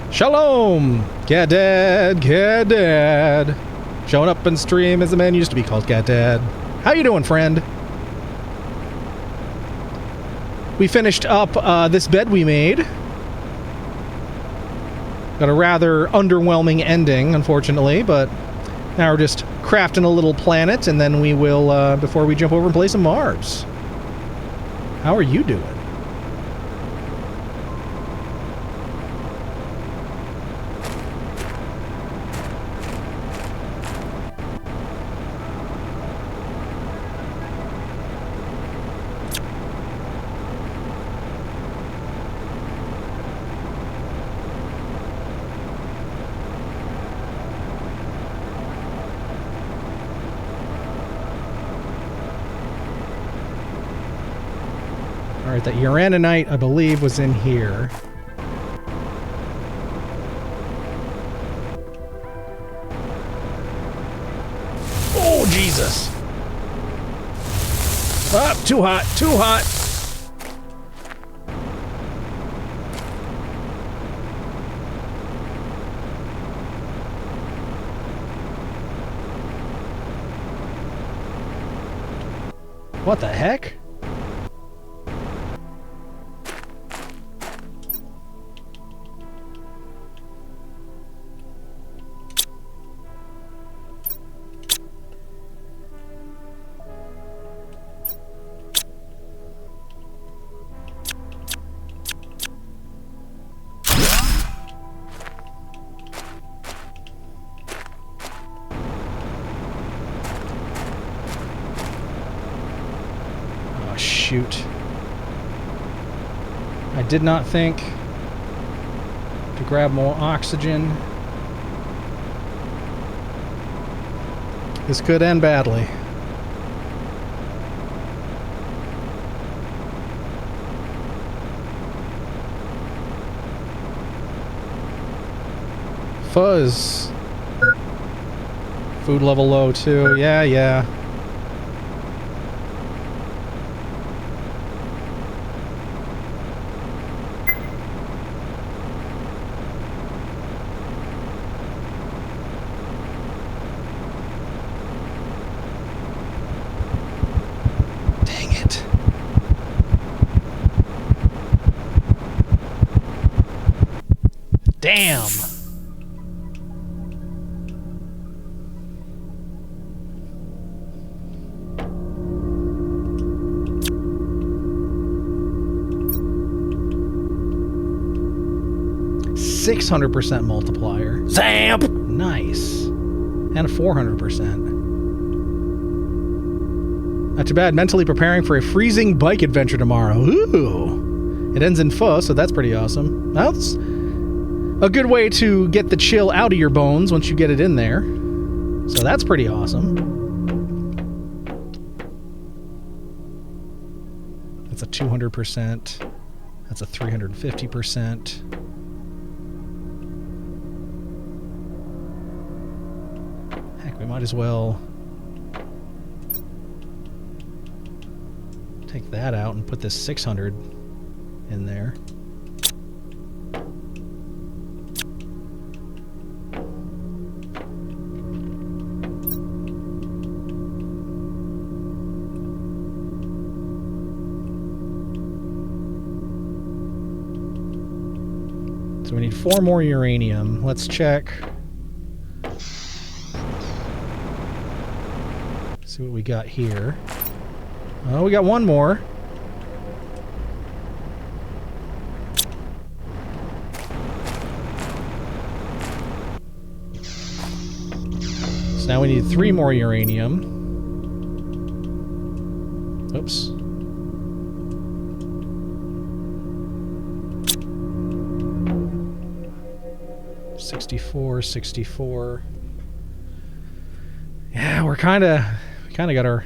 Shalom! Gadad, Gadad. Showing up in stream as the man used to be called Gadad. How you doing, friend? We finished up this bed we made. Got a rather underwhelming ending, unfortunately, but now we're just crafting a little planet, and then we will, before we jump over and play some Mars. How are you doing? Alright, that uraninite, I believe, was in here. Oh, Jesus! Ah, too hot, too hot! What the heck? Shoot. I did not think to grab more oxygen. This could end badly. Fuzz. Food level low too. Yeah. Damn! .600% multiplier. Zamp! Nice. And a 400%. Not too bad. Mentally preparing for a freezing bike adventure tomorrow. Ooh! It ends in pho, so that's pretty awesome. That's a good way to get the chill out of your bones once you get it in there. So that's pretty awesome. That's a 200%. That's a 350%. might as well take that out and put this 600 in there. So we need 4 more uranium. Let's check. See what we got here. Oh, we got 1 more. So now we need 3 more uranium. Oops. $64. Yeah, we kind of got our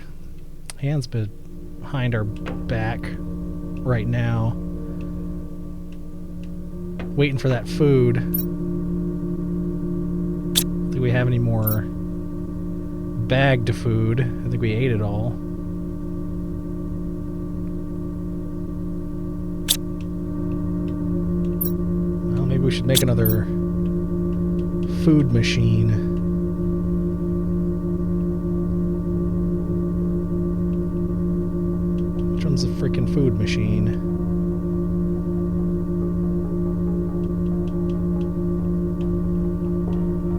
hands behind our back right now, waiting for that food. Do we have any more bagged food? I think we ate it all. Well, maybe we should make another food machine. Which one's the freaking food machine?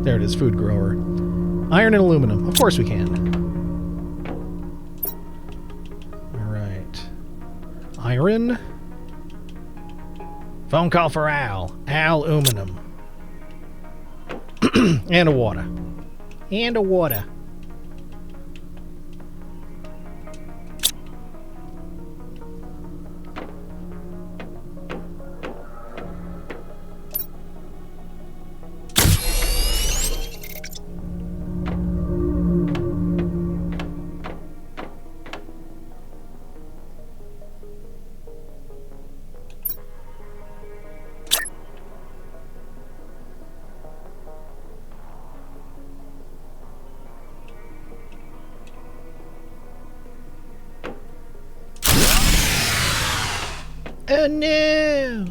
There it is, food grower. Iron and aluminum. Of course we can. Alright. Iron. Phone call for Al. Al aluminum. And a water. And a water. Oh no!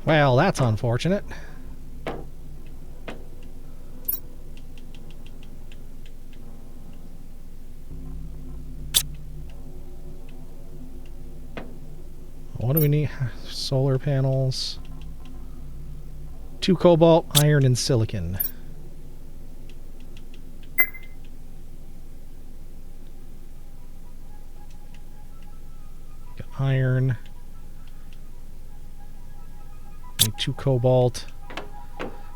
Well, that's unfortunate. What do we need? Solar panels. 2 cobalt, iron, and silicon. Got iron. Need 2 cobalt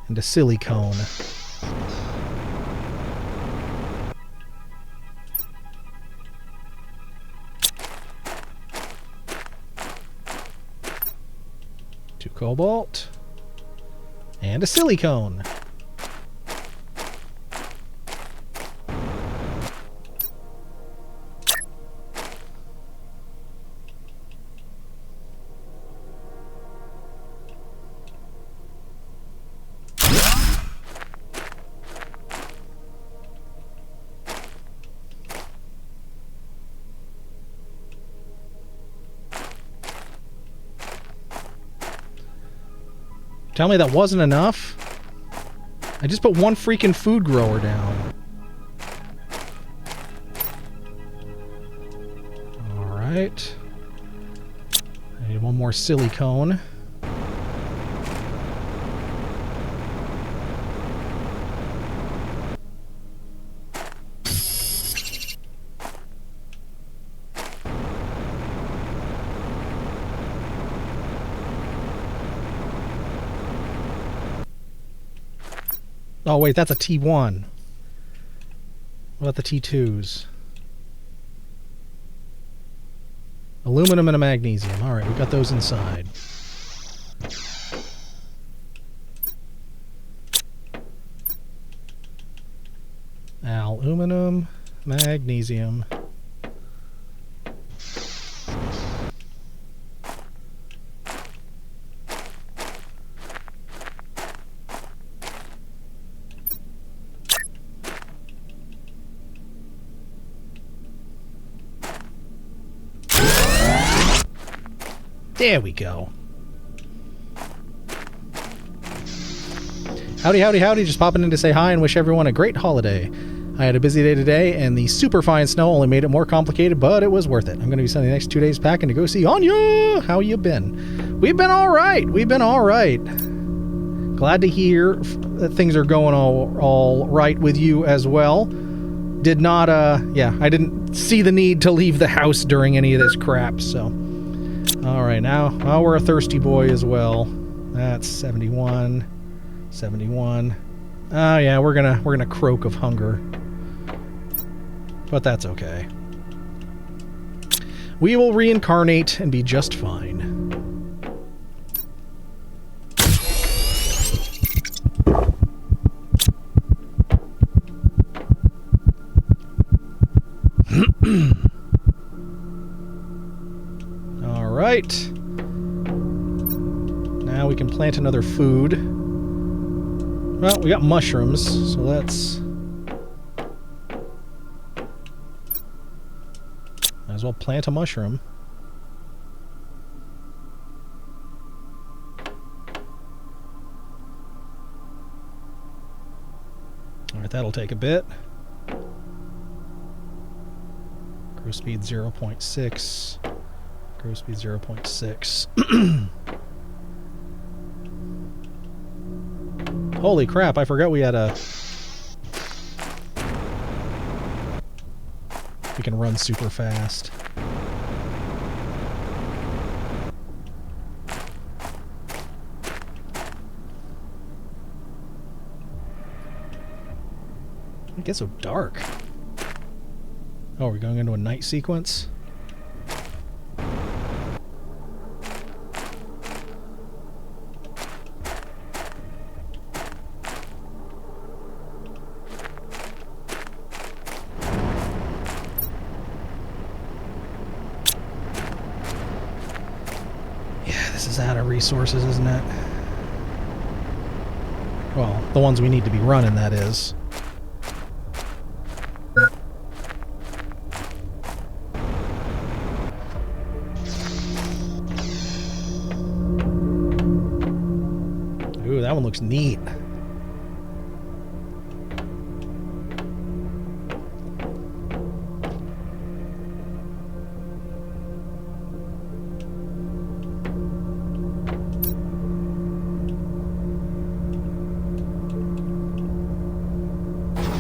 and a silicone. Cobalt and a silicone. Tell me that wasn't enough? I just put 1 freaking food grower down. Alright. I need 1 more silicone. Oh wait, that's a T1. What about the T2s? Aluminum and a magnesium. Alright, we've got those inside. Aluminum, magnesium. There we go. Howdy, howdy, howdy. Just popping in to say hi and wish everyone a great holiday. I had a busy day today, and the super fine snow only made it more complicated, but it was worth it. I'm going to be spending the next 2 days packing to go see Anya. How you been? We've been all right. We've been all right. Glad to hear that things are going all right with you as well. Did not, I didn't see the need to leave the house during any of this crap, so. All right, now we're a thirsty boy as well. That's 71. 71. Oh yeah, we're gonna croak of hunger. But that's okay. We will reincarnate and be just fine. All right. Now we can plant another food. Well, we got mushrooms, so let's... Might as well plant a mushroom. Alright, that'll take a bit. Grow speed 0.6. Grow speed 0.6. Holy crap, I forgot we had a... We can run super fast. It gets so dark. Oh, we're going into a night sequence? Resources, isn't it? Well, the ones we need to be running, that is. Ooh, that one looks neat.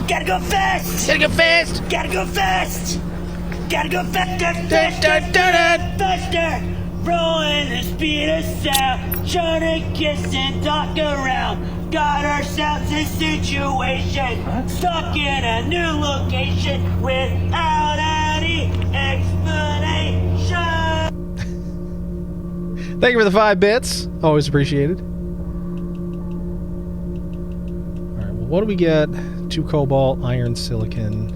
Gotta go fast! Gotta go fast! Gotta go fast! Gotta go faster! Faster! Rolling the speed of sound, trying to kiss and talk around. Got ourselves a situation, stuck in a new location without any explanation. Thank you for the 5 bits. Always appreciated. Alright, well, what do we get? 2 cobalt, iron, silicon.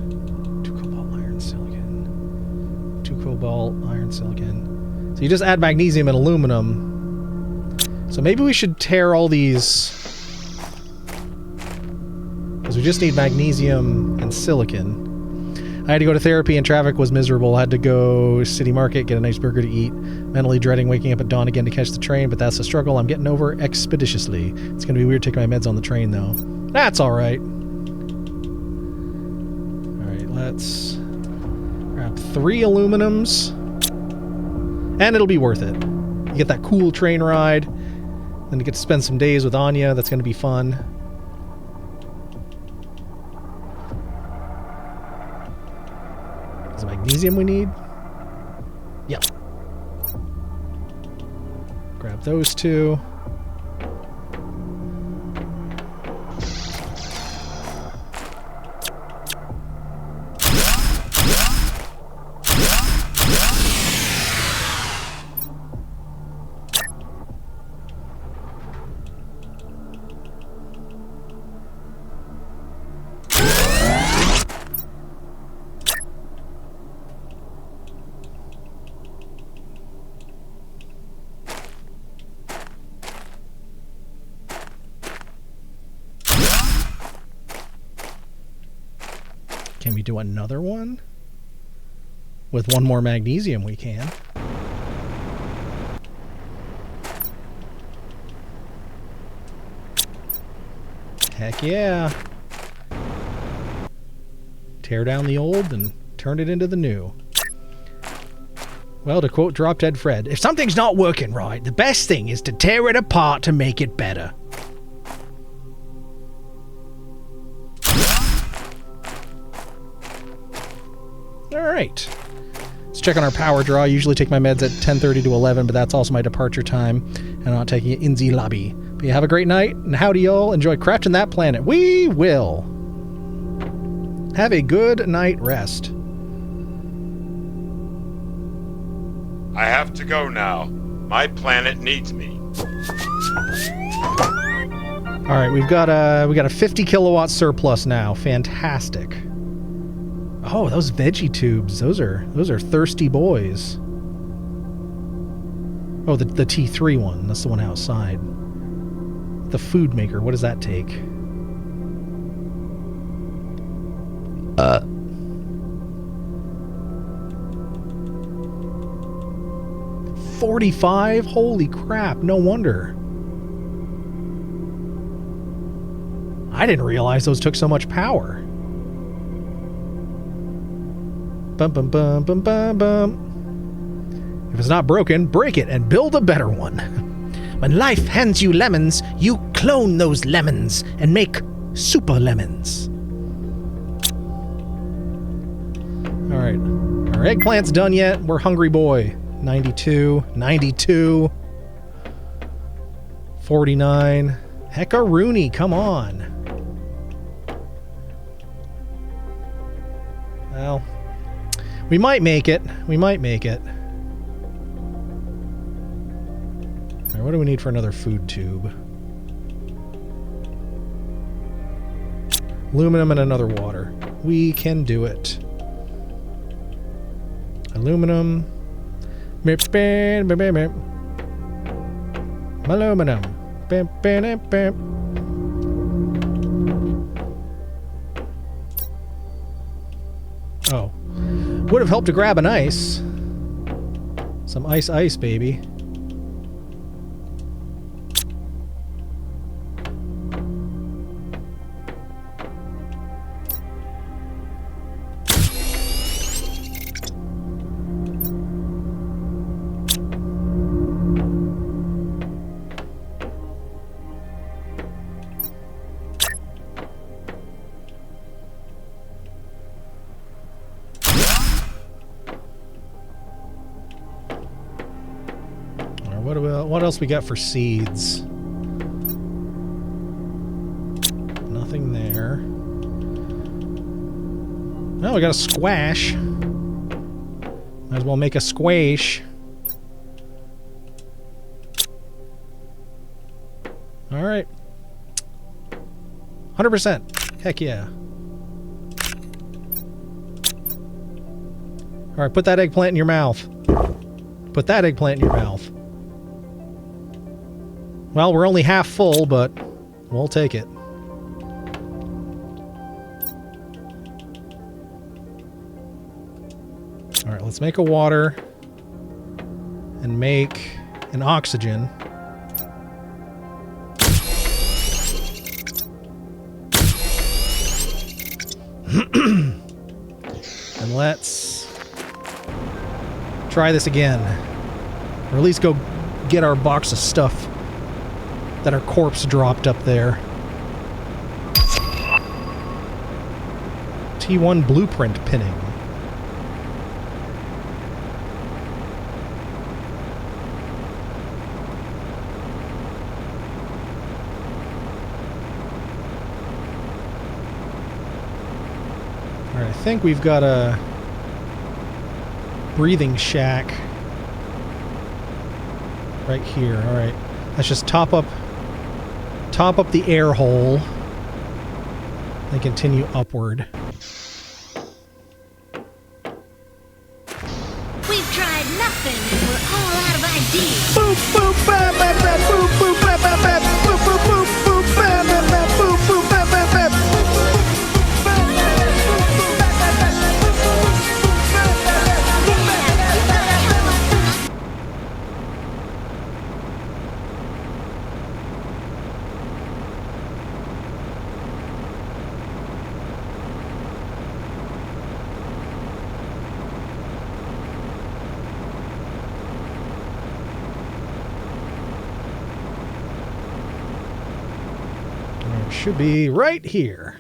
2 cobalt, iron, silicon. 2 cobalt, iron, silicon. So you just add magnesium and aluminum. So maybe we should tear all these... Because we just need magnesium and silicon. I had to go to therapy and traffic was miserable. I had to go City Market, get a nice burger to eat. Mentally dreading waking up at dawn again to catch the train, but that's a struggle I'm getting over expeditiously. It's going to be weird taking my meds on the train, though. That's alright. Let's grab 3 aluminums, and it'll be worth it. You get that cool train ride, then you get to spend some days with Anya. That's going to be fun. Is it magnesium we need? Yep. Grab those 2. Can we do another one? With 1 more magnesium we can. Heck yeah. Tear down the old and turn it into the new. Well, to quote Drop Dead Fred, if something's not working right, the best thing is to tear it apart to make it better. Alright. Let's check on our power draw. I usually take my meds at 10:30 to 11, but that's also my departure time, and I'm not taking it in the lobby. But you have a great night, and howdy y'all. Enjoy crafting that planet. We will. Have a good night rest. I have to go now. My planet needs me. All right, we got a 50 kilowatt surplus now. Fantastic. Oh, those veggie tubes. Those are thirsty boys. Oh, the T3 one. That's the one outside. The food maker. What does that take? 45? Holy crap, no wonder. I didn't realize those took so much power. Bum bum bum bum bum bum. If it's not broken, break it and build a better one. When life hands you lemons, you clone those lemons and make super lemons. Alright. Our eggplant's done yet. We're hungry boy. 92. 92. 49. Hecka-rooney, come on. Well, we might make it. We might make it. All right, what do we need for another food tube? Aluminum and another water. We can do it. Aluminum. Aluminum. Oh. Would have helped to grab an ice. Some ice, baby. What else we got for seeds? Nothing there. Oh, we got a squash. Might as well make a squash. Alright. 100%. Heck yeah. Alright, put that eggplant in your mouth. Put that eggplant in your mouth. Well, we're only half full, but we'll take it. Alright, let's make a water and make an oxygen. And let's try this again. Or at least go get our box of stuff that our corpse dropped up there. T1 blueprint pinning. Alright, I think we've got a breathing shack right here. Alright, let's just top up the air hole and continue upward. We've tried nothing and we're all out of ideas. Boop, boop, bap, bap, bap, boop, boop, bap, bap, bap, boop, boop, boop, boop, bap, bap, bap, boop, boop, bap, bap, bap. should be right here.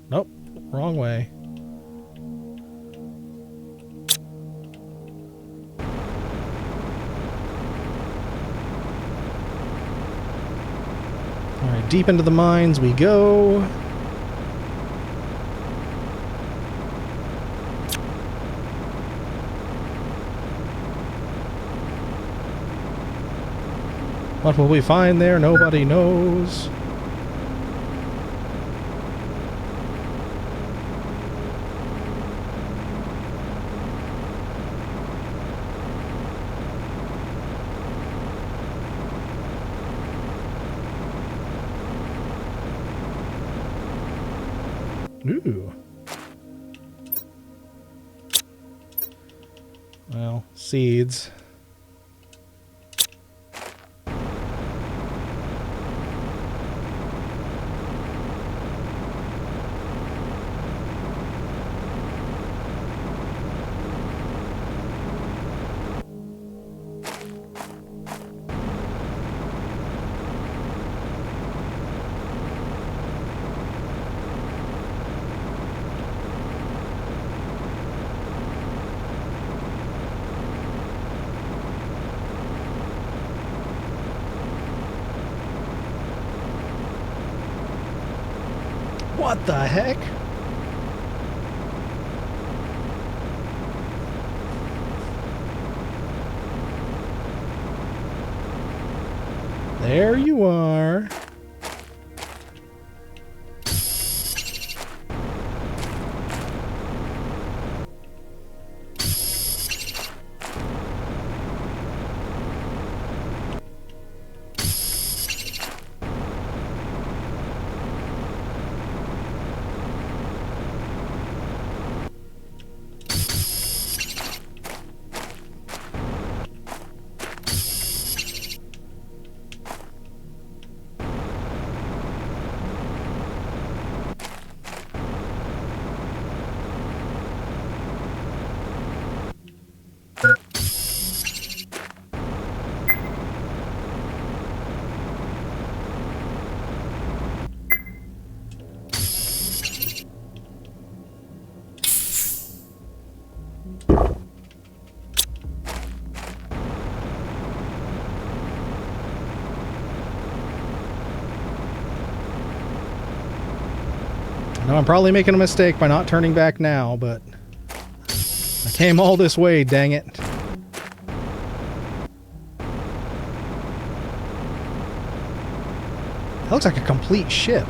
Nope, wrong way. Alright, deep into the mines we go. What will we find there? Nobody knows. Ooh. Well, seeds. What the heck? There you are. I know I'm probably making a mistake by not turning back now, but I came all this way, dang it. That looks like a complete ship.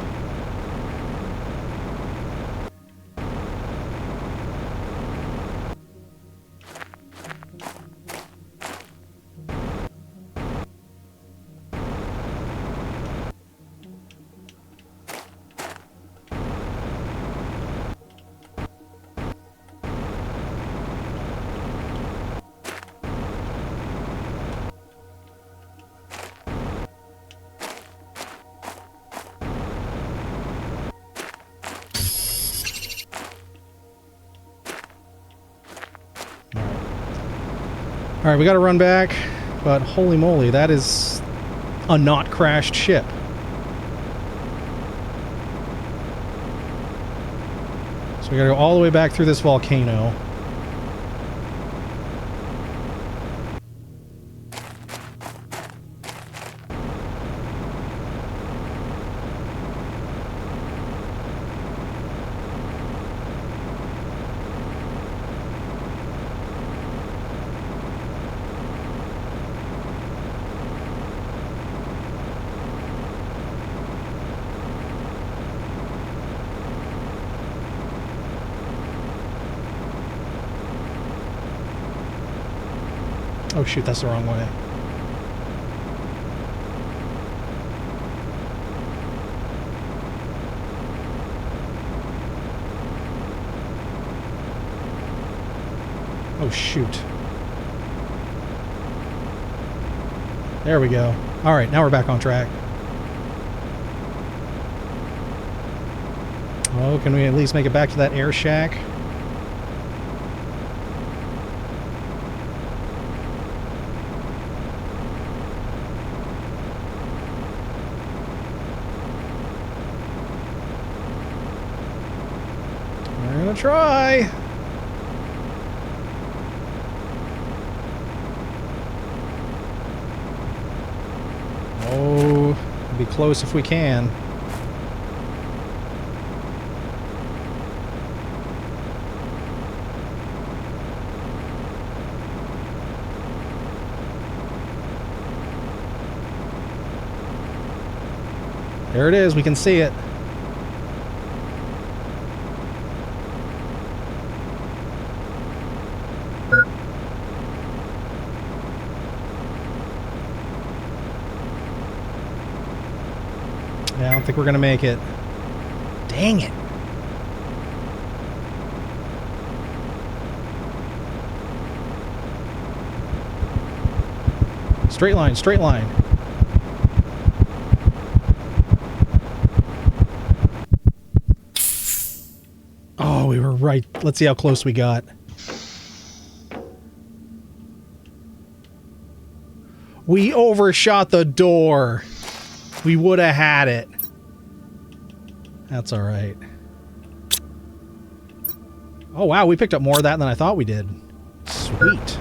Alright, we gotta run back, but holy moly, that is a not crashed ship. So we gotta go all the way back through this volcano. Oh shoot, that's the wrong way. Oh shoot. There we go. Alright, now we're back on track. Oh, can we at least make it back to that air shack? gonna try. Oh, be close if we can. There it is, we can see it. Yeah, I don't think we're gonna make it. Dang it. Straight line, straight line. Oh, we were right. Let's see how close we got. We overshot the door. We would have had it. That's all right. Oh, wow. We picked up more of that than I thought we did. Sweet.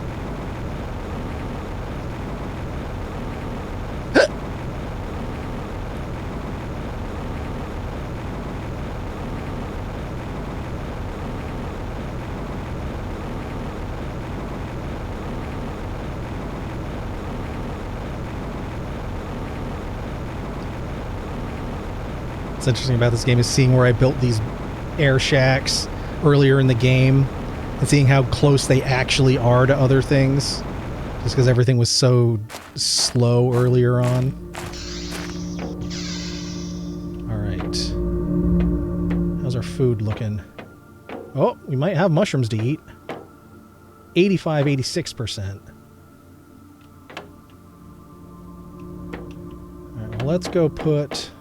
What's interesting about this game is seeing where I built these air shacks earlier in the game and seeing how close they actually are to other things, just because everything was so slow earlier on. Alright. How's our food looking? Oh, we might have mushrooms to eat. 85, 86%. Alright, well, let's go put...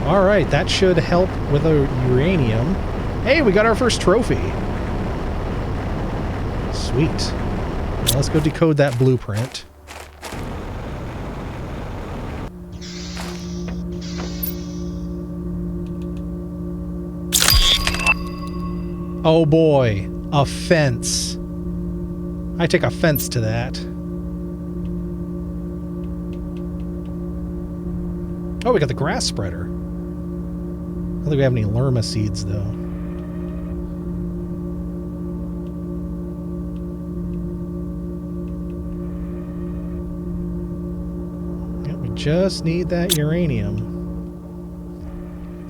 Alright, that should help with the uranium. Hey, we got our first trophy. Sweet. Now let's go decode that blueprint. Oh boy, a fence. I take offense to that. Oh, we got the grass spreader. I don't think we have any Lerma seeds, though. Yeah, we just need that uranium.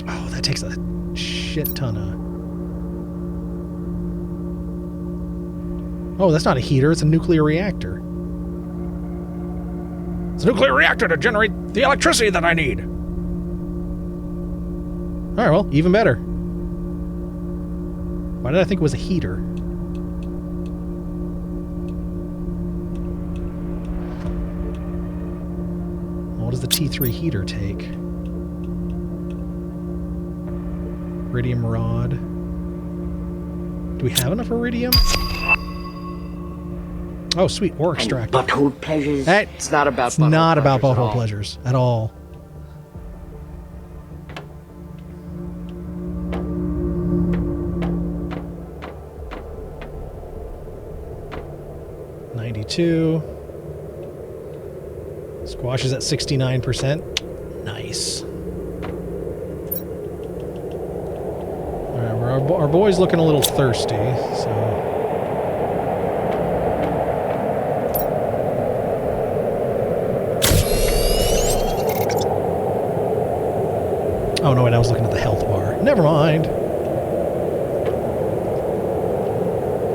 Oh, that takes a shit ton of... Oh, that's not a heater, it's a nuclear reactor. It's a nuclear reactor to generate the electricity that I need! Alright, well, even better. Why did I think it was a heater? Well, what does the T3 heater take? Iridium rod. Do we have enough iridium? Oh, sweet, ore extractor. Butthole pleasures. It's not about butthole pleasures at all. Squash is at 69%. Nice. Alright, our boy's looking a little thirsty, so... Oh no, wait, I was looking at the health bar. Never mind.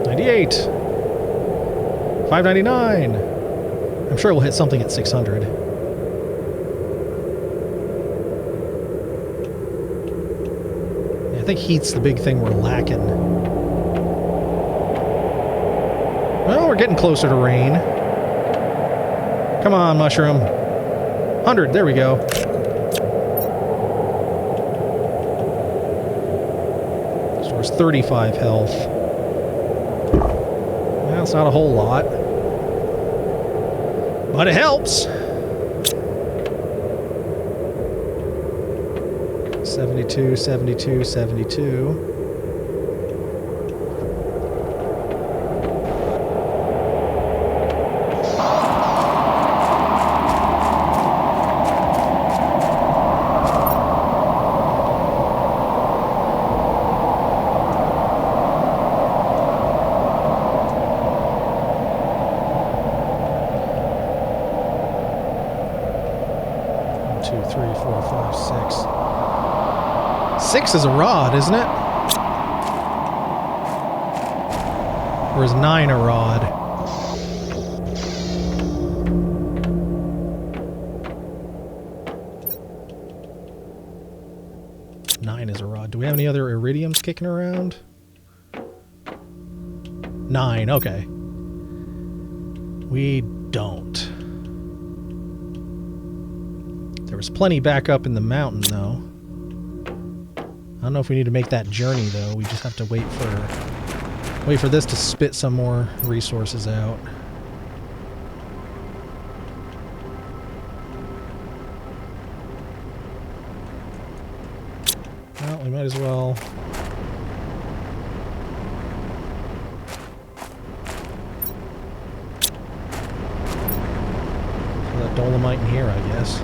98. 599. I'm sure we'll hit something at 600. Yeah, I think heat's the big thing we're lacking. Well, we're getting closer to rain. Come on, mushroom. 100, there we go. Restores 35 health. That's not a whole lot. But it helps. 72, 72, 72. Six is a rod, isn't it? Or is 9 a rod? Nine is a rod. Do we have any other iridiums kicking around? 9, okay. We don't. There was plenty back up in the mountain, though. I don't know if we need to make that journey, though. We just have to wait for this to spit some more resources out. Well, we might as well. Throw that dolomite in here, I guess.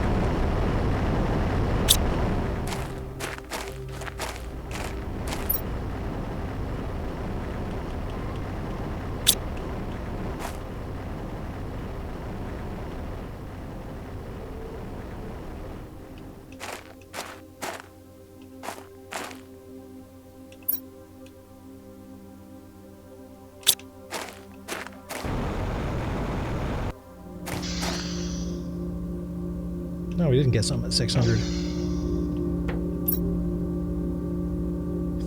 No, we didn't get something at 600.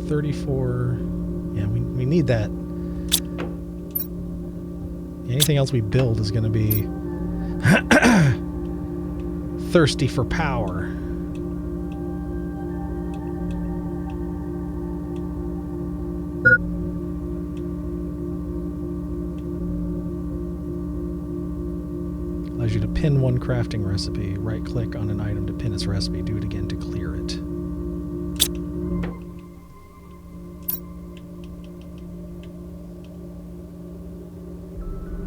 34. Yeah, we need that. Anything else we build is going to be thirsty for power. Allows you to pin one crafting recipe. Right-click on an item to pin its recipe. Do it again to clear it.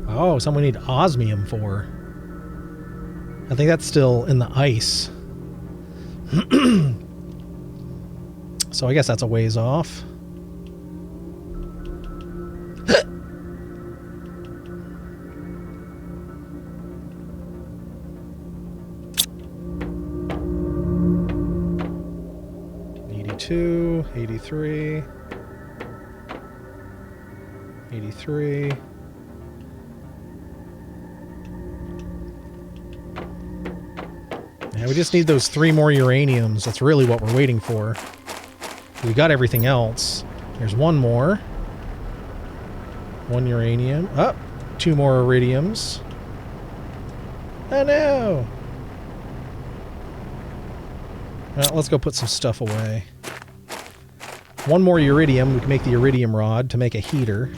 Oh, something we need osmium for. I think that's still in the ice. So I guess that's a ways off. $82, 83, 83. Yeah, we just need those 3 more uraniums. That's really what we're waiting for. We got everything else. There's 1 more. 1 uranium. Oh, 2 more iridiums. Oh no! Well, let's go put some stuff away. 1 more iridium. We can make the iridium rod to make a heater.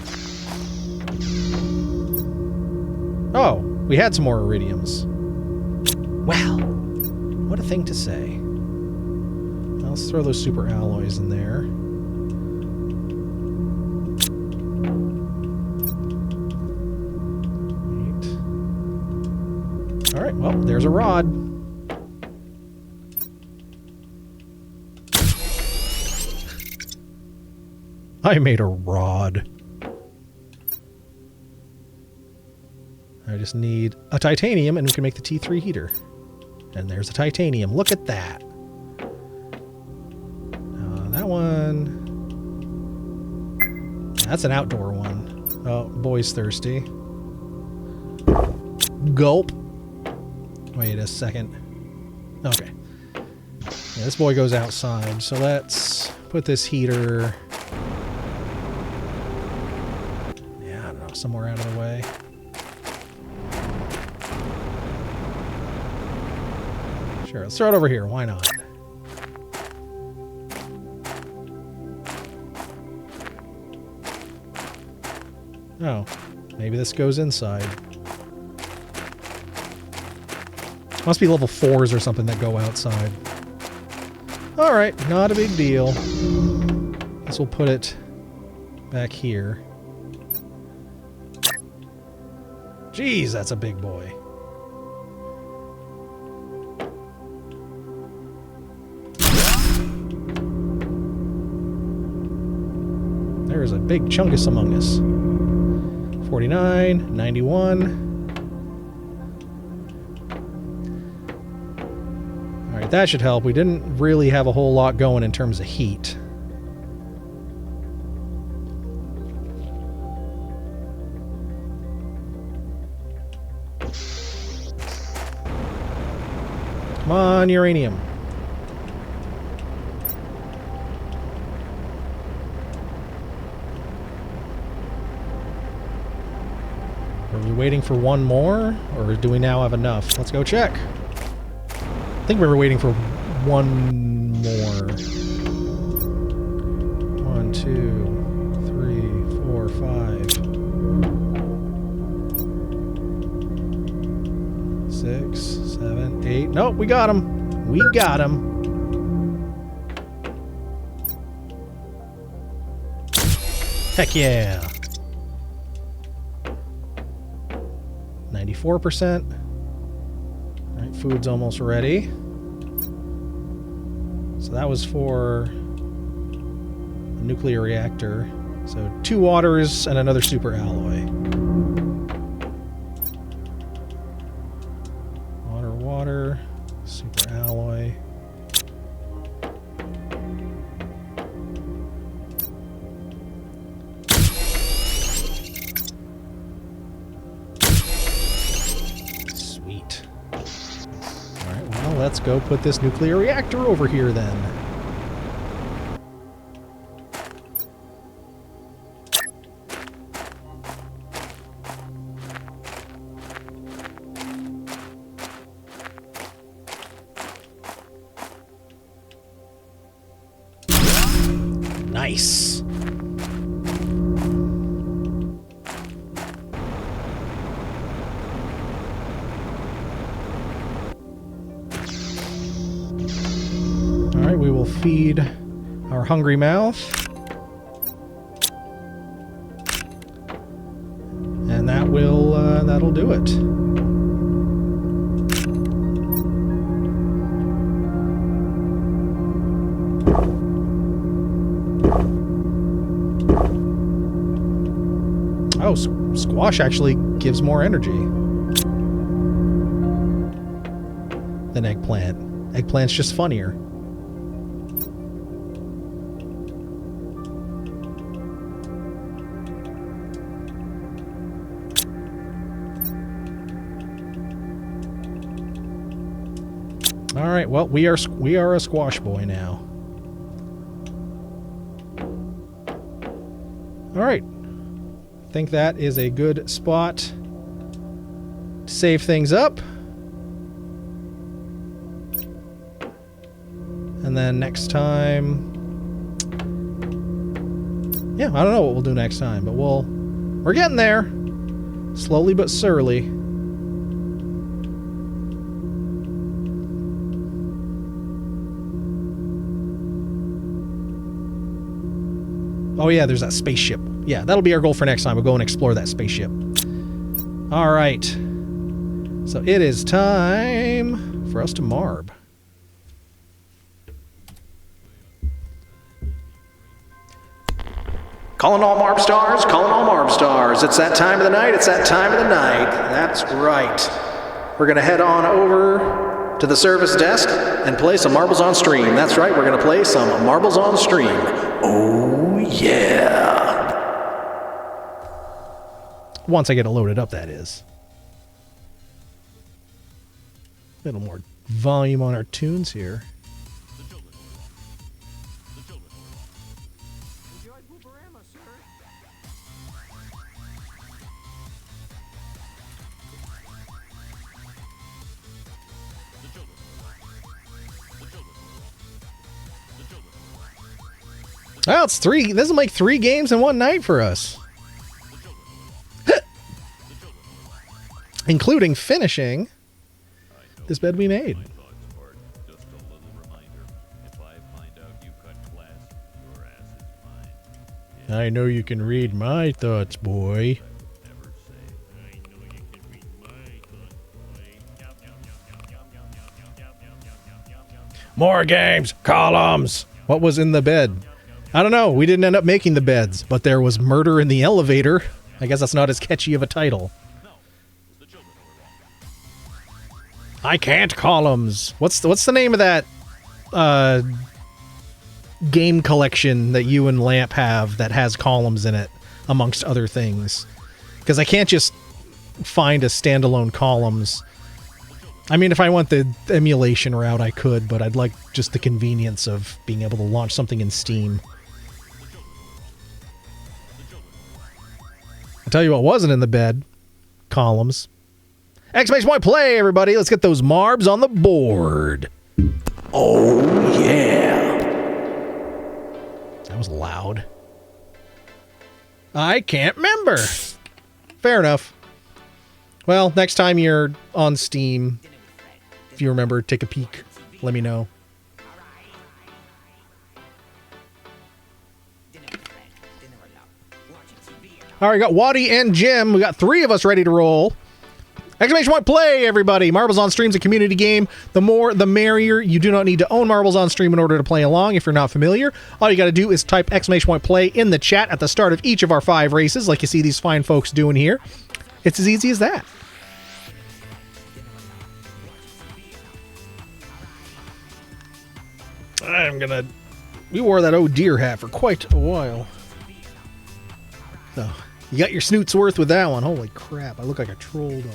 Oh, we had some more iridiums. Well, what a thing to say. Well, let's throw those super alloys in there. Neat. All right, well, there's a rod. I made a rod. I just need a titanium and we can make the T3 heater. And there's a titanium. Look at that. That one. That's an outdoor one. Oh, boy's thirsty. Gulp. Wait a second. Okay. Yeah, this boy goes outside. So let's put this heater... yeah, I don't know, somewhere out of the way. Sure, let's throw it over here. Why not? Oh. Maybe this goes inside. Must be level 4s or something that go outside. Alright, not a big deal. Guess we'll put it back here. Jeez, that's a big boy. There's a big chungus among us. 49, 91. Alright, that should help. We didn't really have a whole lot going in terms of heat. Come on, uranium. Are we waiting for one more? Or do we now have enough? Let's go check. I think we were waiting for one more. 1, 2, 3, 4, 5. 6, 7, 8. Nope, we got him. We got him. Heck yeah. 94%. Alright, food's almost ready. So that was for a nuclear reactor. So 2 waters and another super alloy. Water, super alloy. Sweet. Alright, well, let's go put this nuclear reactor over here then. Nice. All right, we will feed our hungry mouth. And that'll do it. Oh, squash actually gives more energy than eggplant. Eggplant's just funnier. All right, well, we are a squash boy now. All right. I think that is a good spot to save things up. And then next time... yeah, I don't know what we'll do next time, but we're getting there. Slowly but surely. Oh yeah, there's that spaceship. Yeah, that'll be our goal for next time. We'll go and explore that spaceship. All right. So it is time for us to marb. Calling all marb stars, calling all marb stars. It's that time of the night, it's that time of the night. That's right. We're going to head on over to the service desk and play some Marbles on Stream. That's right, we're going to play some Marbles on Stream. Oh, yeah. Once I get it loaded up, that is. A little more volume on our tunes here. Well, it's 3. This is like 3 games in one night for us. including finishing this bed we made. I know you can read my thoughts, boy. More games, columns. What was in the bed? I don't know. We didn't end up making the beds, but there was murder in the elevator. I guess that's not as catchy of a title. I can't columns. What's the name of that game collection that you and Lamp have that has columns in it, amongst other things? Because I can't just find a standalone columns. I mean, if I went the emulation route, I could, but I'd like just the convenience of being able to launch something in Steam. I'll tell you what wasn't in the bed. Columns. Exclamation point play, everybody. Let's get those marbs on the board. Oh, yeah. That was loud. I can't remember. Fair enough. Well, next time you're on Steam, if you remember, take a peek. Let me know. All right, we got Waddy and Jim. We got 3 of us ready to roll. Exclamation point play, everybody. Marbles on Stream's a community game. The more, the merrier. You do not need to own Marbles on Stream in order to play along if you're not familiar. All you got to do is type exclamation point play in the chat at the start of each of our 5 races, like you see these fine folks doing here. It's as easy as that. We wore that oh dear hat for quite a while. So, you got your snoot's worth with that one. Holy crap, I look like a troll doll.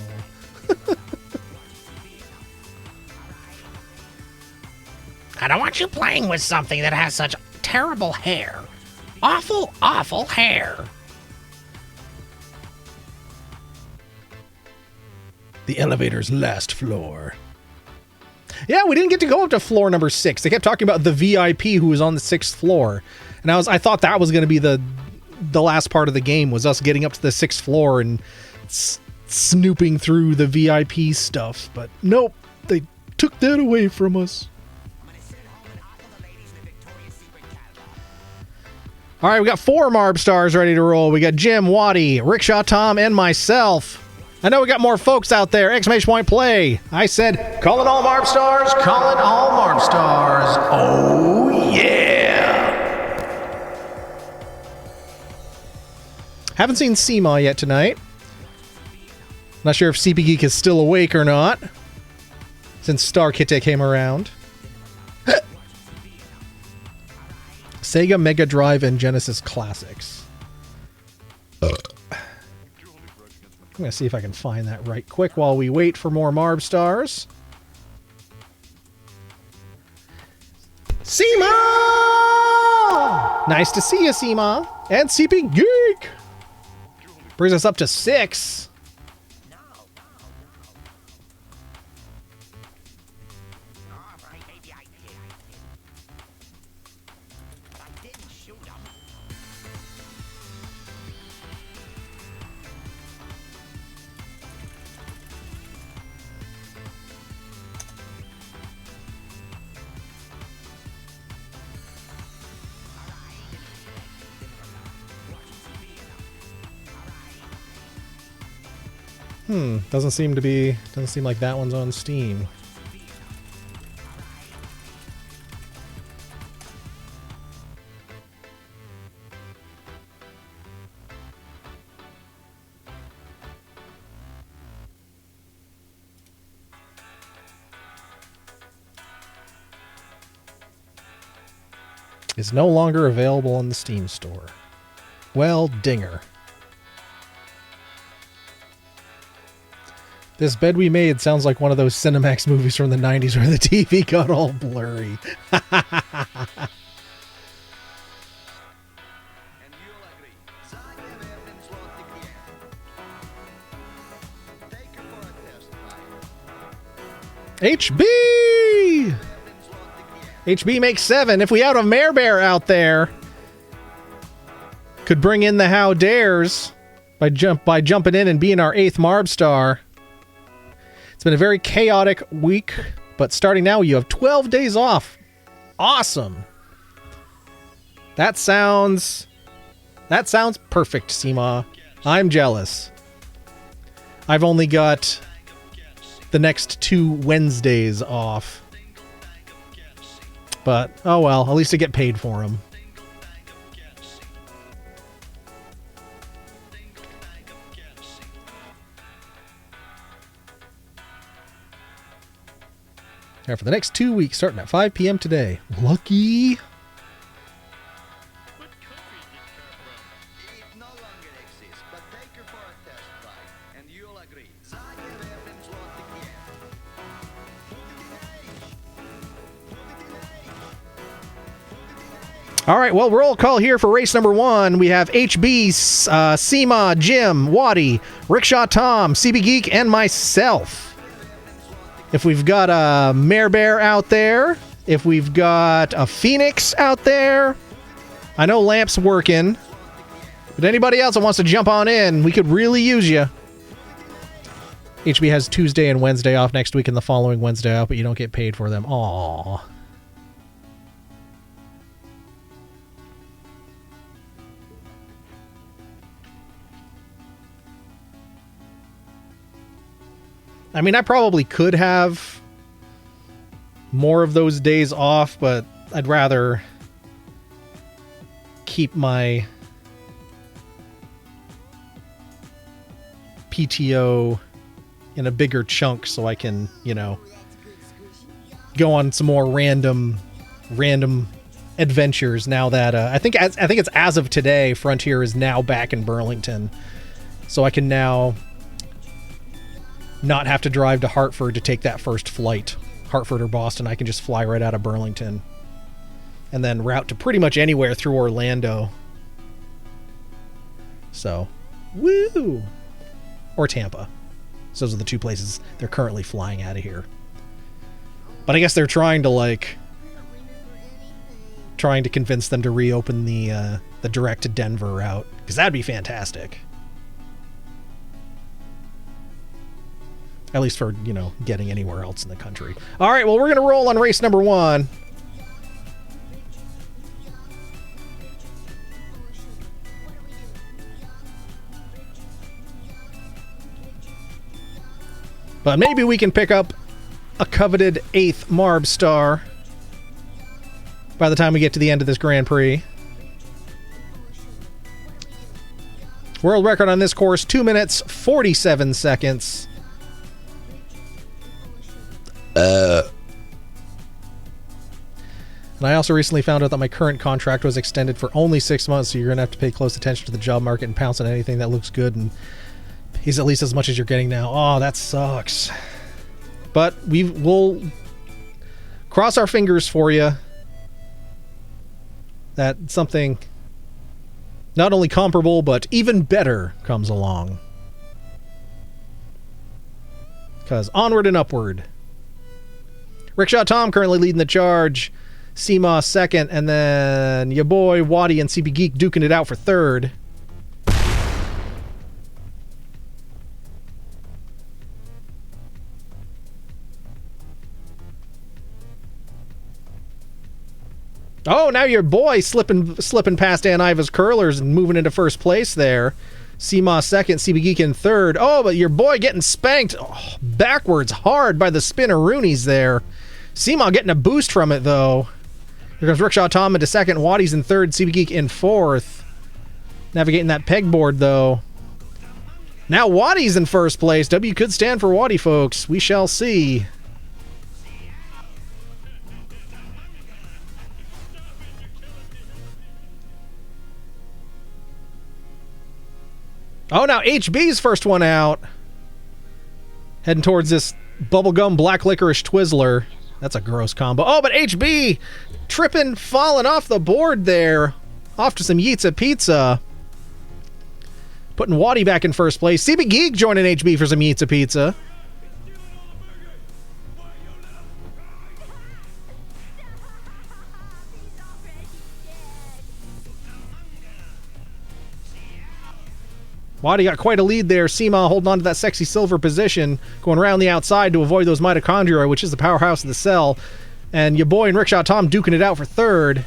I don't want you playing with something that has such terrible hair. Awful, awful hair. The elevator's last floor. Yeah, we didn't get to go up to floor number 6. They kept talking about the VIP who was on the 6th floor. And I thought that was going to be the last part of the game, was us getting up to the 6th floor and snooping through the VIP stuff. But nope, they took that away from us. All right, we got 4 Marb stars ready to roll. We got Jim, Waddy, Rickshaw Tom, and myself. I know we got more folks out there. Exclamation point play. I said, call it all Marb stars. Call it all Marb stars. Oh, yeah. Haven't seen Seema yet tonight. Not sure if CP Geek is still awake or not, since Star Kite came around. Sega Mega Drive and Genesis Classics. I'm going to see if I can find that right quick while we wait for more Marb stars. Seema! Nice to see you, Seema. And CP Geek! Brings us up to 6. Doesn't seem like that one's on Steam. Is no longer available on the Steam store. Well, dinger. This bed we made sounds like one of those Cinemax movies from the 90s where the TV got all blurry. HB! HB makes 7. If we had a Mare Bear out there, could bring in the How Dares by jumping in and being our 8th Marb star. been a very chaotic week, but starting now, you have 12 days off. Awesome. That sounds perfect, Seema. I'm jealous. I've only got the next 2 Wednesdays off. But, oh well, at least I get paid for them. Now for the next 2 weeks, starting at 5 p.m. today. Lucky. All right, well, roll call here for race number 1. We have HB, Seema, Jim, Waddy, Rickshaw Tom, CB Geek, and myself. If we've got a Mare Bear out there, if we've got a Phoenix out there, I know Lamp's working, but anybody else that wants to jump on in, we could really use you. HB has Tuesday and Wednesday off next week and the following Wednesday off, but you don't get paid for them. Aww. I mean, I probably could have more of those days off, but I'd rather keep my PTO in a bigger chunk so I can, you know, go on some more random adventures now that I think it's as of today, Frontier is now back in Burlington. So I can now not have to drive to Hartford to take that first flight, Hartford or Boston. I can just fly right out of Burlington and then route to pretty much anywhere through Orlando. So, woo! Or Tampa. So those are the 2 places they're currently flying out of here. But I guess they're trying to convince them to reopen the direct to Denver route, because that'd be fantastic. At least for, you know, getting anywhere else in the country. All right, well, we're going to roll on race number 1. But maybe we can pick up a coveted 8th Marb star by the time we get to the end of this Grand Prix. World record on this course, 2 minutes, 47 seconds. And I also recently found out that my current contract was extended for only 6 months, so you're going to have to pay close attention to the job market and pounce on anything that looks good and pays at least as much as you're getting now. Oh, that sucks. But we'll cross our fingers for you that something not only comparable, but even better comes along. Because onward and upward. Rickshaw Tom currently leading the charge. Seema second, and then your boy Waddy and CB Geek duking it out for third. Oh, now your boy slipping past Ann Iva's curlers and moving into first place there. Seema second, CB Geek in third. Oh, but your boy getting spanked backwards hard by the Spinneroonies there. Seema getting a boost from it, though. Here comes Rickshaw Tom into second. Waddy's in third. CB Geek in fourth. Navigating that pegboard, though. Now Waddy's in first place. W could stand for Waddy, folks. We shall see. Oh, now HB's first one out. Heading towards this bubblegum black licorice Twizzler. That's a gross combo. Oh, but HB tripping, falling off the board there. Off to some Yeetza Pizza. Putting Waddy back in first place. CB Geek joining HB for some Yeetza Pizza. Wadi got quite a lead there. Seema holding on to that sexy silver position, going around the outside to avoid those mitochondria, which is the powerhouse of the cell. And your boy and Rickshaw Tom duking it out for third.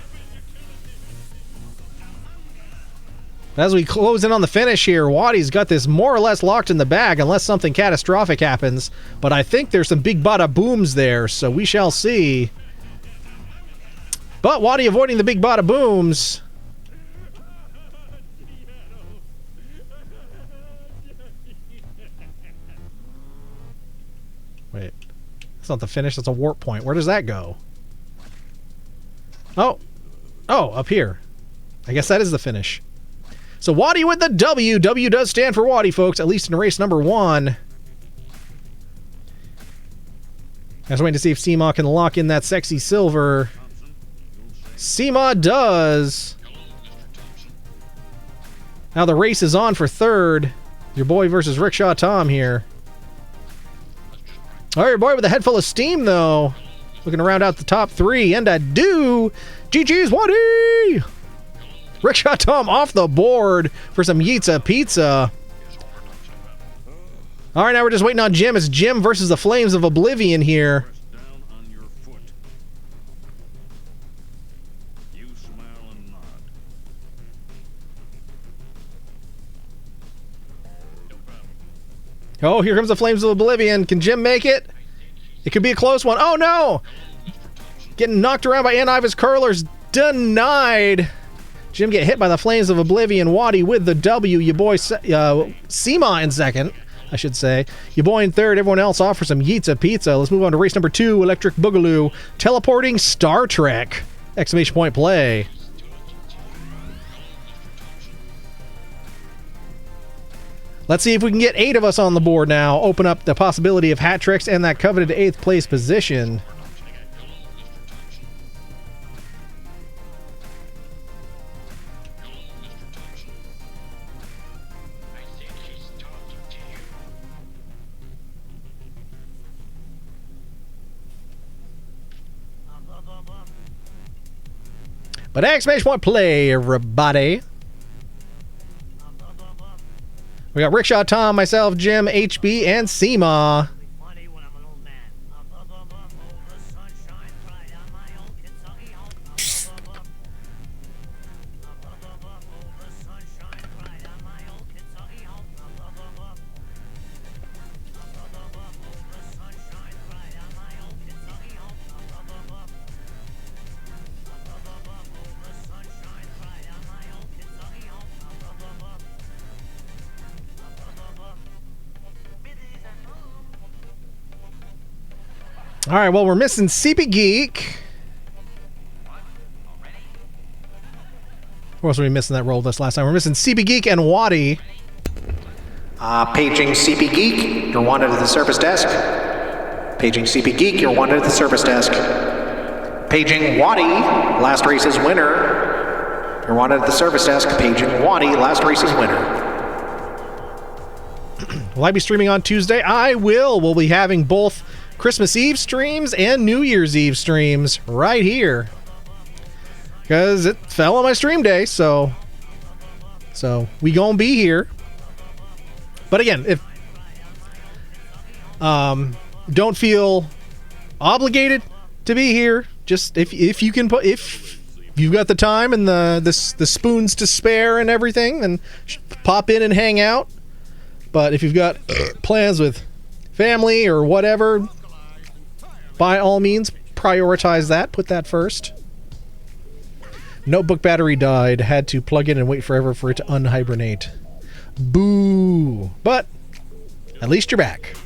As we close in on the finish here, Wadi's got this more or less locked in the bag unless something catastrophic happens. But I think there's some big bada booms there, so we shall see. But Wadi avoiding the big bada booms. Wait. That's not the finish, that's a warp point. Where does that go? Oh, up here. I guess that is the finish. So Wadi with the W. W does stand for Wadi, folks, at least in race number 1. I was waiting to see if Seema can lock in that sexy silver. Seema does. Now the race is on for third. Your boy versus Rickshaw Tom here. All right, your boy with a head full of steam, though. Looking to round out the top 3, and I do. GG's Wadi! Rickshaw Tom off the board for some Yitza Pizza. All right, now we're just waiting on Jim. It's Jim versus the Flames of Oblivion here. Oh, here comes the Flames of Oblivion. Can Jim make it? It could be a close one. Oh, no! Getting knocked around by Ann Ivis curlers. Denied. Jim get hit by the Flames of Oblivion. Wadi with the W. Your boy Seema in second, I should say. Your boy in third. Everyone else off for some Yitza Pizza. Let's move on to race number 2. Electric Boogaloo. Teleporting Star Trek. Exclamation point play. Let's see if we can get 8 of us on the board now. Open up the possibility of hat tricks and that coveted 8th place position. But exclamation point play, everybody. We got Rickshaw Tom, myself, Jim, HB, and Seema. All right, well, we're missing CP Geek. Who else were we missing that roll this last time? We're missing CP Geek and Wadi. Paging CP Geek, you're wanted at the service desk. Paging CP Geek, you're wanted at the service desk. Paging Wadi, last race's winner. You're wanted at the service desk. Paging Wadi, last race's winner. Will I be streaming on Tuesday? I will. We'll be having both Christmas Eve streams and New Year's Eve streams right here. Because it fell on my stream day, so we gonna be here. But again, if don't feel obligated to be here. Just if you can put, if you've got the time and the spoons to spare and everything, then pop in and hang out. But if you've got plans with family or whatever, by all means, prioritize that. Put that first. Notebook battery died. Had to plug in and wait forever for it to unhibernate. Boo. But at least you're back.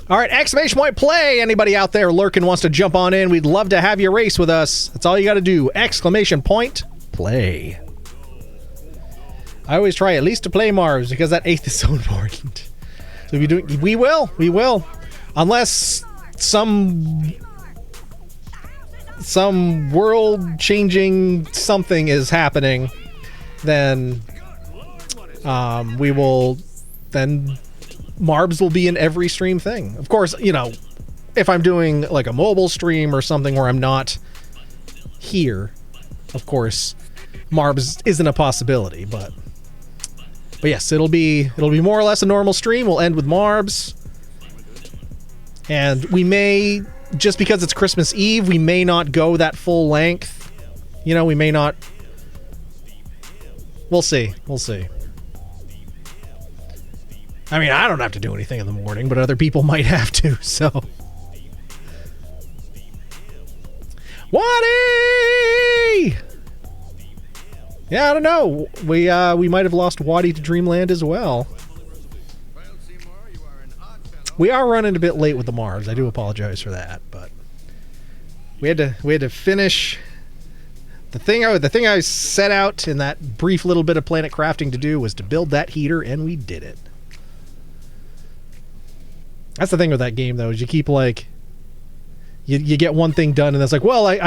All right, exclamation point play. Anybody out there lurking wants to jump on in, we'd love to have you race with us. That's all you got to do. Exclamation point play. I always try at least to play Mars because that 8th is so important. So we will. Unless some world-changing something is happening, then we will, then Marbs will be in every stream thing. Of course, you know, if I'm doing like a mobile stream or something where I'm not here, of course, Marbs isn't a possibility, but yes, it'll be more or less a normal stream. We'll end with Marbs. And we may, just because it's Christmas Eve, we may not go that full length. You know, we may not. We'll see. We'll see. I mean, I don't have to do anything in the morning, but other people might have to, so. Waddy! Yeah, I don't know. We might have lost Waddy to Dreamland as well. We are running a bit late with the Marbs. I do apologize for that, but we had to finish the thing I set out in that brief little bit of planet crafting to do was to build that heater, and we did it. That's the thing with that game, though, is you keep like you get one thing done, and it's like, well, I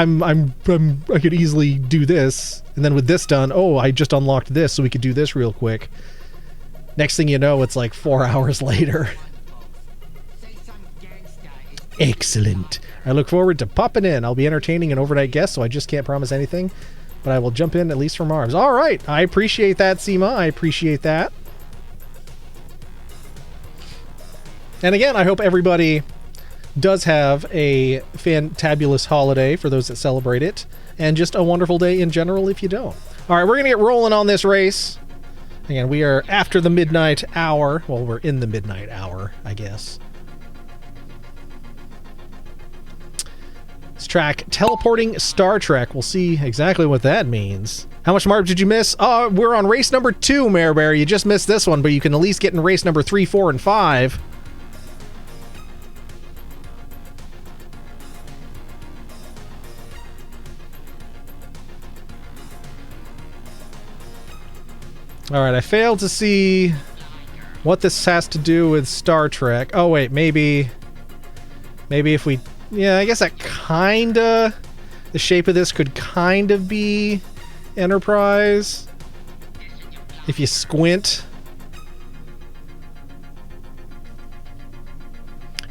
could easily do this, and then with this done, oh, I just unlocked this, so we could do this real quick. Next thing you know, it's like 4 hours later. Excellent. I look forward to popping in. I'll be entertaining an overnight guest, so I just can't promise anything, but I will jump in at least for Marbs. All right. I appreciate that, Seema. I appreciate that. And again, I hope everybody does have a fantabulous holiday for those that celebrate it, and just a wonderful day in general if you don't. All right, we're going to get rolling on this race. Again, we are after the midnight hour. Well, we're in the midnight hour, I guess. This track, Teleporting Star Trek. We'll see exactly what that means. How much Marb did you miss? We're on race number 2, Mare Bear. You just missed this one, but you can at least get in race number 3, 4, and 5. Alright, I failed to see what this has to do with Star Trek. Oh, wait, maybe if we... Yeah, I guess that kinda... The shape of this could kind of be Enterprise. If you squint.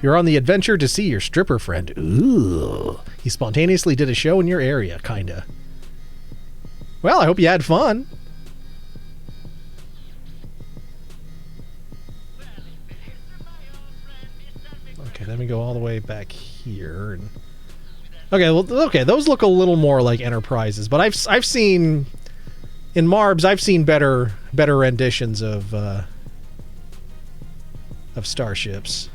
You're on the adventure to see your stripper friend. Ooh. He spontaneously did a show in your area, kinda. Well, I hope you had fun. Okay, then we go all the way back here. And okay, well, okay, those look a little more like Enterprises, but I've seen in Marbs, I've seen better renditions of starships.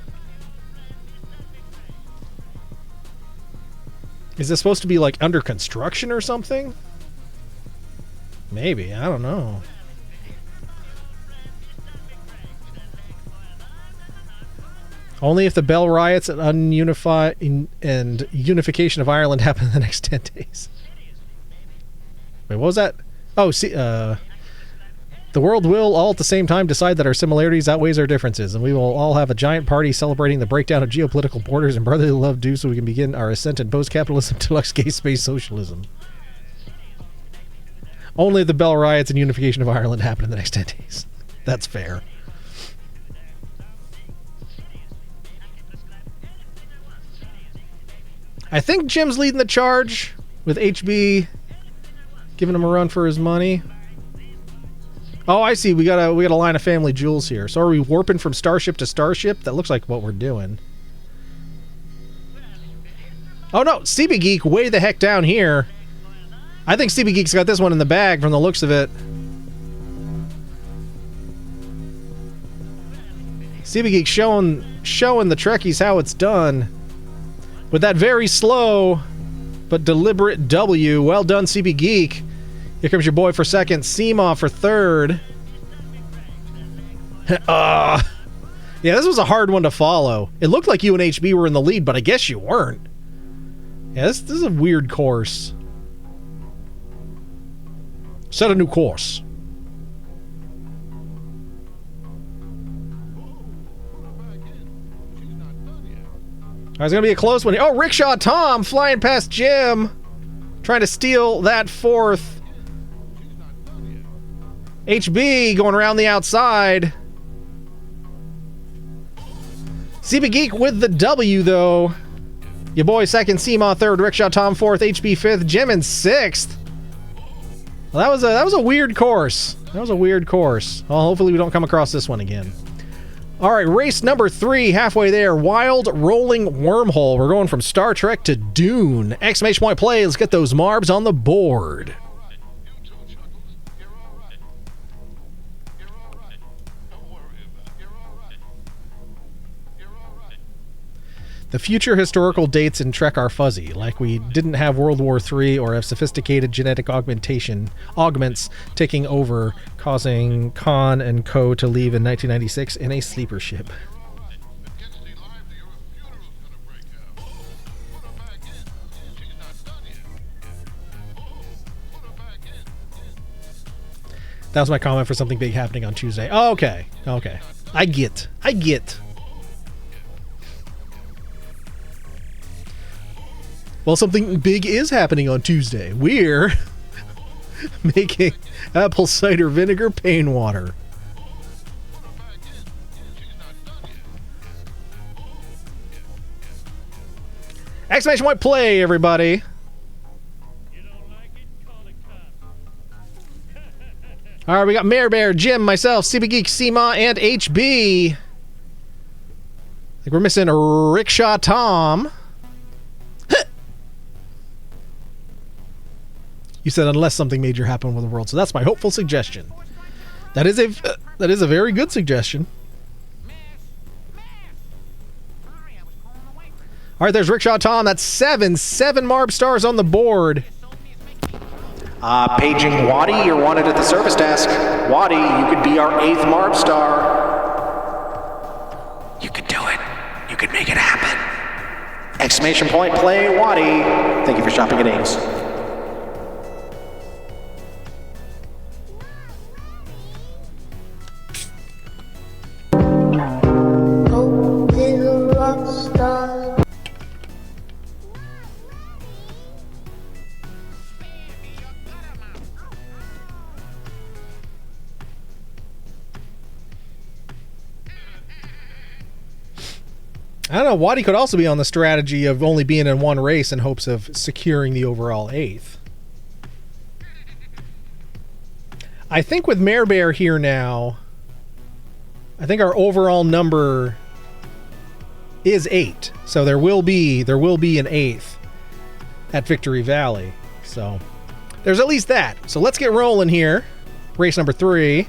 Is this supposed to be like under construction or something? Maybe, I don't know. Only if the Bell riots and and unification of Ireland happen in the next 10 days. Wait, what was that? Oh, see, the world will all at the same time decide that our similarities outweighs our differences, and we will all have a giant party celebrating the breakdown of geopolitical borders and brotherly love due so we can begin our ascent in post-capitalism, deluxe gay space socialism. Only if the Bell riots and unification of Ireland happen in the next 10 days. That's fair. I think Jim's leading the charge with HB giving him a run for his money. Oh, I see. We got a line of family jewels here. So are we warping from starship to starship? That looks like what we're doing. Oh no, CB Geek way the heck down here. I think CB Geek's got this one in the bag from the looks of it. CB Geek showing the Trekkies how it's done. With that very slow but deliberate W. Well done, CB Geek. Here comes your boy for second. Seema for third. Yeah, this was a hard one to follow. It looked like you and HB were in the lead, but I guess you weren't. Yeah, this is a weird course. Set a new course. It's going to be a close one. Oh, Rickshaw Tom flying past Jim. Trying to steal that fourth. HB going around the outside. CB Geek with the W, though. Your boy second, Seema third, Rickshaw Tom fourth, HB fifth, Jim in sixth. Well, that was a weird course. Well, hopefully we don't come across this one again. All right, race number 3, halfway there. Wild Rolling Wormhole. We're going from Star Trek to Dune. Exclamation point play. Let's get those marbs on the board. The future historical dates in Trek are fuzzy, like we didn't have World War III or have sophisticated genetic augments taking over, causing Khan and co. to leave in 1996 in a sleeper ship. That was my comment for something big happening on Tuesday. Oh, okay. I get. Well, something big is happening on Tuesday. We're making apple cider vinegar pain water. Exclamation point play, everybody. All right, we got Mare Bear, Jim, myself, CB Geek, Seema, and HB. I think we're missing Rickshaw Tom. You said unless something major happened with the world, so that's my hopeful suggestion. That is a very good suggestion. All right, there's Rickshaw Tom. That's 7 Marb stars on the board. Paging Waddy, you're wanted at the service desk. Waddy, you could be our 8th Marb star. You could do it. You could make it happen. Exclamation point play, Waddy. Thank you for shopping at Ames. I don't know, Waddy could also be on the strategy of only being in one race in hopes of securing the overall 8th. I think with Mare Bear here now, I think our overall number is 8. So there will be an 8th at Victory Valley. So there's at least that. So let's get rolling here. Race number 3.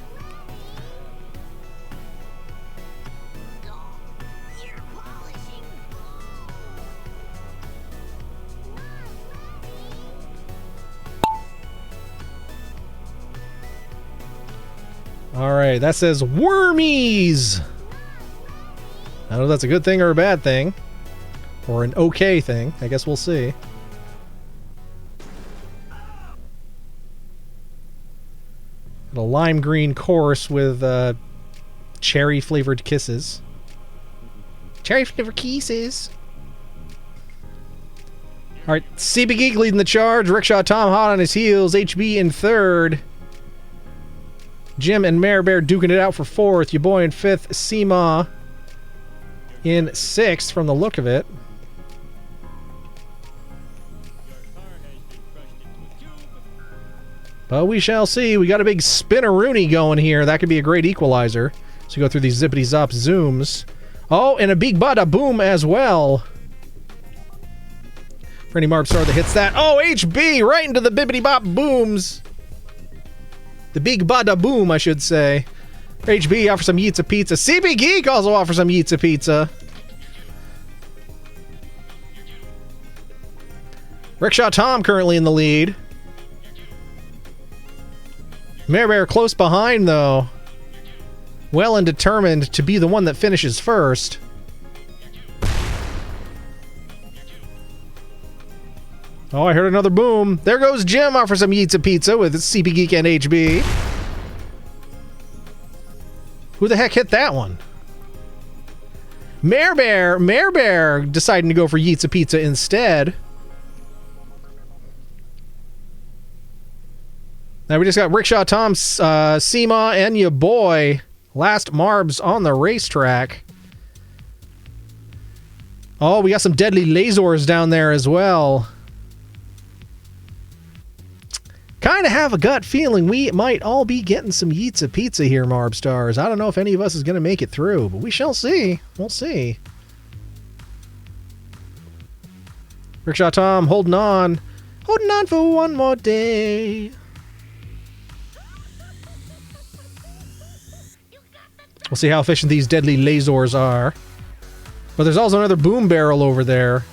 All right, that says Wormies. I don't know if that's a good thing or a bad thing. Or an okay thing. I guess we'll see. A lime green course with cherry flavored kisses. Cherry flavored kisses. All right, CB Geek leading the charge. Rickshaw Tom hot on his heels. HB in 3rd. Jim and Mare Bear duking it out for 4th. Your boy in 5th. Seema in 6th from the look of it. But we shall see. We got a big spinneroonie going here. That could be a great equalizer. So you go through these zippity-zop zooms. Oh, and a big bada boom as well. For any Marb star that hits that. Oh, HB right into the bibbity-bop booms. The big bada boom, I should say. HB offers some Yeetza Pizza. CB Geek also offers some Yeetza Pizza. Rickshaw Tom currently in the lead. Mare Bear close behind, though. Well and determined to be the one that finishes first. Oh, I heard another boom. There goes Jim offers some Yeetza Pizza with CB Geek and HB. Who the heck hit that one? Mare Bear deciding to go for Yeetza Pizza instead. Now we just got Rickshaw Tom, Seema, and your boy. Last Marbs on the racetrack. Oh, we got some deadly lasers down there as well. Kind of have a gut feeling we might all be getting some Yeetsa Pizza here, Marb Stars. I don't know if any of us is going to make it through, but we shall see. We'll see. Rickshaw Tom holding on. Holding on for one more day. We'll see how efficient these deadly lasers are. But there's also another boom barrel over there.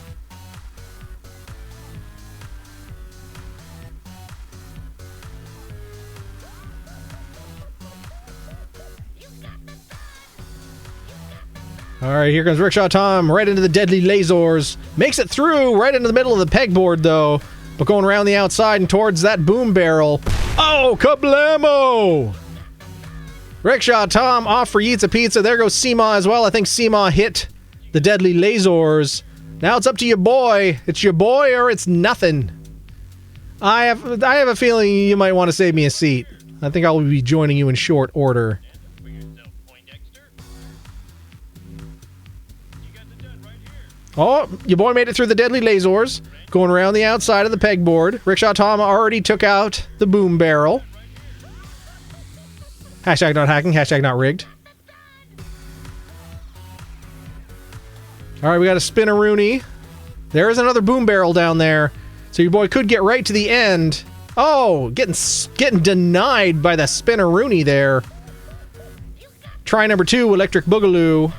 Alright, here comes Rickshaw Tom right into the deadly lasers. Makes it through right into the middle of the pegboard though. But going around the outside and towards that boom barrel. Oh, kablamo! Rickshaw Tom off for Yeetsa Pizza. There goes Seema as well. I think Seema hit the deadly lasers. Now it's up to your boy. It's your boy or it's nothing. I have a feeling you might want to save me a seat. I think I will be joining you in short order. Oh, your boy made it through the deadly lasers. Going around the outside of the pegboard. Rickshaw Tom already took out the boom barrel. Hashtag not hacking, hashtag not rigged. Alright, we got a Spinaroonie. There is another boom barrel down there. So your boy could get right to the end. Oh, getting denied by the Spinaroonie there. Try number 2, Electric Boogaloo.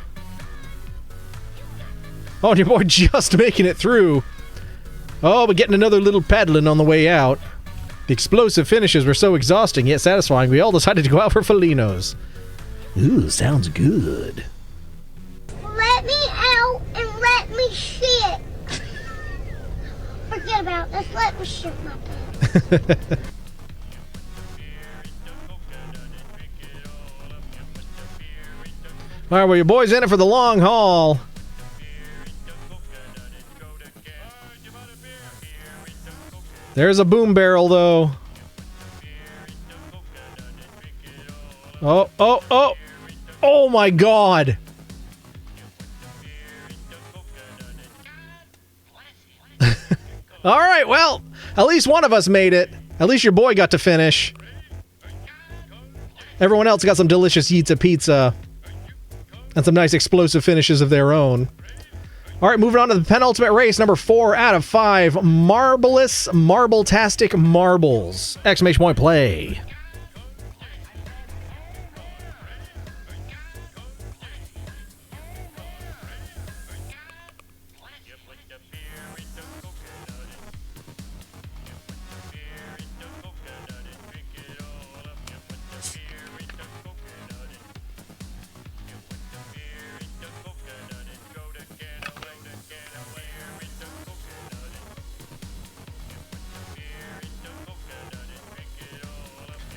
Oh, and your boy just making it through. Oh, but getting another little paddling on the way out. The explosive finishes were so exhausting yet satisfying, we all decided to go out for Felinos. Ooh, sounds good. Let me out and let me shit. Forget about this. Let me shit my pants. Alright, well, your boy's in it for the long haul. There's a boom barrel, though. Oh, oh, oh! Oh my god! Alright, well, at least one of us made it. At least your boy got to finish. Everyone else got some delicious Yeetsa Pizza. And some nice explosive finishes of their own. Alright, moving on to the penultimate race, number 4 out of 5. Marvelous Marble-tastic Marbles. Exclamation point play.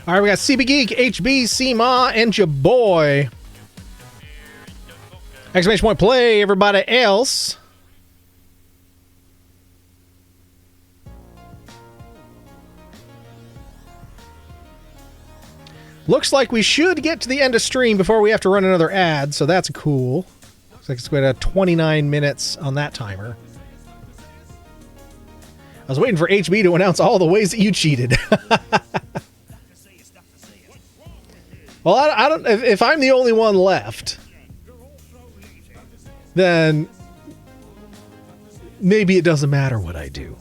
Alright, we got CB Geek, HB, Seema, and your boy. Exclamation point play, everybody else. Looks like we should get to the end of stream before we have to run another ad, so that's cool. Looks like it's going to 29 minutes on that timer. I was waiting for HB to announce all the ways that you cheated. Well, I don't. If I'm the only one left, then maybe it doesn't matter what I do.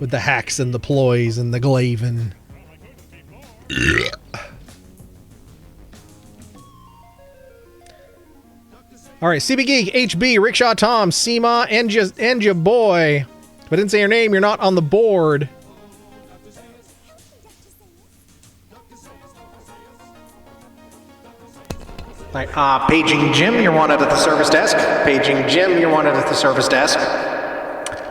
With the hacks and the ploys and the glavin. All right, CB Geek, HB, Rickshaw Tom, Seema, and your boy. If I didn't say your name, you're not on the board. Right, paging Jim, you're wanted at the service desk. Paging Jim, you're wanted at the service desk.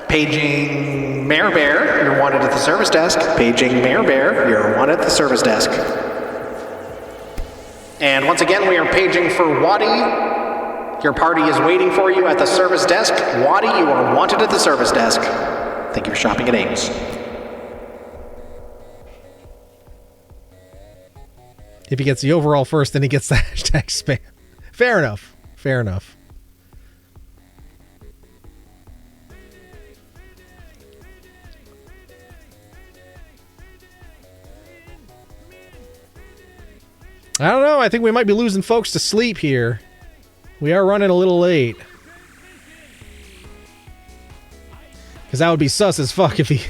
Paging Mayor Bear, you're wanted at the service desk. Paging Mayor Bear, you're wanted at the service desk. And once again, we are paging for Waddy. Your party is waiting for you at the service desk. Waddy, you are wanted at the service desk. Thank you for shopping at Ames. If he gets the overall first, then he gets the hashtag spam. Fair enough. Fair enough. I don't know. I think we might be losing folks to sleep here. We are running a little late. Because that would be sus as fuck if he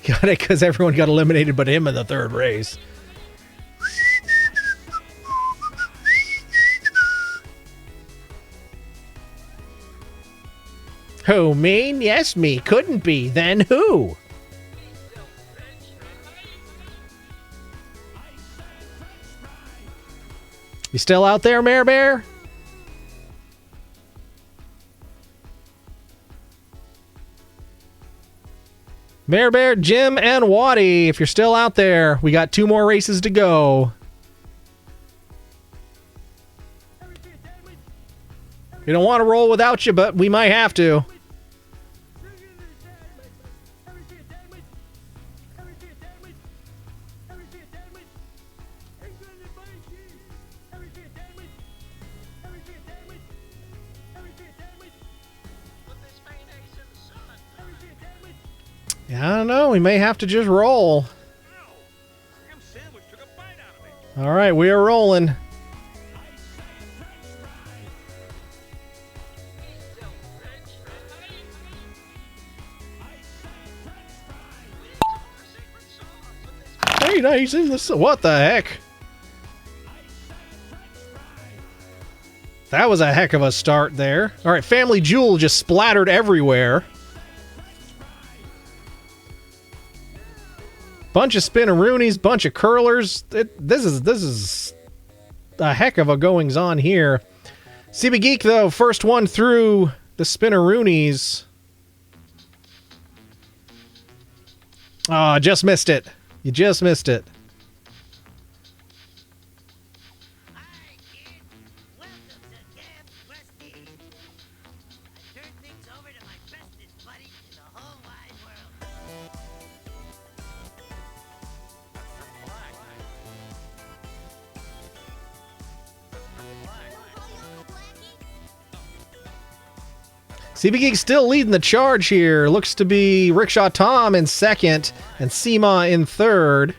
got it because everyone got eliminated but him in the third race. Who, me? Yes, me. Couldn't be. Then who? You still out there, Mare Bear? Mare Bear, Jim, and Waddy, if you're still out there, we got 2 more races to go. We don't want to roll without you, but we might have to. Yeah, I don't know. We may have to just roll. All right, we are rolling. Hey, nice in this. What the heck? That was a heck of a start there. All right, Family Jewel just splattered everywhere. Bunch of spinneroonies, bunch of curlers. This is a heck of a goings on here. CB Geek though, first one through the spinneroonies. Ah, just missed it. You just missed it. CB Geek still leading the charge here. Looks to be Rickshaw Tom in second and Seema in third.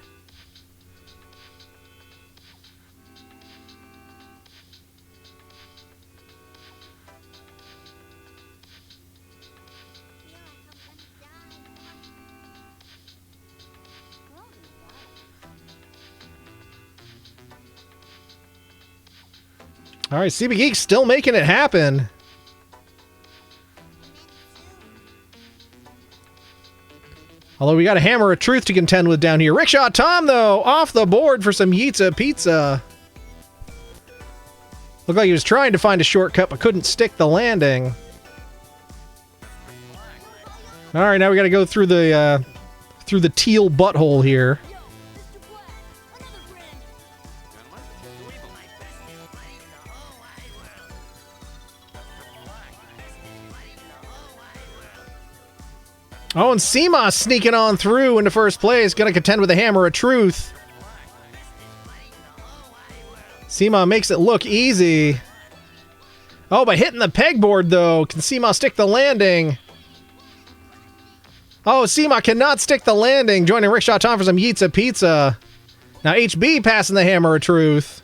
All right, CB Geek still making it happen. Although we got a Hammer of Truth to contend with down here. Rickshaw Tom, though, off the board for some Yitza Pizza. Looked like he was trying to find a shortcut, but couldn't stick the landing. All right, now we got to go through the teal butthole here. Oh, and Seema sneaking on through into first place. Going to contend with the Hammer of Truth. Seema makes it look easy. Oh, by hitting the pegboard, though. Can Seema stick the landing? Oh, Seema cannot stick the landing. Joining Rickshaw Tom for some Yitza Pizza. Now HB passing the Hammer of Truth.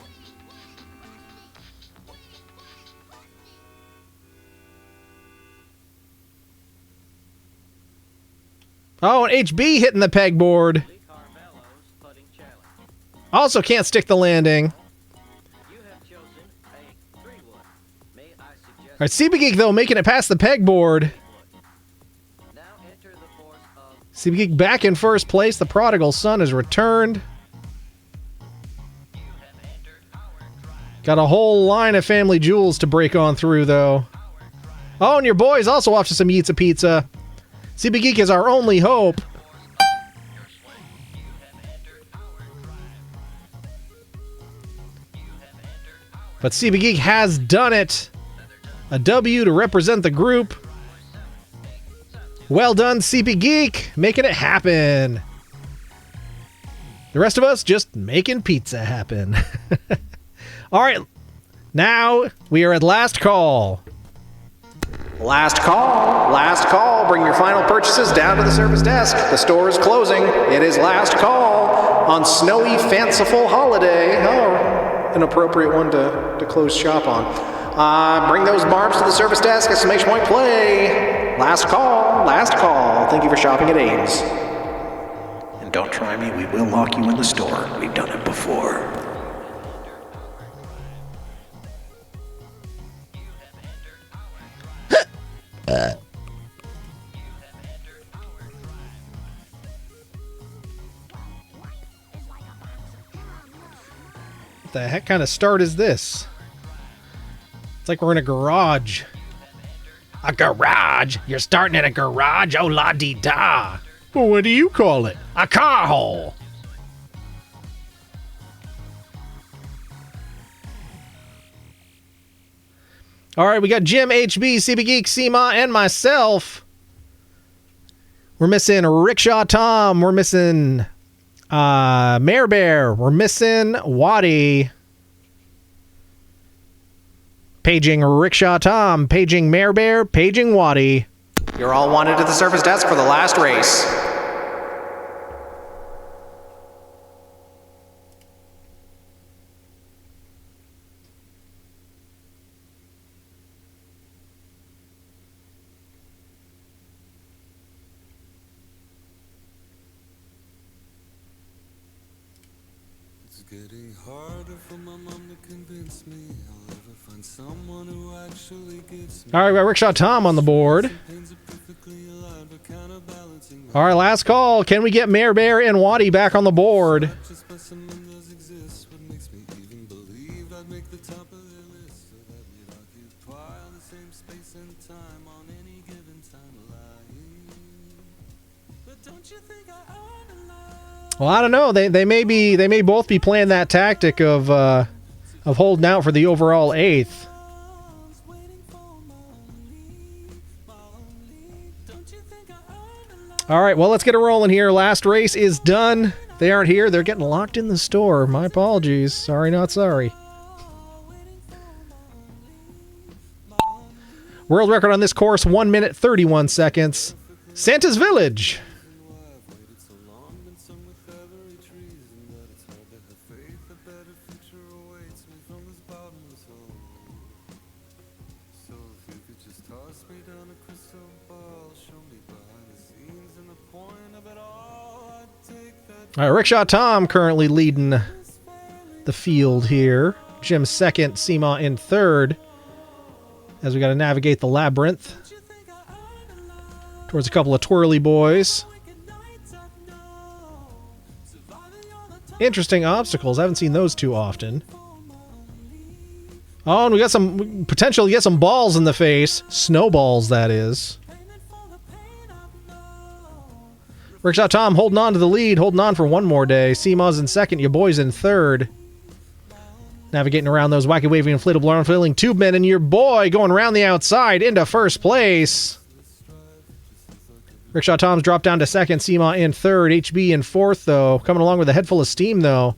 Oh, and HB hitting the pegboard. Also can't stick the landing. All right, CB Geek, though, making it past the pegboard. CB Geek back in first place. The prodigal son has returned. Got a whole line of Family Jewels to break on through, though. Oh, and your boy's also off to some Yitza Pizza. CB Geek is our only hope. But CB Geek has done it. A W to represent the group. Well done, CB Geek, making it happen. The rest of us just making pizza happen. All right, now we are at last call. Last call. Last call. Bring your final purchases down to the service desk. The store is closing. It is last call on snowy, fanciful holiday. Oh, an appropriate one to close shop on. Bring those barbs to the service desk, exclamation point play. Last call, last call. Thank you for shopping at Ames. And don't try me, we will lock you in the store. We've done it before. What the heck kind of start is this? It's like we're in a garage. A garage? You're starting at a garage? Oh, la-dee-da. Well, what do you call it? A car hole. All right, we got Jim, HB, CB Geek, Seema, and myself. We're missing Rickshaw Tom. We're missing Mayor Bear. We're missing Waddy. Paging Rickshaw Tom. Paging Mayor Bear. Paging Waddy. You're all wanted at the service desk for the last race. It's getting harder for my mom to convince me I'll ever find someone who actually gets me. All right, we got Rickshaw Tom on the board. All right, last call. Can we get Mayor Bear and Waddy back on the board? Well, I don't know. They may both be playing that tactic of holding out for the overall 8th. All right, well, let's get it rolling here. Last race is done. They aren't here. They're getting locked in the store. My apologies. Sorry, not sorry. World record on this course, 1 minute, 31 seconds. Santa's Village. All right, Rickshaw Tom currently leading the field here. Jim second, Seema in third. As we got to navigate the labyrinth towards a couple of twirly boys. Interesting obstacles. I haven't seen those too often. Oh, and we got some potential to get some balls in the face. Snowballs, that is. Rickshaw Tom holding on to the lead, holding on for one more day. Seema's in second, your boy's in third. Navigating around those wacky waving inflatable arm filling tube men, and your boy going around the outside into first place. Rickshaw Tom's dropped down to second, Seema in third, HB in fourth, though. Coming along with a head full of steam, though.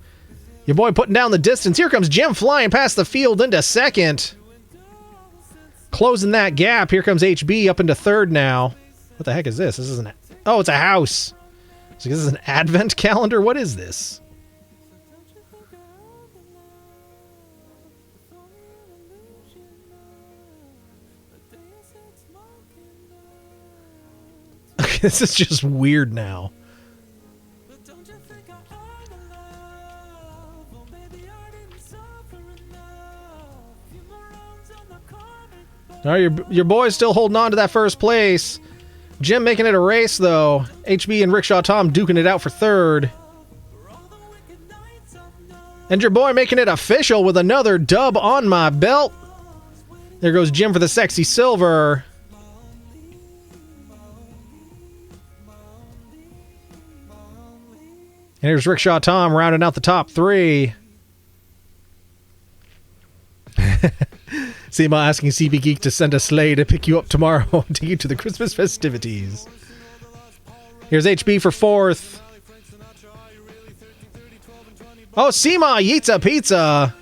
Your boy putting down the distance. Here comes Jim flying past the field into second. Closing that gap. Here comes HB up into third now. What the heck is this? This isn't... Oh, it's a house. So this is an advent calendar? What is this? Okay, this is just weird now. All right, your boy's still holding on to that first place. Jim making it a race, though. HB and Rickshaw Tom duking it out for third. And your boy making it official with another dub on my belt. There goes Jim for the sexy silver. And here's Rickshaw Tom rounding out the top three. Seema asking CB Geek to send a sleigh to pick you up tomorrow and take you to the Christmas festivities. Here's HB for fourth. Oh, Seema eats a pizza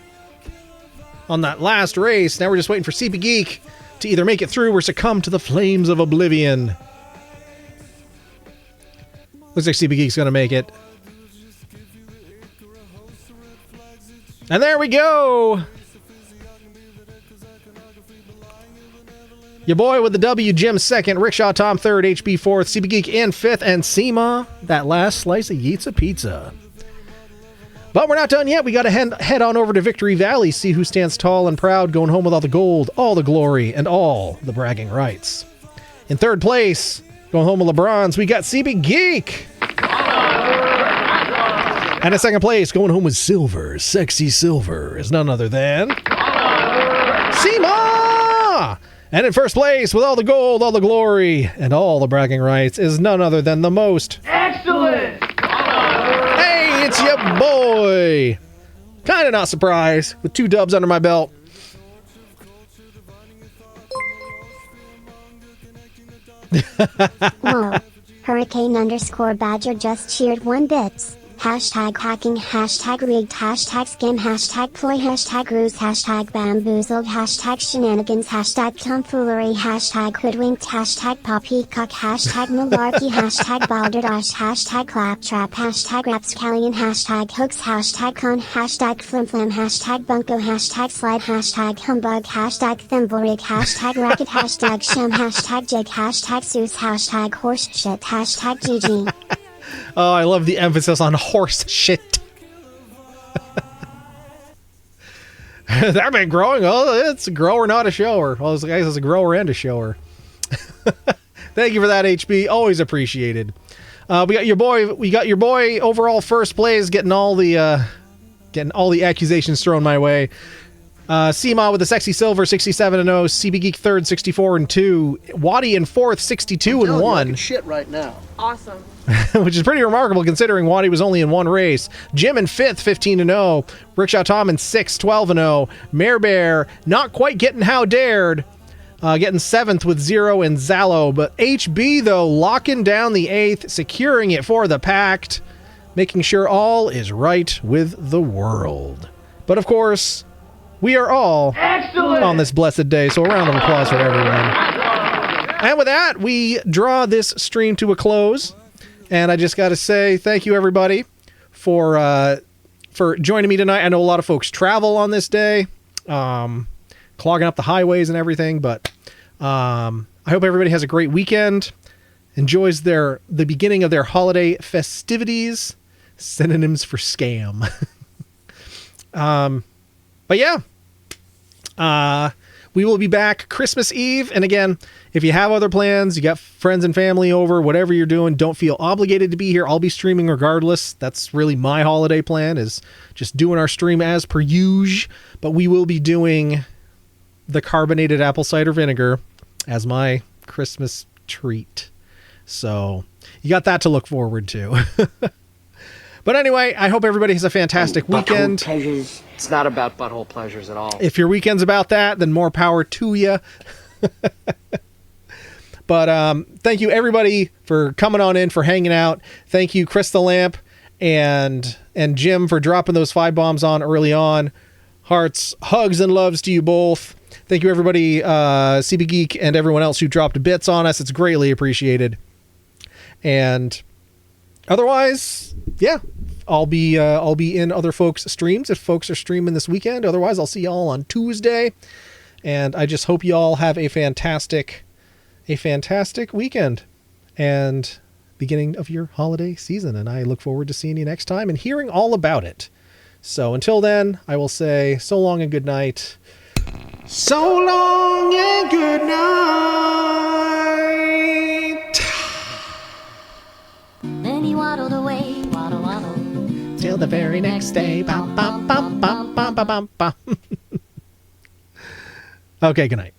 on that last race. Now we're just waiting for CB Geek to either make it through or succumb to the flames of oblivion. Looks like CB Geek's going to make it. And there we go. Your boy with the W, Jim second, Rickshaw Tom third, HB fourth, CB Geek in fifth, and Seema that last slice of Yeetza Pizza. But we're not done yet. We got to head on over to Victory Valley, see who stands tall and proud, going home with all the gold, all the glory, and all the bragging rights. In third place, going home with LeBron's, we got CB Geek. And in second place, going home with silver, sexy silver, is none other than Seema! And in first place, with all the gold, all the glory, and all the bragging rights, is none other than the most Excellent! Hey, it's your boy! Kinda not surprised, with 2 dubs under my belt. Whoa. Hurricane_Badger just cheered 1 bits. Hashtag hacking, hashtag rigged, hashtag scam, hashtag ploy, hashtag ruse, hashtag bamboozled, hashtag shenanigans, hashtag tomfoolery, hashtag hoodwinked, hashtag poppycock, hashtag malarkey, hashtag balderdash, hashtag claptrap, hashtag rapscallion, hashtag hooks, hashtag con, hashtag flimflam, hashtag bunko, hashtag slide, hashtag humbug, hashtag thimblerig, hashtag racket, hashtag sham, hashtag jig, hashtag Seuss, hashtag horse shit, hashtag GG. Oh, I love the emphasis on horse shit. That been growing. Oh, it's a grower, not a shower. Well, guys, it's a grower and a shower. Thank you for that, HB. Always appreciated. We got your boy overall first place, getting all the accusations thrown my way. Seema with the sexy silver, 67-0. CB Geek third, 64-2. Waddy in fourth, 62-1. Shit right now. Awesome. Which is pretty remarkable considering Waddy was only in 1 race. Jim in 5th, 15-0. Rickshaw Tom in 6th, 12-0. Mare Bear not quite getting how dared. Getting 7th with 0 and Zallo. But HB, though, locking down the 8th, securing it for the Pact, making sure all is right with the world. But of course, we are all excellent on this blessed day, so a round of applause for everyone. And with that, we draw this stream to a close. And I just got to say thank you, everybody, for joining me tonight. I know a lot of folks travel on this day, clogging up the highways and everything. But I hope everybody has a great weekend, enjoys the beginning of their holiday festivities. Synonyms for scam. But yeah, we will be back Christmas Eve. And again, if you have other plans, you got friends and family over, whatever you're doing, don't feel obligated to be here. I'll be streaming regardless. That's really my holiday plan, is just doing our stream as per usual. But we will be doing the carbonated apple cider vinegar as my Christmas treat. So you got that to look forward to. But anyway, I hope everybody has a fantastic weekend. Pleasures. It's not about butthole pleasures at all. If your weekend's about that, then more power to you. But thank you, everybody, for coming on in, for hanging out. Thank you, Chris the Lamp and Jim, for dropping those 5 bombs on early on. Hearts, hugs, and loves to you both. Thank you, everybody, CB Geek and everyone else who dropped bits on us. It's greatly appreciated. And otherwise, yeah, I'll be in other folks' streams if folks are streaming this weekend. Otherwise, I'll see y'all on Tuesday. And I just hope y'all have a fantastic weekend and beginning of your holiday season. And I look forward to seeing you next time and hearing all about it. So until then, I will say so long and good night. So long and good night. Then he waddled away, waddle, waddle. Till the very next day. Bum, bum, bum, bum, bum, bum, bum, bum. Okay, good night.